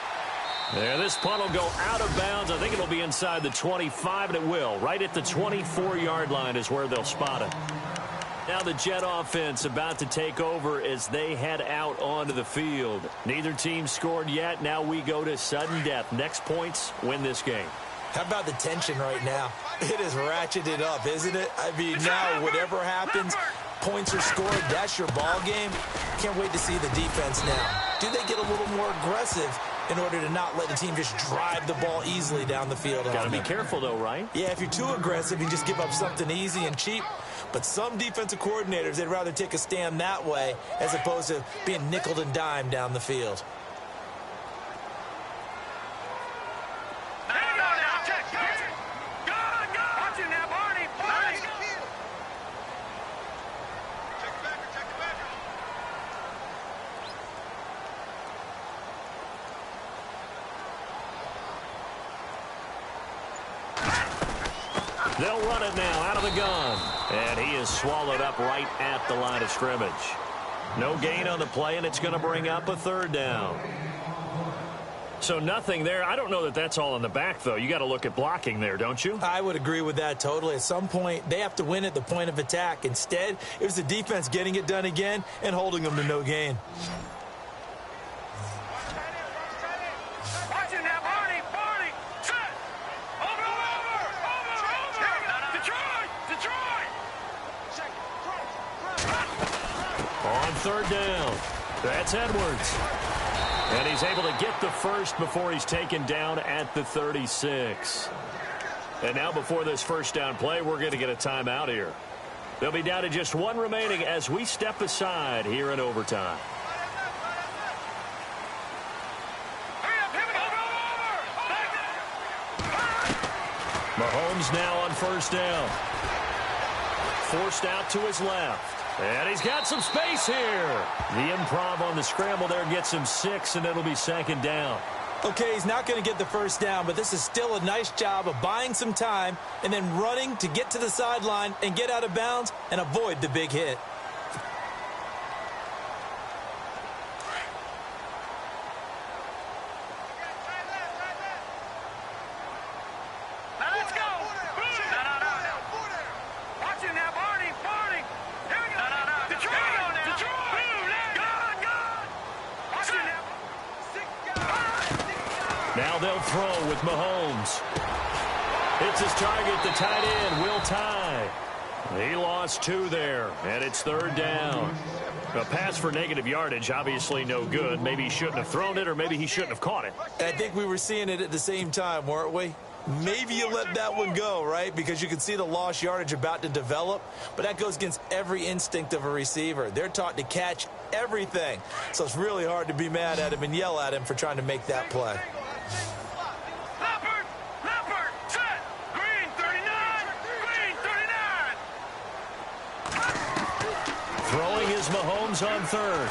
There, this punt will go out of bounds. I think it'll be inside the 25, and it will. Right at the 24-yard line is where they'll spot it. Now the Jet offense about to take over as they head out onto the field. Neither team scored yet. Now we go to sudden death. Next points win this game. How about the tension right now? It is ratcheted up, isn't it? I mean, now whatever happens, points are scored. That's your ball game. Can't wait to see the defense now. Do they get a little more aggressive in order to not let the team just drive the ball easily down the field? Got to be careful, though, right? Yeah, if you're too aggressive, you just give up something easy and cheap. But some defensive coordinators, they'd rather take a stand that way as opposed to being nickeled and dimed down the field. They'll run it now out of the gun. And he is swallowed up right at the line of scrimmage. No gain on the play, and it's going to bring up a 3rd down. So nothing there. I don't know that that's all in the back, though. You got to look at blocking there, don't you? I would agree with that totally. At some point, they have to win at the point of attack. Instead, it was the defense getting it done again and holding them to no gain. On 3rd down, that's Edwards. And he's able to get the first before he's taken down at the 36. And now before this first down play, we're going to get a timeout here. They'll be down to just 1 remaining as we step aside here in overtime. Mahomes now on 1st down. Forced out to his left. And he's got some space here. The improv on the scramble there gets him 6, and it'll be 2nd down. Okay, he's not going to get the first down, but this is still a nice job of buying some time and then running to get to the sideline and get out of bounds and avoid the big hit. Now they'll throw with Mahomes. It's his target, the tight end, Will Tye. He lost 2 there, and it's 3rd down. A pass for negative yardage, obviously no good. Maybe he shouldn't have thrown it, or maybe he shouldn't have caught it. I think we were seeing it at the same time, weren't we? Maybe you let that one go, right? Because you can see the lost yardage about to develop, but that goes against every instinct of a receiver. They're taught to catch everything, so it's really hard to be mad at him and yell at him for trying to make that play. Throwing his is Mahomes on third.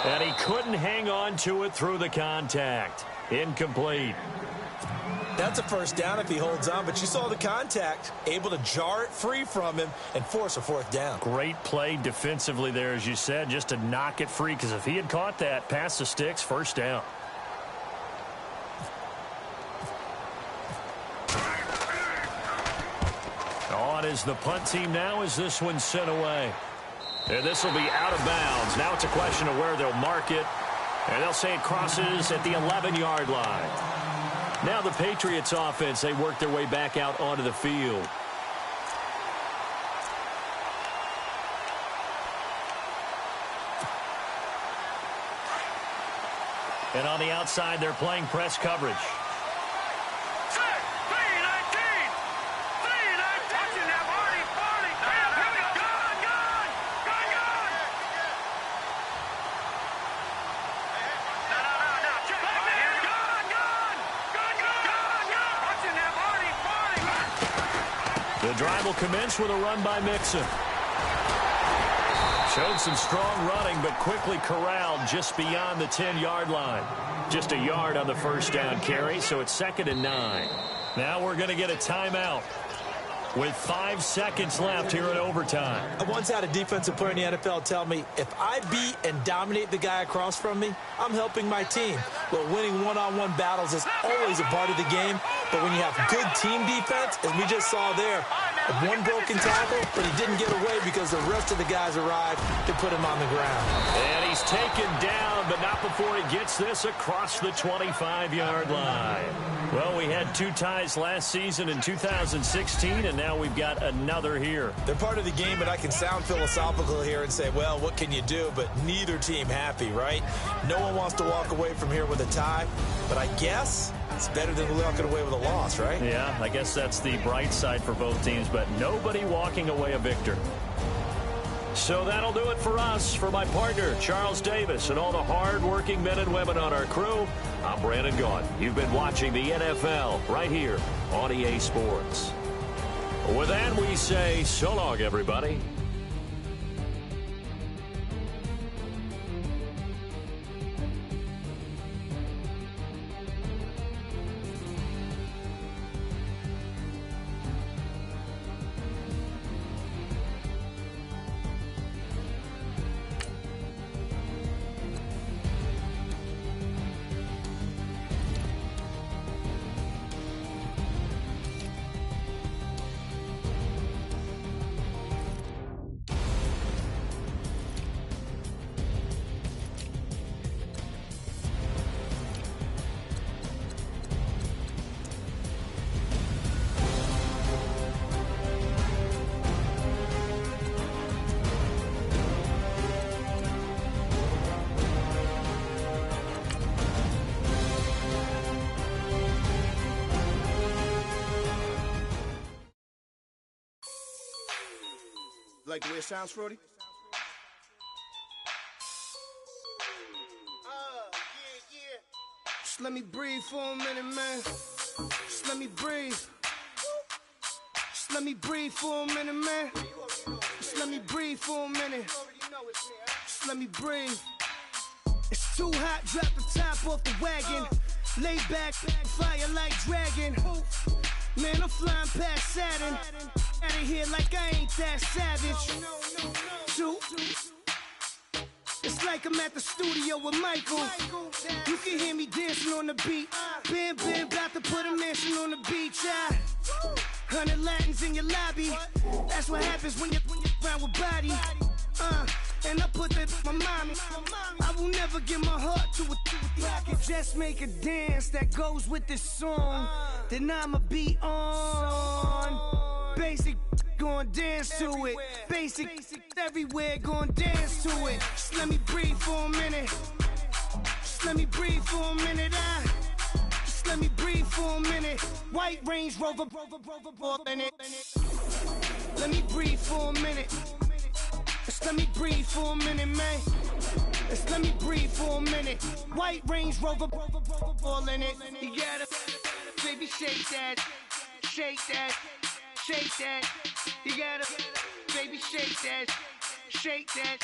And he couldn't hang on to it through the contact. Incomplete. That's a first down if he holds on, but you saw the contact, able to jar it free from him and force a fourth down. Great play defensively there, as you said, just to knock it free, because if he had caught that, past the sticks, first down. On is the punt team now as this one's sent away. And this will be out of bounds. Now it's a question of where they'll mark it. And they'll say it crosses at the 11-yard line. Now the Patriots offense, they work their way back out onto the field. And on the outside, they're playing press coverage. The drive will commence with a run by Mixon. Showed some strong running, but quickly corralled just beyond the 10-yard line. Just a yard on the first down carry, so it's 2nd and 9. Now we're going to get a timeout with 5 seconds left here in overtime. I once had a defensive player in the NFL tell me, if I beat and dominate the guy across from me, I'm helping my team. Well, winning one-on-one battles is always a part of the game, but when you have good team defense, as we just saw there, one broken tackle, but he didn't get away because the rest of the guys arrived to put him on the ground. And he's taken down, but not before he gets this across the 25-yard line. Well, we had 2 ties last season in 2016, and now we've got another here. They're part of the game, but I can sound philosophical here and say, well, what can you do? But neither team happy, right? No one wants to walk away from here with a tie, but I guess it's better than walking away with a loss, right? Yeah, I guess that's the bright side for both teams, but nobody walking away a victor. So that'll do it for us. For my partner, Charles Davis, and all the hard-working men and women on our crew, I'm Brandon Gaudin. You've been watching the NFL right here on EA Sports. With that, we say so long, everybody. Like the way it sounds, Frody? Yeah. Just let me breathe for a minute, man. Just let me breathe. Just let me breathe for a minute, man. Just let me breathe for a minute. Just let me breathe. It's too hot, drop the top off the wagon. Lay back, fire like dragon. Man, I'm flying past Saturn. Out of here like I ain't that savage. It's like I'm at the studio with Michael. You can hear me dancing on the beat. Bam, bam, about to put a mansion on the beach. 100 Latins in your lobby. That's what happens when you're around with body. And I put that my mommy. I will never give my heart to a I can just make a dance that goes with this song. Then I'ma be on. Basic, gon' dance to it. Basic, everywhere, gon' dance to it. Just let me breathe for a minute. Just let me breathe for a minute. Just let me breathe for a minute. White Range Rover, in it. Let me breathe for a minute. Just let me breathe for a minute, man. Just let me breathe for a minute. White Range Rover, all in it. You gotta, baby, shake that, shake that. Shake that, you gotta, baby, shake that. Shake that.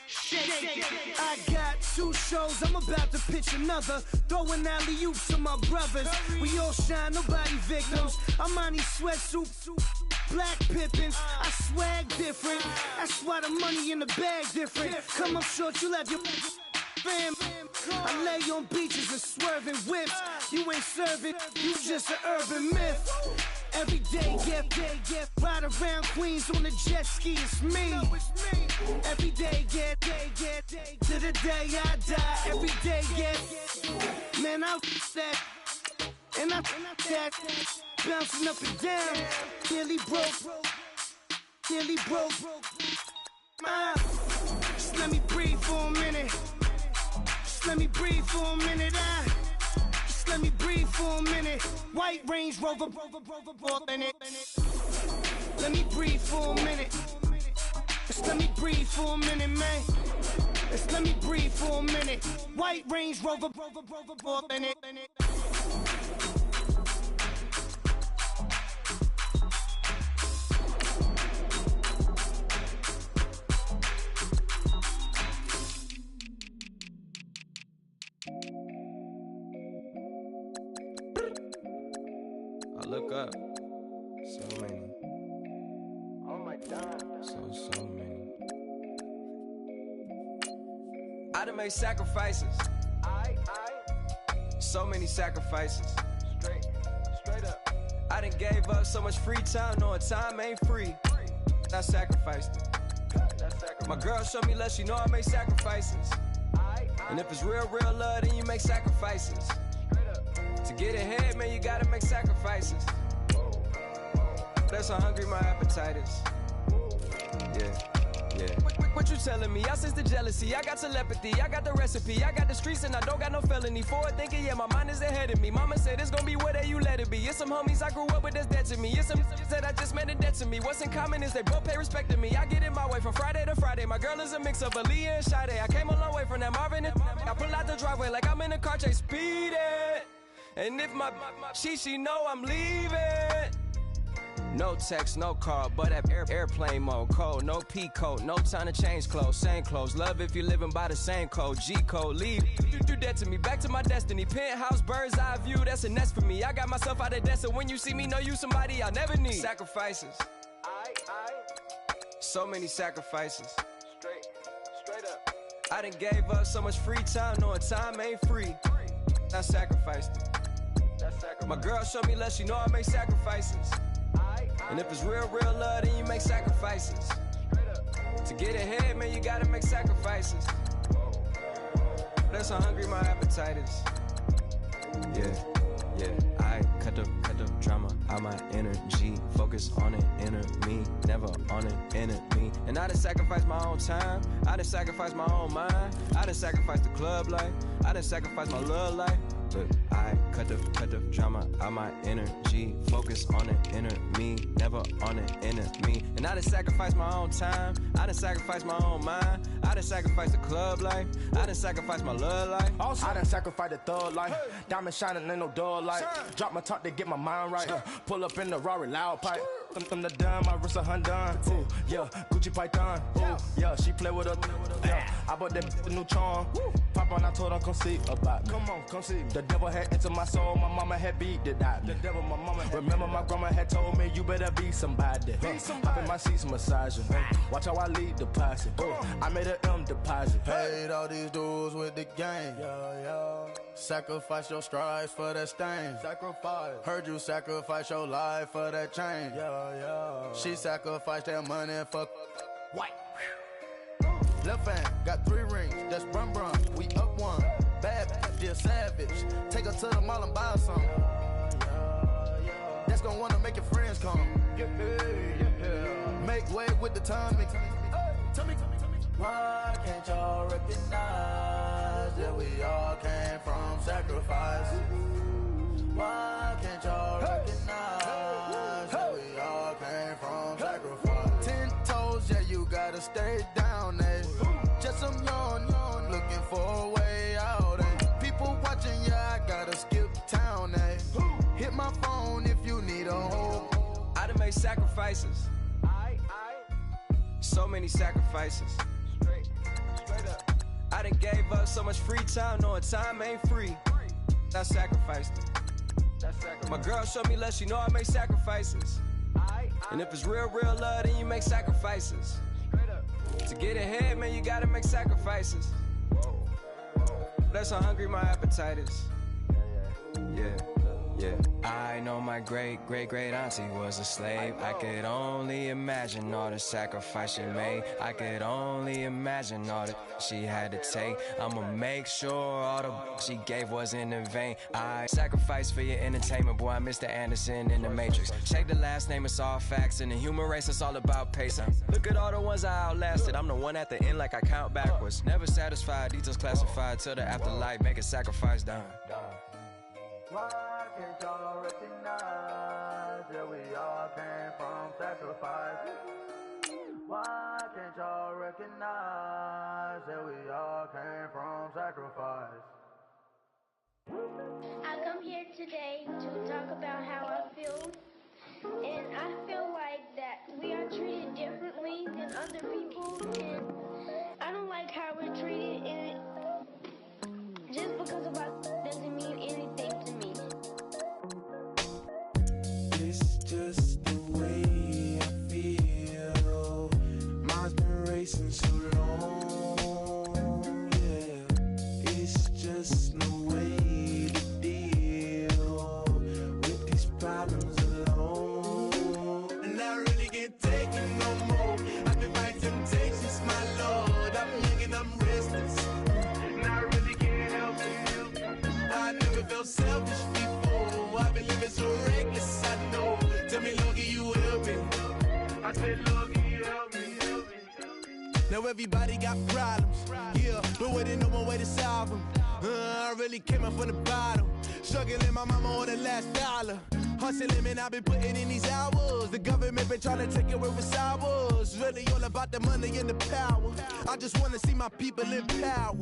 Shake that. I got 2 shows, I'm about to pitch another. Throwing alley-oops to my brothers. We all shine, nobody victims. I'm on these sweatsuits, black Pippins. I swag different. That's why the money in the bag different. Come up short, you'll have your fam. I lay on beaches and swerving whips. You ain't serving, you just an urban myth. Every day, get ride around Queens on a jet ski, it's me. Every day, get to the day I die. Every day, get, man, I that, and I that, bouncing up and down, nearly broke. Just let me breathe for a minute. Just let me breathe for a minute. Let me breathe for a minute. White Range Rover, in it. Let me breathe for a minute. Just let me breathe for a minute, man. Just let me breathe for a minute. White Range Rover, in it. Look up. So many. Oh my God. So many. I done made sacrifices. So many sacrifices. Straight up. I done gave up so much free time, knowing time ain't free. I sacrificed it. My girl showed me love, she know I make sacrifices. And if it's real love, then you make sacrifices. To get ahead, man, you gotta make sacrifices. That's how hungry my appetite is. Yeah. What you telling me? I sense the jealousy, I got telepathy, I got the recipe, I got the streets and I don't got no felony. Forward thinking, yeah, my mind is ahead of me. Mama said it's gonna be whatever you let it be. It's some homies I grew up with that's dead to me. It's some that I just made a debt to me. What's in common is they both pay respect to me. I get in my way from Friday to Friday. My girl is a mix of Aaliyah and Sade. I came a long way from that Marvin and I pull out the driveway like I'm in a car chase speeding. And if my she know I'm leaving. No text, no call, but at airplane mode. Cold, no P code, no time to change clothes. Same clothes, love if you're living by the same code. G code, leave. You do that to me, back to my destiny. Penthouse, bird's eye view, that's a nest for me. I got myself out of debt, so when you see me, know you somebody I never need. Sacrifices. So many sacrifices. Straight up. I done gave up so much free time, knowing time ain't free. I sacrificed it. My girl showed me love, she know I make sacrifices. And if it's real love, then you make sacrifices. To get ahead, man, you gotta make sacrifices. That's how hungry my appetite is. Yeah. I cut the drama out my energy. Focus on an inner me, never on an enemy. And I done sacrificed my own time. I done sacrificed my own mind. I done sacrificed the club life. I done sacrificed my love life. But I cut the drama out my energy. Focus on an inner me, never on an enemy. And I done sacrificed my own time. I done sacrificed my own mind. I done sacrificed the club life. I done sacrificed my love life. Also, I done sacrificed the thug life. Hey. Diamond shining, ain't no dull light. Drop my top to get my mind right. Pull up in the Rari loud pipe. From the dime, my wrist a Hyundai. Ooh, yeah, Gucci Python. Ooh, yeah, she play with her. Yeah, I bought that new charm. Pop on, I told her come see about me. Come on, come see me. The devil had entered my soul, my mama had beat the dot. The devil, my mama had remember my grandma had told me you better be somebody. Hop in my seats, massaging. Watch how I lead the posse. I made an M deposit. Paid all these dues with the game. Yeah. Sacrifice your strides for that stain. Sacrifice. Heard you sacrifice your life for that change. Yeah. She sacrificed that money for white. Left hand got 3 rings. That's brum. We up one. Bad dear savage. Take her to the mall and buy something. That's gonna wanna make your friends come. Yeah. Make way with the timing. Tell me. Why can't y'all recognize that we all came from sacrifice? Why can't y'all recognize that we all came from sacrifice? 10 toes, yeah, you gotta stay down, eh? Just some yawn, looking for a way out, eh? People watching, yeah, I gotta skip town, eh? Hit my phone if you need a hold. I done made sacrifices. so many sacrifices. Straight up. I done gave up so much free time, knowing time ain't free. I sacrificed it. My girl showed me love, she know I make sacrifices. And if it's real love, then you make sacrifices. To get ahead, man, you gotta make sacrifices. That's how hungry my appetite is. Yeah. I know my great auntie was a slave. I could only imagine all the sacrifice she made. I could only imagine all that she had to take. I'ma make sure all the she gave wasn't in vain. I sacrificed for your entertainment, boy. I'm Mr. Anderson in the Matrix. Check the last name, it's all facts. In the human race, it's all about pacing. Look at all the ones I outlasted. I'm the one at the end, like I count backwards. Never satisfied, details classified till the afterlife. Make a sacrifice done. Why can't y'all recognize that we all came from sacrifice? Why can't y'all recognize that we all came from sacrifice? I come here today to talk about how I feel, and I feel like that we are treated differently than other people, and I don't like how we're treated, and just because of us doesn't mean anything to me. It's just the way I feel. Mine's been racing so long, yeah. It's just no way to deal with these problems alone. And I really can't take it no more. I've been fighting temptations, my Lord. I'm young and I'm restless, and I really can't help it. I never felt selfish before. I've been living so reckless, I know. Tell me, Lord, can you help me? I said, Lord, can you help me? Now everybody got problems, yeah, but waiting no more way to solve them. I really came up from the bottom, struggling my mama on the last dollar. Hustling, man, I've been putting in these hours. The government been trying to take away what's ours. Really all about the money and the power. I just wanna see my people in power.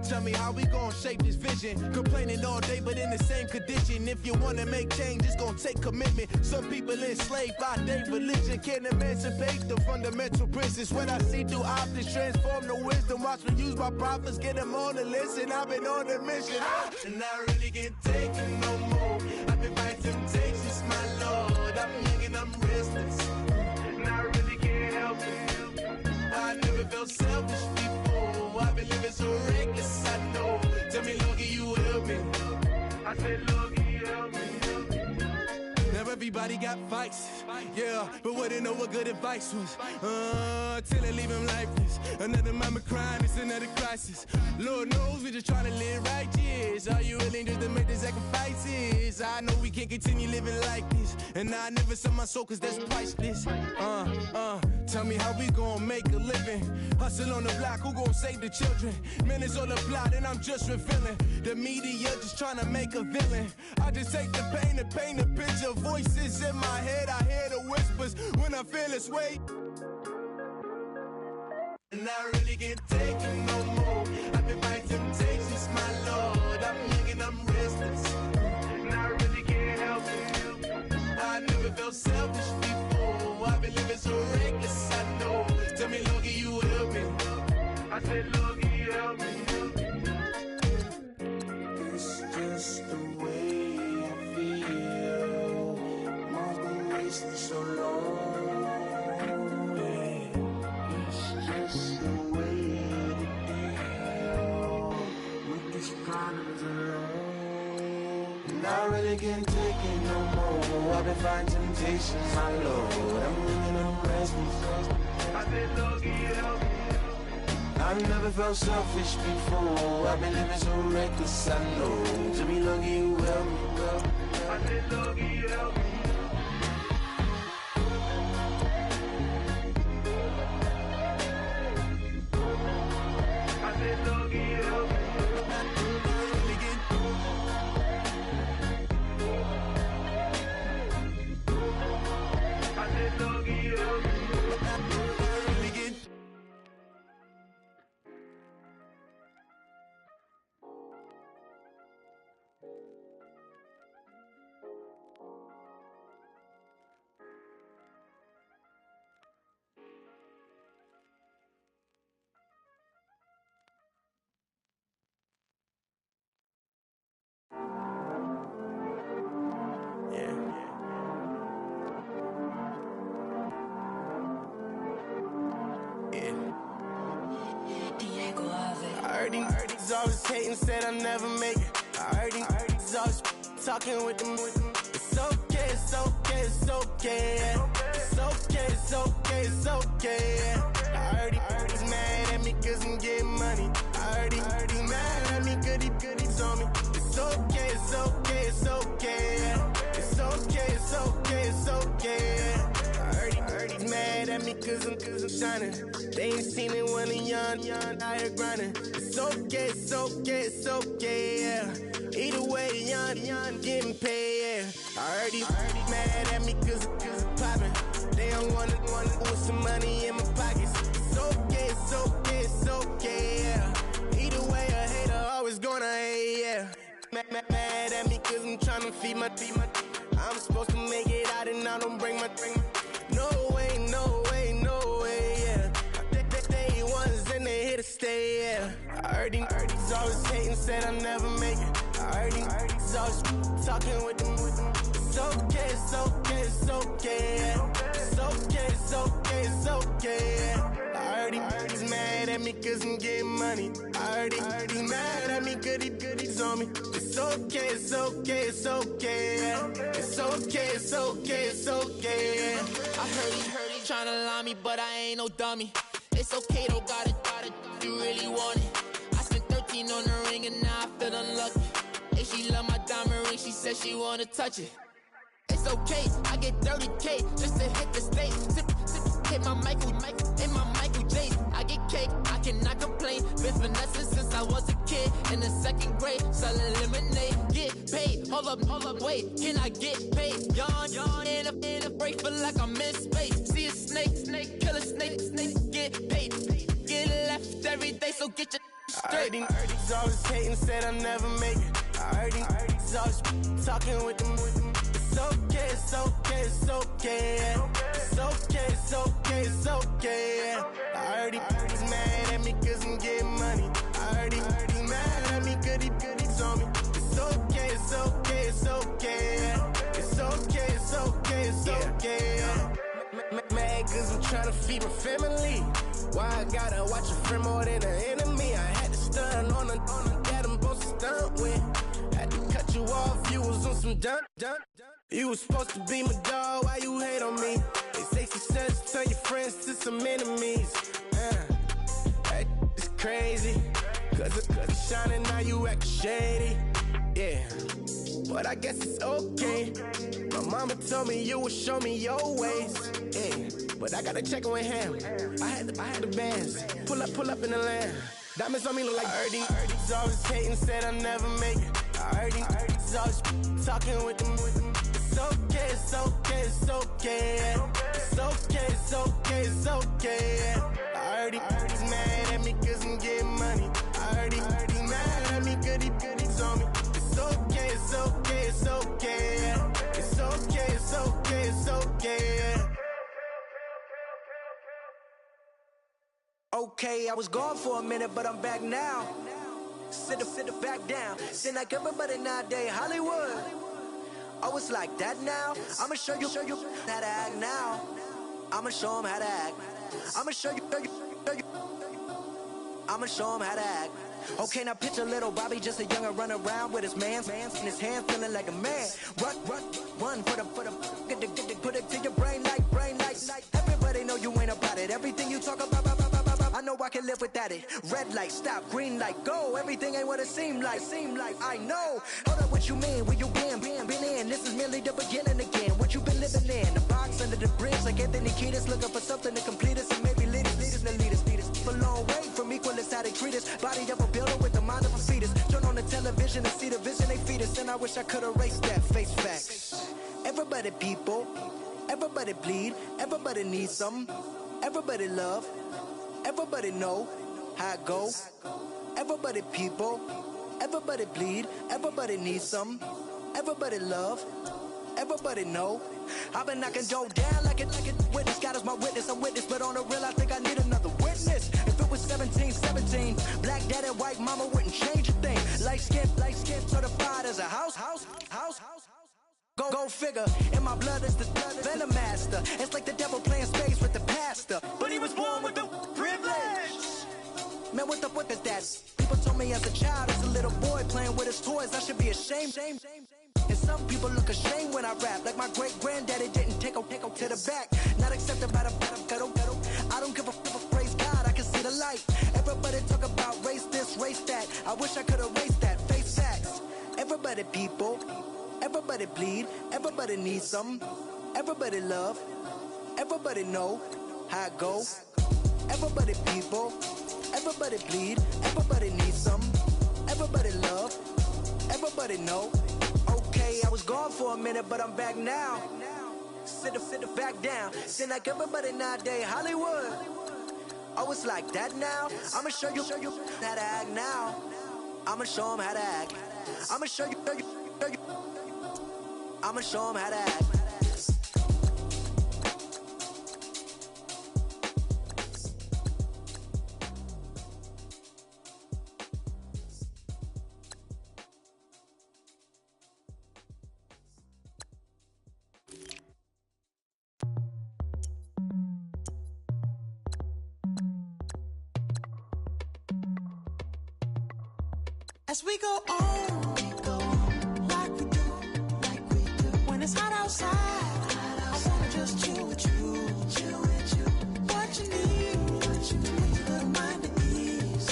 Tell me how we gon' shape this vision. Complaining all day, but in the same condition. If you wanna make change, it's gon' take commitment. Some people enslaved by their religion can't emancipate the fundamental principles. What I see through optics transform the wisdom. Watch me use my prophets, get them on the list, and I've been on a mission. And I really can't take it no more. I've been fighting temptations, my Lord. I'm young and I'm restless, and I really can't help it. I never felt selfish before. I've been living so reckless, I know. Tell me, Lord, can you help me? I said, Lord, can you help me? Now everybody got vices, yeah, but wouldn't know what good advice was. Till they leave him lifeless. Another mama crying, it's another crisis. Lord knows we just trying to live righteous. Are you willing just to make the sacrifices? I know we can't continue living like this, and I never sell my soul cause that's priceless. Tell me how we gon' make a living. Hustle on the block, who gon' save the children? Man, it's all a plot and I'm just revealing. The media just trying to make a villain. I just take the pain and paint a picture. Voices in my head, I hear the whispers when I feel this way. And I really can't take it no more. I've been fighting temptations, my Lord. I'm young and I'm restless, and I really can't help it. I never felt selfish before. I've been living so reckless, I know. Tell me, Lord, can you help me? I said, Lord, can you help me? It's just the way I feel. Mine's been racing so long. I really can't take it no more. I've been fighting temptations, my Lord. I'm living on restless. I said, Lord, can you help me? I've never felt selfish before. I've been living so reckless, I know. To me, Lord, can you help me? I said, Lord, can you help me? I said, Lord, can you help me? heard these always hating, said I never make it. I heard these always talking with them. It's okay, it's okay, it's okay. It's okay, it's okay, it's okay. I heard he's mad at me cause I'm getting money. I heard he's mad at me cause he's on me. It's okay, it's okay, it's okay. It's okay, it's okay, it's okay. I heard he's mad at me cause I'm shining. They ain't seen it when I'm young, out here grinding. It's okay, it's okay, it's okay, yeah. Either way, young, getting paid, yeah. I heard he's mad at me cause I'm popping. They don't wanna put some money in my pockets. It's okay, it's okay, it's okay, yeah. Either way, a hater always gonna hate, yeah. Mad at me cause I'm tryna feed my I'm supposed to make it out and I don't bring my No way, no way, no way, yeah. They ones and they here to stay, yeah. I heard he's always hating, said I never make it. I heard he's always talking with them. It's okay, it's okay, it's okay, yeah. It's okay, it's okay, it's okay, yeah. I heard he's mad at me cause I'm getting money. I heard he's mad at me cause he's on me. It's okay, it's okay, it's okay, yeah. It's okay, it's okay, it's okay, yeah. I heard he tryna lie me, but I ain't no dummy. It's okay though, got it, you really want it. I spent 13 on the ring and now I feel unlucky. Hey, she love my diamond ring, she said she wanna touch it. It's okay, I get 30K just to hit the stage. Sip, hit my Michael, in my Michael J's. I get cake, I cannot complain. Been finessing since I was a kid in the 2nd grade, selling lemonade. Get paid, hold up, wait, can I get paid? Yawn, in a break, feel like I'm in space. See a snake, kill a snake, get paid. Get left every day, so get your straight. I heard he's always hating, said I never make it. I heard he's always talking with them. It's okay, it's okay, it's okay, yeah. It's okay, it's okay, it's okay, yeah. I heard he's mad at me cause I'm getting money. I heard he's mad at me cause he's on me. It's okay, it's okay, it's okay, yeah. It's okay, it's okay, it's okay, yeah. Mad cause I'm trying to feed my family. Why I gotta watch a friend more than an enemy? I had to stun on a that I'm supposed to stunt with. Had to cut you off, you was on some dun. You was supposed to be my dog, why you hate on me? They say success turn your friends to some enemies. Hey, it's crazy, cause it's shining, now you act shady. Yeah, but I guess it's okay. My mama told me you would show me your ways. Yeah, but I gotta check with him. I had the bands. Pull up in the land. Diamonds on me look like Erdy. He's always hating, said I never make it. I heard he's always talking with them. It's okay, it's okay, it's okay, yeah. It's okay, it's okay, it's okay, yeah. I heard he's mad at me cause I'm getting money. I heard he's mad at me cause he's on me. It's okay, it's okay, it's okay, yeah. It's okay, it's okay, it's okay, yeah. Okay, I was gone for a minute, but I'm back now. Sit back down. Seem like everybody nowadays, Hollywood. Oh, it's like that now. I'ma show you how to act now. I'ma show them how to act. I'ma show you. I'ma show them how to act. Okay, now picture little Bobby, just a youngin' run around with his man's in his hand, feeling like a man. Run, put it to your brain like. Everybody know you ain't about it. Everything you talk about, I know I can live without it. Red light, stop, green light, go. Everything ain't what it seemed like. I know. Hold up, what you mean? Where you been in? This is merely the beginning again. What you been living in? The box under the bridge, like Anthony Kiedis, looking for something to complete us and maybe lead us. A long way from equal is how they treat us. Body of a builder with the mind of a fetus. Turn on the television and see the vision they feed us, and I wish I could erase that. Face facts. Everybody people, everybody bleed, everybody needs something, everybody love. Everybody know how it go. Everybody people, everybody bleed, everybody needs some. Everybody love, everybody know. I've been knocking dough down like it witness. God is my witness, I'm witness, but on the real I think I need another witness. If it was 17, black daddy, white mama wouldn't change a thing. Light skin, certified as a house. Go figure, in my blood is the venom master. It's like the devil playing space with the pastor, but he was born with the privilege. Man, what is that? people told me as a child, as a little boy playing with his toys, I should be ashamed. And some people look ashamed when I rap, like my great-granddaddy didn't take a to the back. Not accepted by the ghetto. I don't give a praise God, I can see the light. Everybody talk about race this, race that. I wish I could erase that, face facts. Everybody people, everybody bleed, everybody needs something. Everybody love, everybody know how it go. Everybody people, everybody bleed, everybody needs something. Everybody love, everybody know. Okay, I was gone for a minute, but I'm back now. Sit back down. Seem like everybody nowadays Hollywood. Oh, it's like that now? I'ma show you how to act now. I'ma show them how to act. I'ma show you. I'ma show them how to act. As we go on, like we do. When it's hot outside, I wanna just chill with you. What you need, a little mind at ease.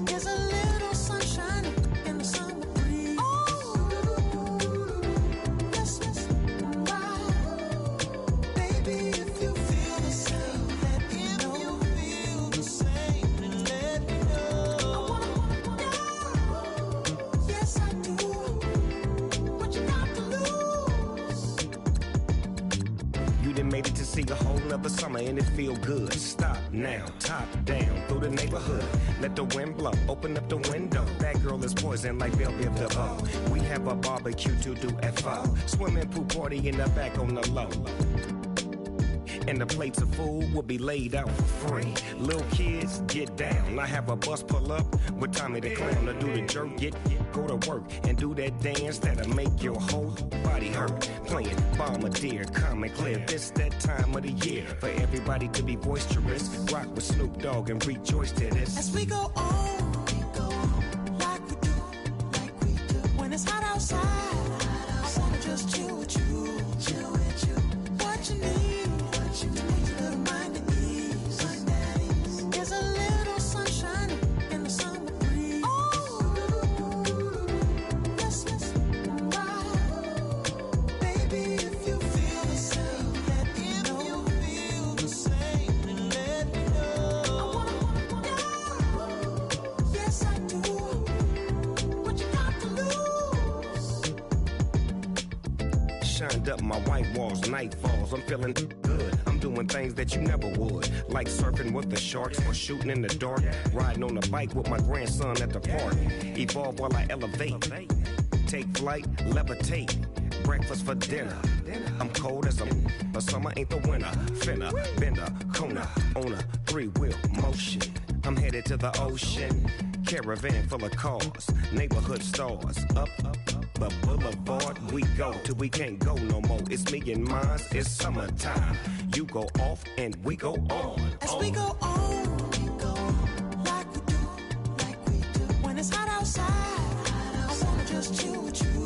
There's a little sunshine in the summer breeze. Oh, let's ride. Baby, if you feel the same, let me know. If you feel the same, then let me know. Yes, I do. What you got to lose? You done made it to see a whole nother summer and it feel good. Stop now, top down through the neighborhood. Let the wind blow, open up the window. That girl is poison like Belle DeVoe. We have a barbecue to do FO. Swimming pool party in the back on the low. And the plates of food will be laid out for free. Little kids, get down. I have a bus pull up with Tommy the Clown to do the jerk, go to work and do that dance that'll make your whole body hurt. Playing Bombardier, calm and clear. This that time of the year for everybody to be boisterous. Rock with Snoop Dogg and rejoice to this. As we go on, like we do. When it's hot outside, I wanna just chill with you. What you need, a little mind at ease. There's a little sunshine in the summer breeze. Oh, let's ride. Baby, if you feel the same, let me know. If you feel the same, then let me know. Yes, I do. What you got to lose? Shined up my white walls, night falls. I'm feeling good. I'm doing things that you never would, like surfing with the sharks or shooting in the dark. Riding on a bike with my grandson at the park. Evolve while I elevate. Take flight, levitate. Breakfast for dinner. I'm cold as but summer ain't the winter. Finna, bender, Kona, on a 3-wheel motion. I'm headed to the ocean. Caravan full of cars, neighborhood stars. Up the boulevard we go till we can't go no more. It's me and mine, it's summertime. You go off and we go on. As we go on, like we do. When it's hot outside, I wanna just chill with you.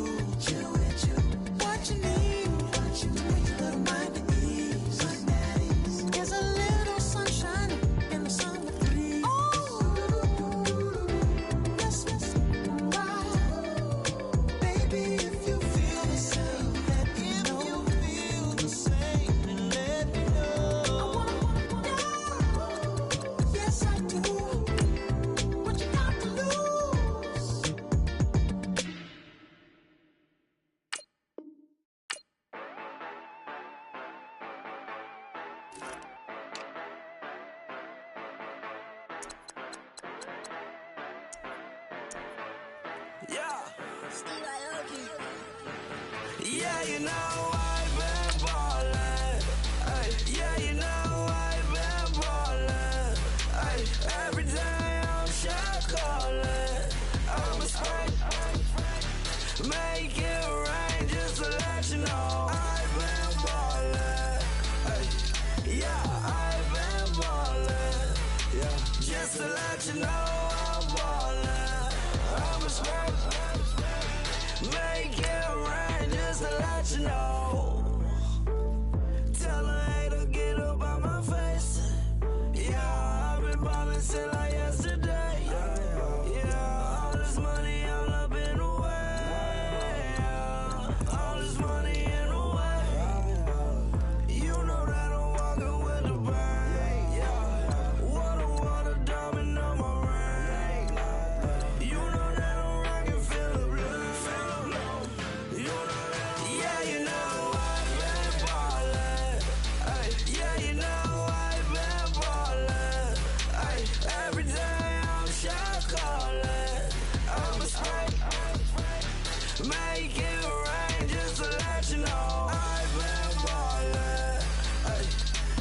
What you need, a little mind at ease. There's a little sunshine in the summer breeze. Oh, let's ride. Baby, if you feel the same, let me know. If you feel the same, then let me know. Yes, I do. What you got to lose? Yeah, you know I've been ballin'. Ay, yeah, you know I've been ballin'. Ay, every day I'm shot callin'. I'm a spray. Make it rain just to let you know I've been ballin'. Ay, yeah, I've been ballin'. Yeah, Just to let you know I'm ballin'. I'm a smoke. Make it rain just to let you know. Tell a hater get up out my face. Yeah, I've been ballin' since like yesterday. Yeah, all this money all up in the way. Yeah, all this money in the way. You know that I'm walking with the bank. Yeah, water, diamond on my ring. You know that I'm rockin' feel the blue. You know that, yeah, you know I've been ballin'. Ay, yeah, you know I've been ballin'. Ay, every day I'm shot callin'. I'm a spray. Make it rain just to let you know I've been ballin'. Ay,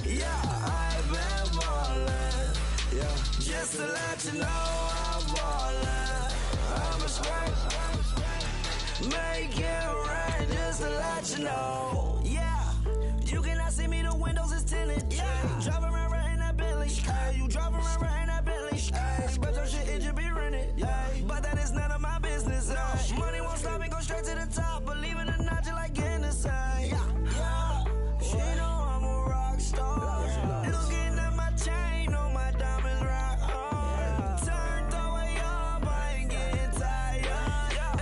yeah, I've been ballin'. Yeah, just to let you know I'm ballin'. I'm a spray. Make it rain just to let you know. Yeah, you cannot see me, the windows is tinted. Yeah, drive around right in that Bentley. Ay, you drive around right in that Bentley. Ay, but your shit, it just be rented. Ay, but that is none of my business. Ay, money won't stop me, go straight to the top. Believe it or not, you like getting the same. Yeah, she know I'm a rock star. Looking at my chain, on my diamonds rock hard. Turned the way up, I ain't getting tired.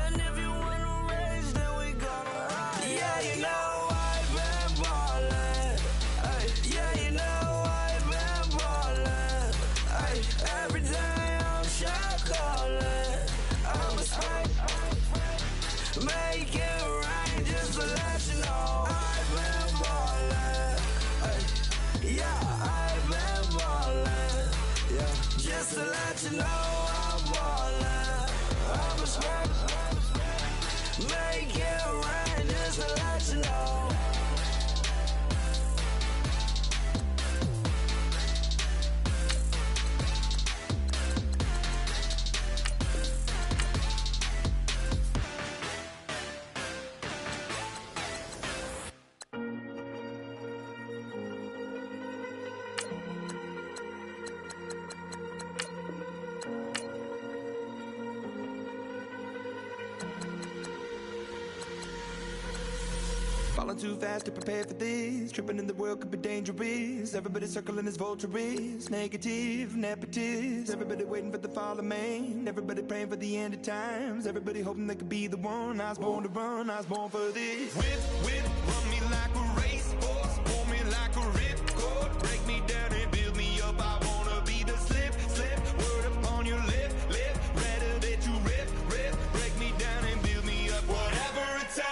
And if you wanna race, then we gonna ride. Yeah, you know I've been ballin'. Ay, yeah, you know I've been ballin'. Ay, every day I'm shot callin'. I'm a spray. Make it rain just to let you know I've been ballin'. Ay, yeah, I've been ballin'. Yeah, just to let you know I'm ballin'. I'm a spray. Make it rain just to let you know. Falling too fast to prepare for this. Tripping in the world could be dangerous. Everybody circling as vultures. Negative, nepotist. Everybody waiting for the fall of man. Everybody praying for the end of times. Everybody hoping they could be the one. I was born to run, I was born for this. Whip, run me like a racehorse. Pull me like a ripcord. Break me down and build me up. I wanna be the slip. Word upon your lip. Rather that you rip. Break me down and build me up. Whatever it takes.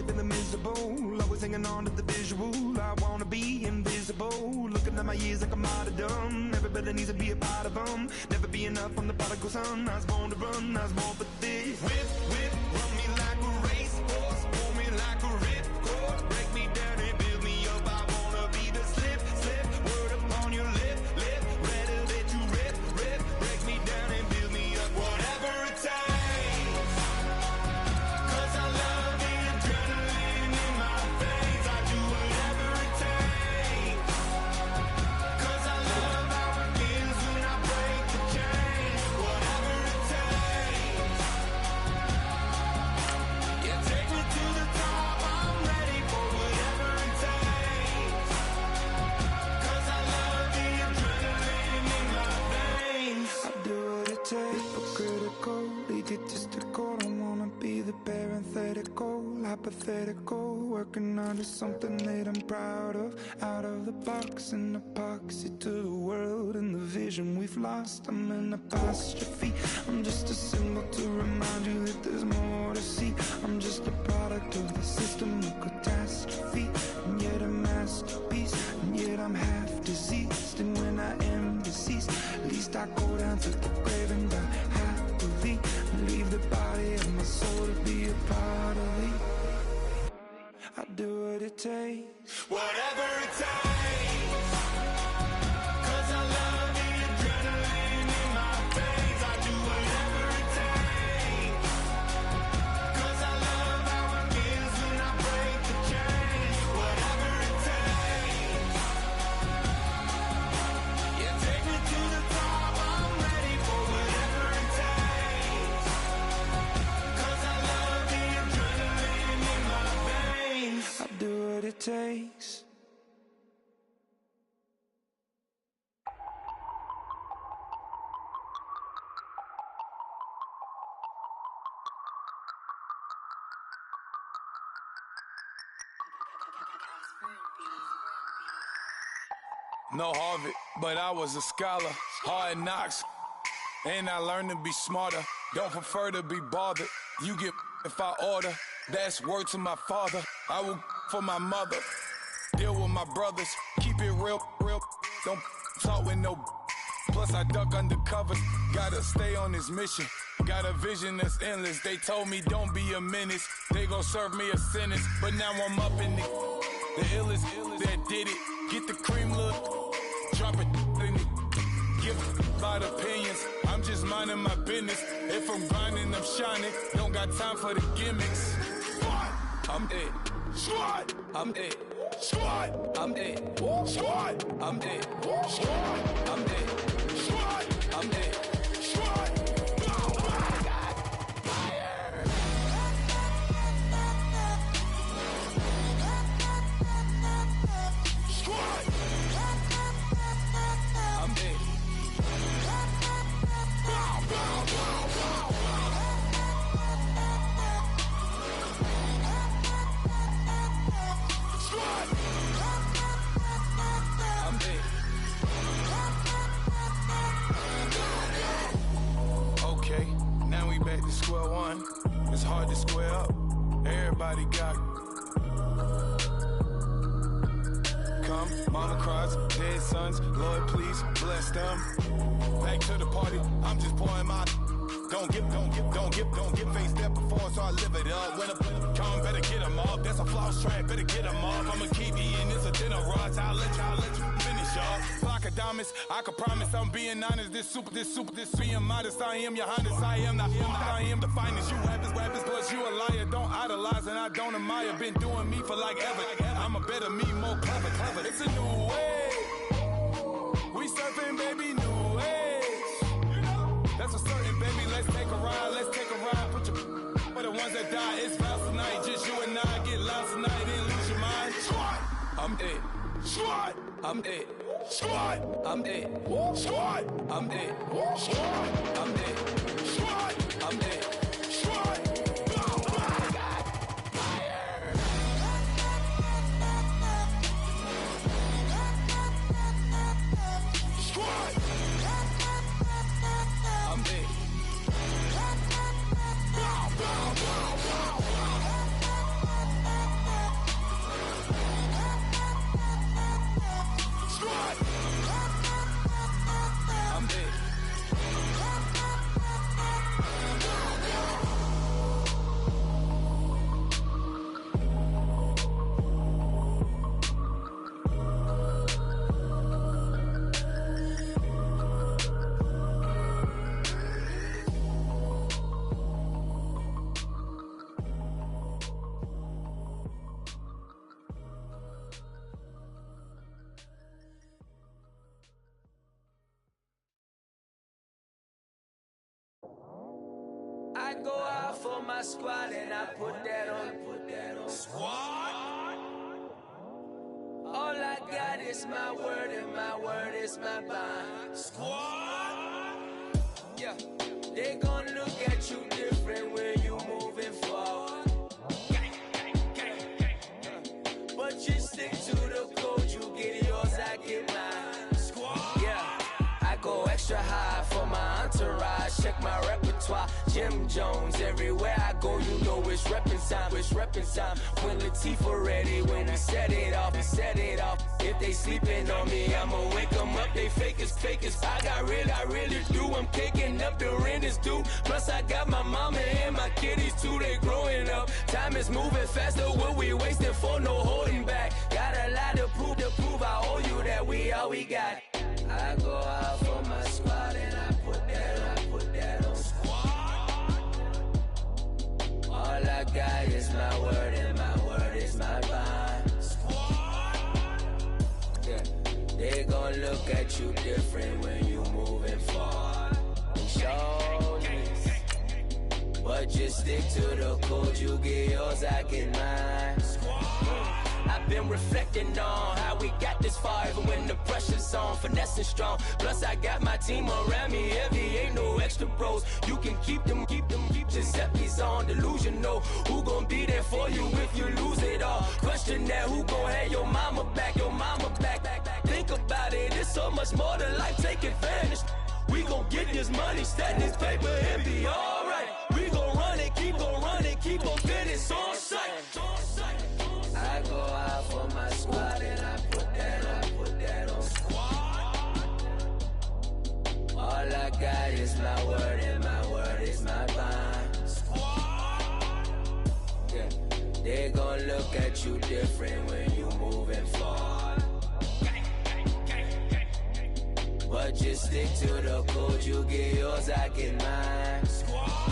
Feeling miserable, always hanging on to the visual. I wanna be invisible, looking at my years like I'm martyrdom. Everybody needs to be a part of them. Never be enough on the prodigal son. I was born to run, I was born for this. Whip, run me like a racehorse. Pull me like a ripcord. Break me down and build me up. I wanna be the slip. Word upon your lip. Rather that you rip. Break me down and build me up. Whatever it takes. Hypothetical, working on something that I'm proud of. Out of the box, an epoxy to the world and the vision we life lost, I'm an apostrophe. I'm just a symbol to remind you that there's more to see. I'm just a product of the system of catastrophe, and yet a masterpiece, and yet I'm half diseased. And when I am deceased, at least I go down to the grave and die happily, and leave the body of my soul to be a part of me. I do what it takes, whatever it takes, 'cause I love the adrenaline in my veins. I do whatever it takes, 'cause I love how it feels when I break the chains. Whatever it takes, you take me to the top, I'm ready for whatever it takes, 'cause I love the adrenaline in my veins. I do what it takes. No Harvard, but I was a scholar. Hard knocks, and I learned to be smarter. Don't prefer to be bothered. You get if I order. That's word to my father. I will for my mother. Deal with my brothers. Keep it real, real. Don't talk with no. Plus I duck undercover. Gotta stay on this mission. Got a vision that's endless. They told me don't be a menace. They gon' serve me a sentence. But now I'm up in the illest that did it. Get the cream look. Drop it in it. Give about opinions. I'm just minding my business. If I'm grinding, I'm shining. Don't got time for the gimmicks. I'm it. Squad. I'm it. Squad. I'm it. Squad. I'm it. Squad. I'm it. Squad. I'm it. Squad. Back to square one. It's hard to square up. Everybody got come. Mama cries, dead sons. Lord, please bless them. Back to the party. I'm just pouring my. Don't get face that before, so I live it up. When I come, better get them up. That's a floss track, better get them up. I'ma keep eating, it's a dinner rush. I'll let you finish up. Flock of diamonds, I can promise I'm being honest. This being modest. I am your highness, I am the finest. You rappers, plus you a liar. Don't idolize and I don't admire. Been doing me for like ever. I'm a better me, more clever. It's a new way. We surfing, baby, new ways. That's a certain, baby. Let's take a ride. Put your for the ones that die. It's vows tonight. Just you and I get lost tonight. Then lose your mind. Squad. I'm it. Squad. I'm it. Squad. I'm it. Squad. I'm it. Squad. I'm it. Squad. I'm it. Squad. I go out for my squad and I put that on. Squad? All I got is my word and my word is my bond. Squad? Yeah, they gon' look at you different when you moving forward. But you stick to the code, you get yours, I get mine. Squad? Yeah, I go extra entourage. Check my repertoire, Jim Jones. Everywhere I go, you know it's reppin' time. It's reppin' time. When Latifah ready, when we set it off, we set it off. If they sleeping on me, I'ma wake them up. They fakers. I really do. I'm kicking up, the rent is due. Plus I got my mama and my kiddies too. They growing up. Time is moving faster. What we wasting for? No holding back. Got a lot to prove. I owe you that we all we got. I go out for my squad and I put that on squad. All I got is my word and my word is my bond. Squad. Yeah. They gon' look at you different when you moving forward. Show this. But just stick to the code. You get yours, I get mine. I've been reflecting on how we got this far, even when the pressure's on, finessing strong. Plus I got my team around me heavy, ain't no extra bros. You can keep them. Giuseppe's on delusional. Who gon' be there for you if you lose it all? Question that, who gon' have your mama back? Think about it, it's so much more than life, take advantage. We gon' get this money, stack this paper and be alright. We gon' run it, keep on finish on sight. I go out for my squad and I put that on squad. All I got is my word and my word is my bond. Squad. Yeah. They gon' look at you different when you moving forward. But just stick to the code, you get yours, I get mine. Squad.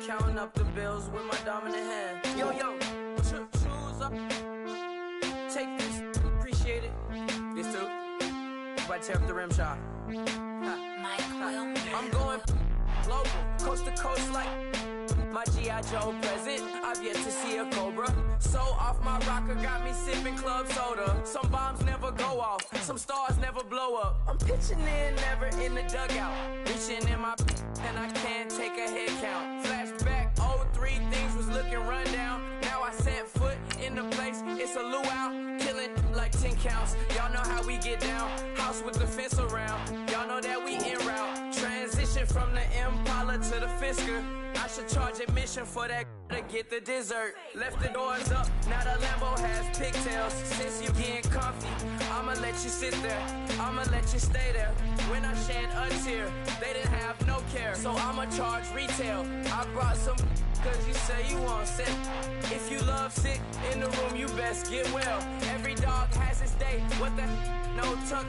Counting up the bills with my dominant hand. Yo, choose up. Take this, appreciate it. This too. But tear up the rim shot. I'm going global, coast to coast like my G.I. Joe present. I've yet to see a Cobra. So off my rocker got me sipping club soda. Some bombs never go off, some stars never blow up. I'm pitching in, never in the dugout. Reaching in my and I can't take a head count. Flashback, 03, things was looking run down. Now I set foot in the place, it's a luau. Killing like 10 counts, y'all know how we get down. House with the fence around, y'all know that we en route. Transition from the Impala to the Fisker. I should charge admission for that to get the dessert. Left the doors up, now the Lambo has pigtails. Since you getting comfy, I'ma let you sit there, I'ma let you stay there. When I shed a tear, they didn't have no care. So I'ma charge retail. I brought some cause you say you want sick. If you love sick in the room, you best get well. Every dog has its day, what the no tuck.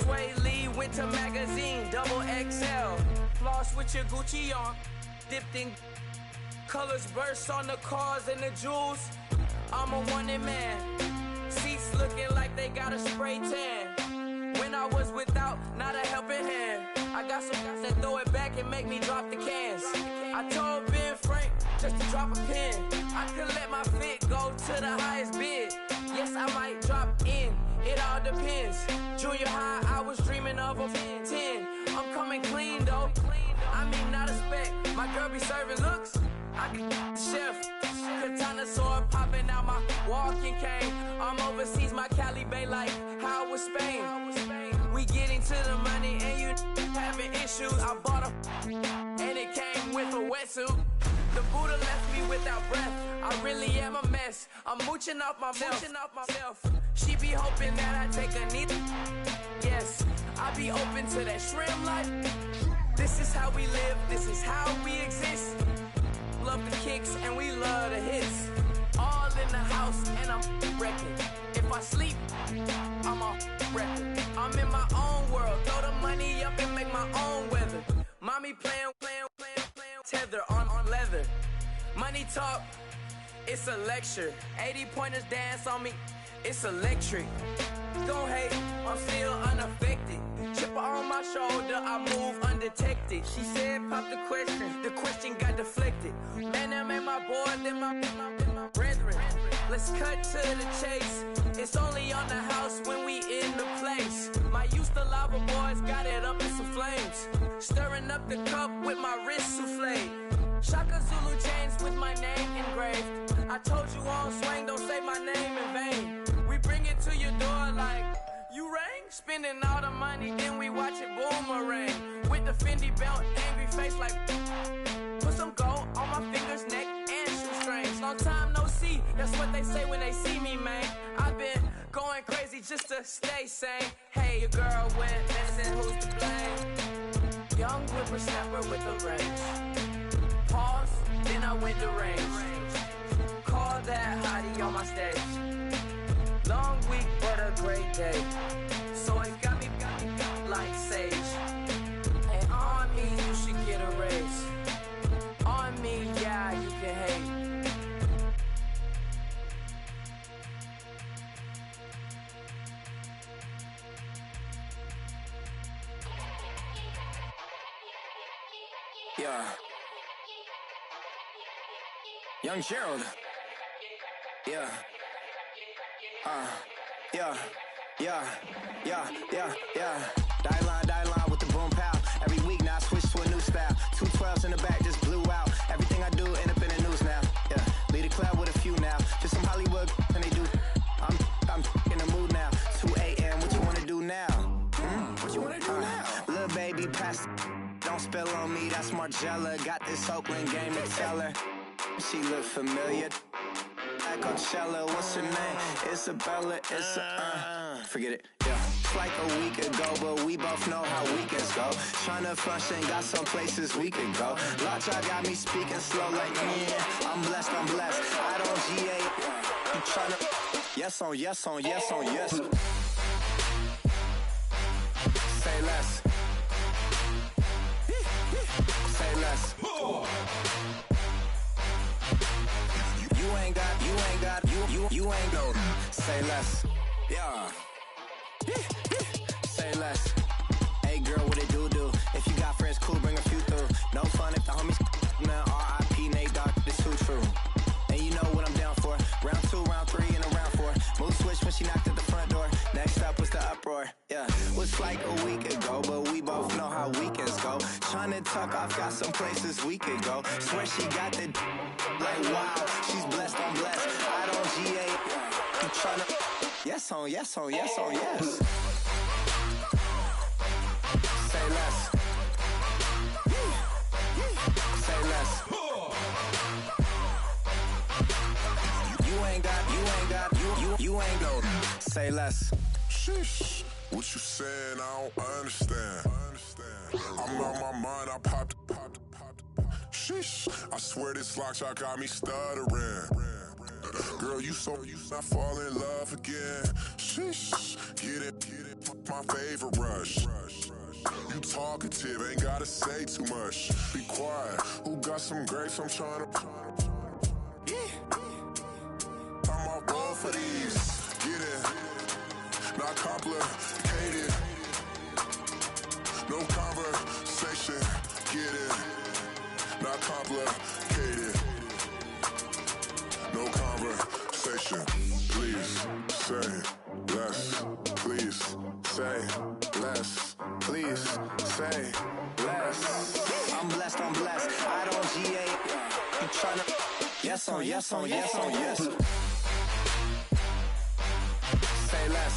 Sway Lee, Winter Magazine, double XL. Floss with your Gucci on, dipped in colors, burst on the cars and the jewels. I'm a wanted man. Seats looking like they got a spray tan. When I was without, not a helping hand. I got some guys that throw it back and make me drop the cans. I told Ben Frank just to drop a pin. I could let my fit go to the highest bid. Yes, I might drop in, it all depends. Junior high, I was dreaming of a 10. I'm coming clean though. I mean, not a spec. My girl be serving looks. I can the chef. Katana sword popping out my walking cane. I'm overseas, my Cali Bay like how was Spain. We getting to the money and you having issues. I bought a and it came with a wetsuit. The Buddha left me without breath. I really am a mess. I'm mooching off myself. She be hoping that I take a knee. Yes, I be open to that shrimp life. This is how we live, this is how we exist. Love the kicks and we love the hits. me playing, tether on leather. Money talk, it's a lecture. 80-pointers dance on me, it's electric. Don't hate, I'm still unaffected. Chipper on my shoulder, I move undetected. She said, pop the question got deflected. Man, that made my boy, then my brethren. Let's cut to the chase. It's only on the house when we in the place. My used to lava boys got it up in some flames. Stirring up the cup with my wrist souffle. Shaka Zulu chains with my name engraved. I told you on swing, don't say my name in vain. We bring it to your door like, you rang? Spending all the money, then we watch it boomerang. With the Fendi belt, angry face like, put some gold on my fingers, neck, and shoestrings. Long time no see, that's what they say when they see me, man. I've been going crazy just to stay sane. Hey, your girl went missing, who's to blame? Young whippersnapper with a range. Pause, then I went to range. Call that hottie on my stage. Long week, but a great day. So it got me like sage. And on me, you should get a raise. On me, yeah, you can hate. Yeah. Young Gerald. Yeah. Yeah. Die line with the boom pow. Every week now I switch to a new style. 212s in the back just blew out. Everything I do end up in the news now. Yeah. Lead a club with a few now. Just some Hollywood and they do. I'm in the mood now. 2 a.m. What you wanna do now? What you wanna do now? Little baby pass. Don't spill on me. That's Margella. Got this Oakland game to tell her. She look familiar. Coachella, what's her name? Isabella, forget it, yeah. It's like a week ago, but we both know how weekends go. Tryna function, got some places we could go. Lot y'all got me speaking slow like, yeah, I'm blessed. I don't GA, you tryna, yes on yes. Say less. Say less. You ain't go. Say less. Yeah. Say less. Hey girl, what it do? If you got friends, cool, bring a few through. No fun if the homies, man. R.I.P. Nate Dogg, this too true. And you know what I'm down for. Round 2, round 3, and a round 4. Move switch when she knocked at the front door. Next up was the uproar. Yeah. Was like a week ago, but we both know how weekends go. Tryna tuck off, got some places we could go. Swear she got the like wow, she's blessed, I'm blessed. I don't GA. I'm tryna yes on yes. Say less. Say less. You ain't go. Say less. Sheesh. What you saying? I don't understand. I'm out my mind. I popped. Sheesh. I swear this lock shot got me stuttering. Girl, you not fall in love again. Sheesh. Get it. My favorite rush. You talkative, ain't gotta say too much. Be quiet. Who got some grapes? I'm tryna. I'm all roll for these. Get it. Not complicated. No conversation. Get it. Not complicated. No conversation. Please say less. Please say less. Please say less. I'm blessed. I don't GA. You tryna yes on yes. Say less.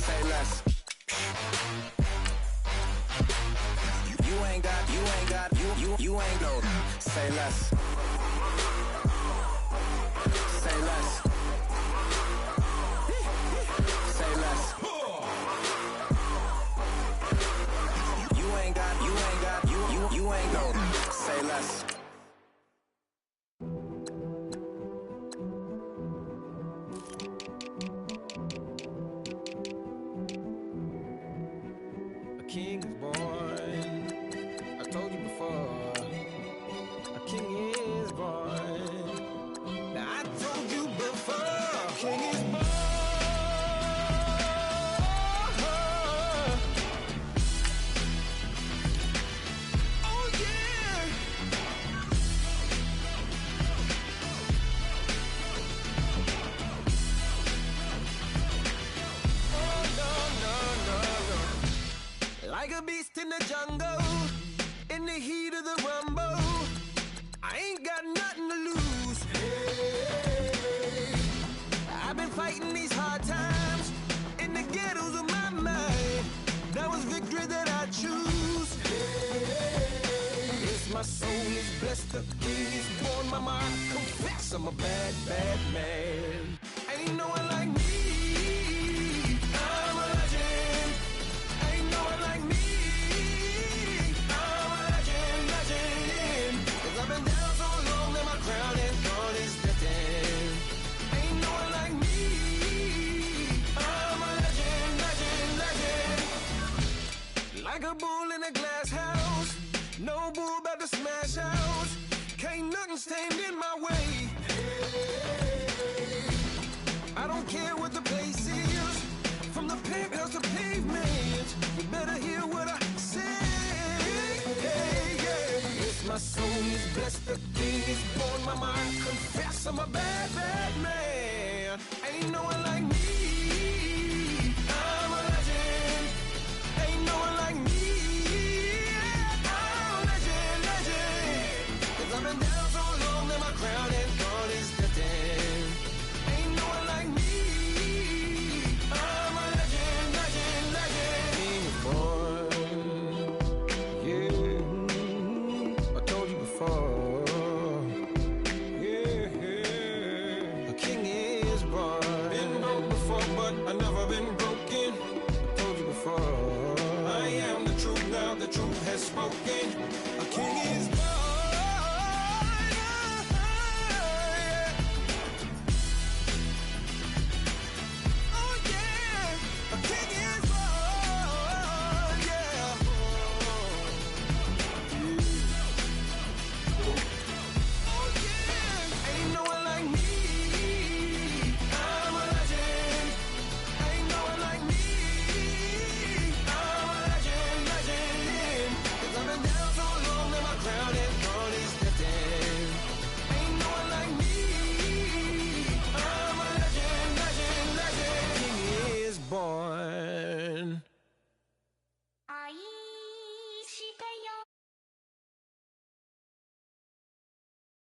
Say less. You ain't go. Say less. Say less. Say less. You ain't go. Say less. A king is born. like a beast in the jungle, in the heat of the rumble. I ain't got nothing to lose. Hey, I've been fighting these hard times in the ghettos of my mind. That was victory that I choose. Hey, yes, my soul is blessed, the king is born. My mind confess I'm a bad, bad man. Ain't no one like me. I'm a legend. Ain't no one like me. I'm a legend, legend. 'Cause I've been down so long that my crown and thorn is destined. Ain't no one like me. I'm a legend, legend, legend. Like a bull in a glass house. No bull about to smash house. Can't nothing stand in my way. I don't care what the place is, from the penthouse to pavement. You better hear what I say. Hey, yeah. Yes, my soul is blessed, the king is born. My mind confess I'm a bad, bad man. Ain't no one like me.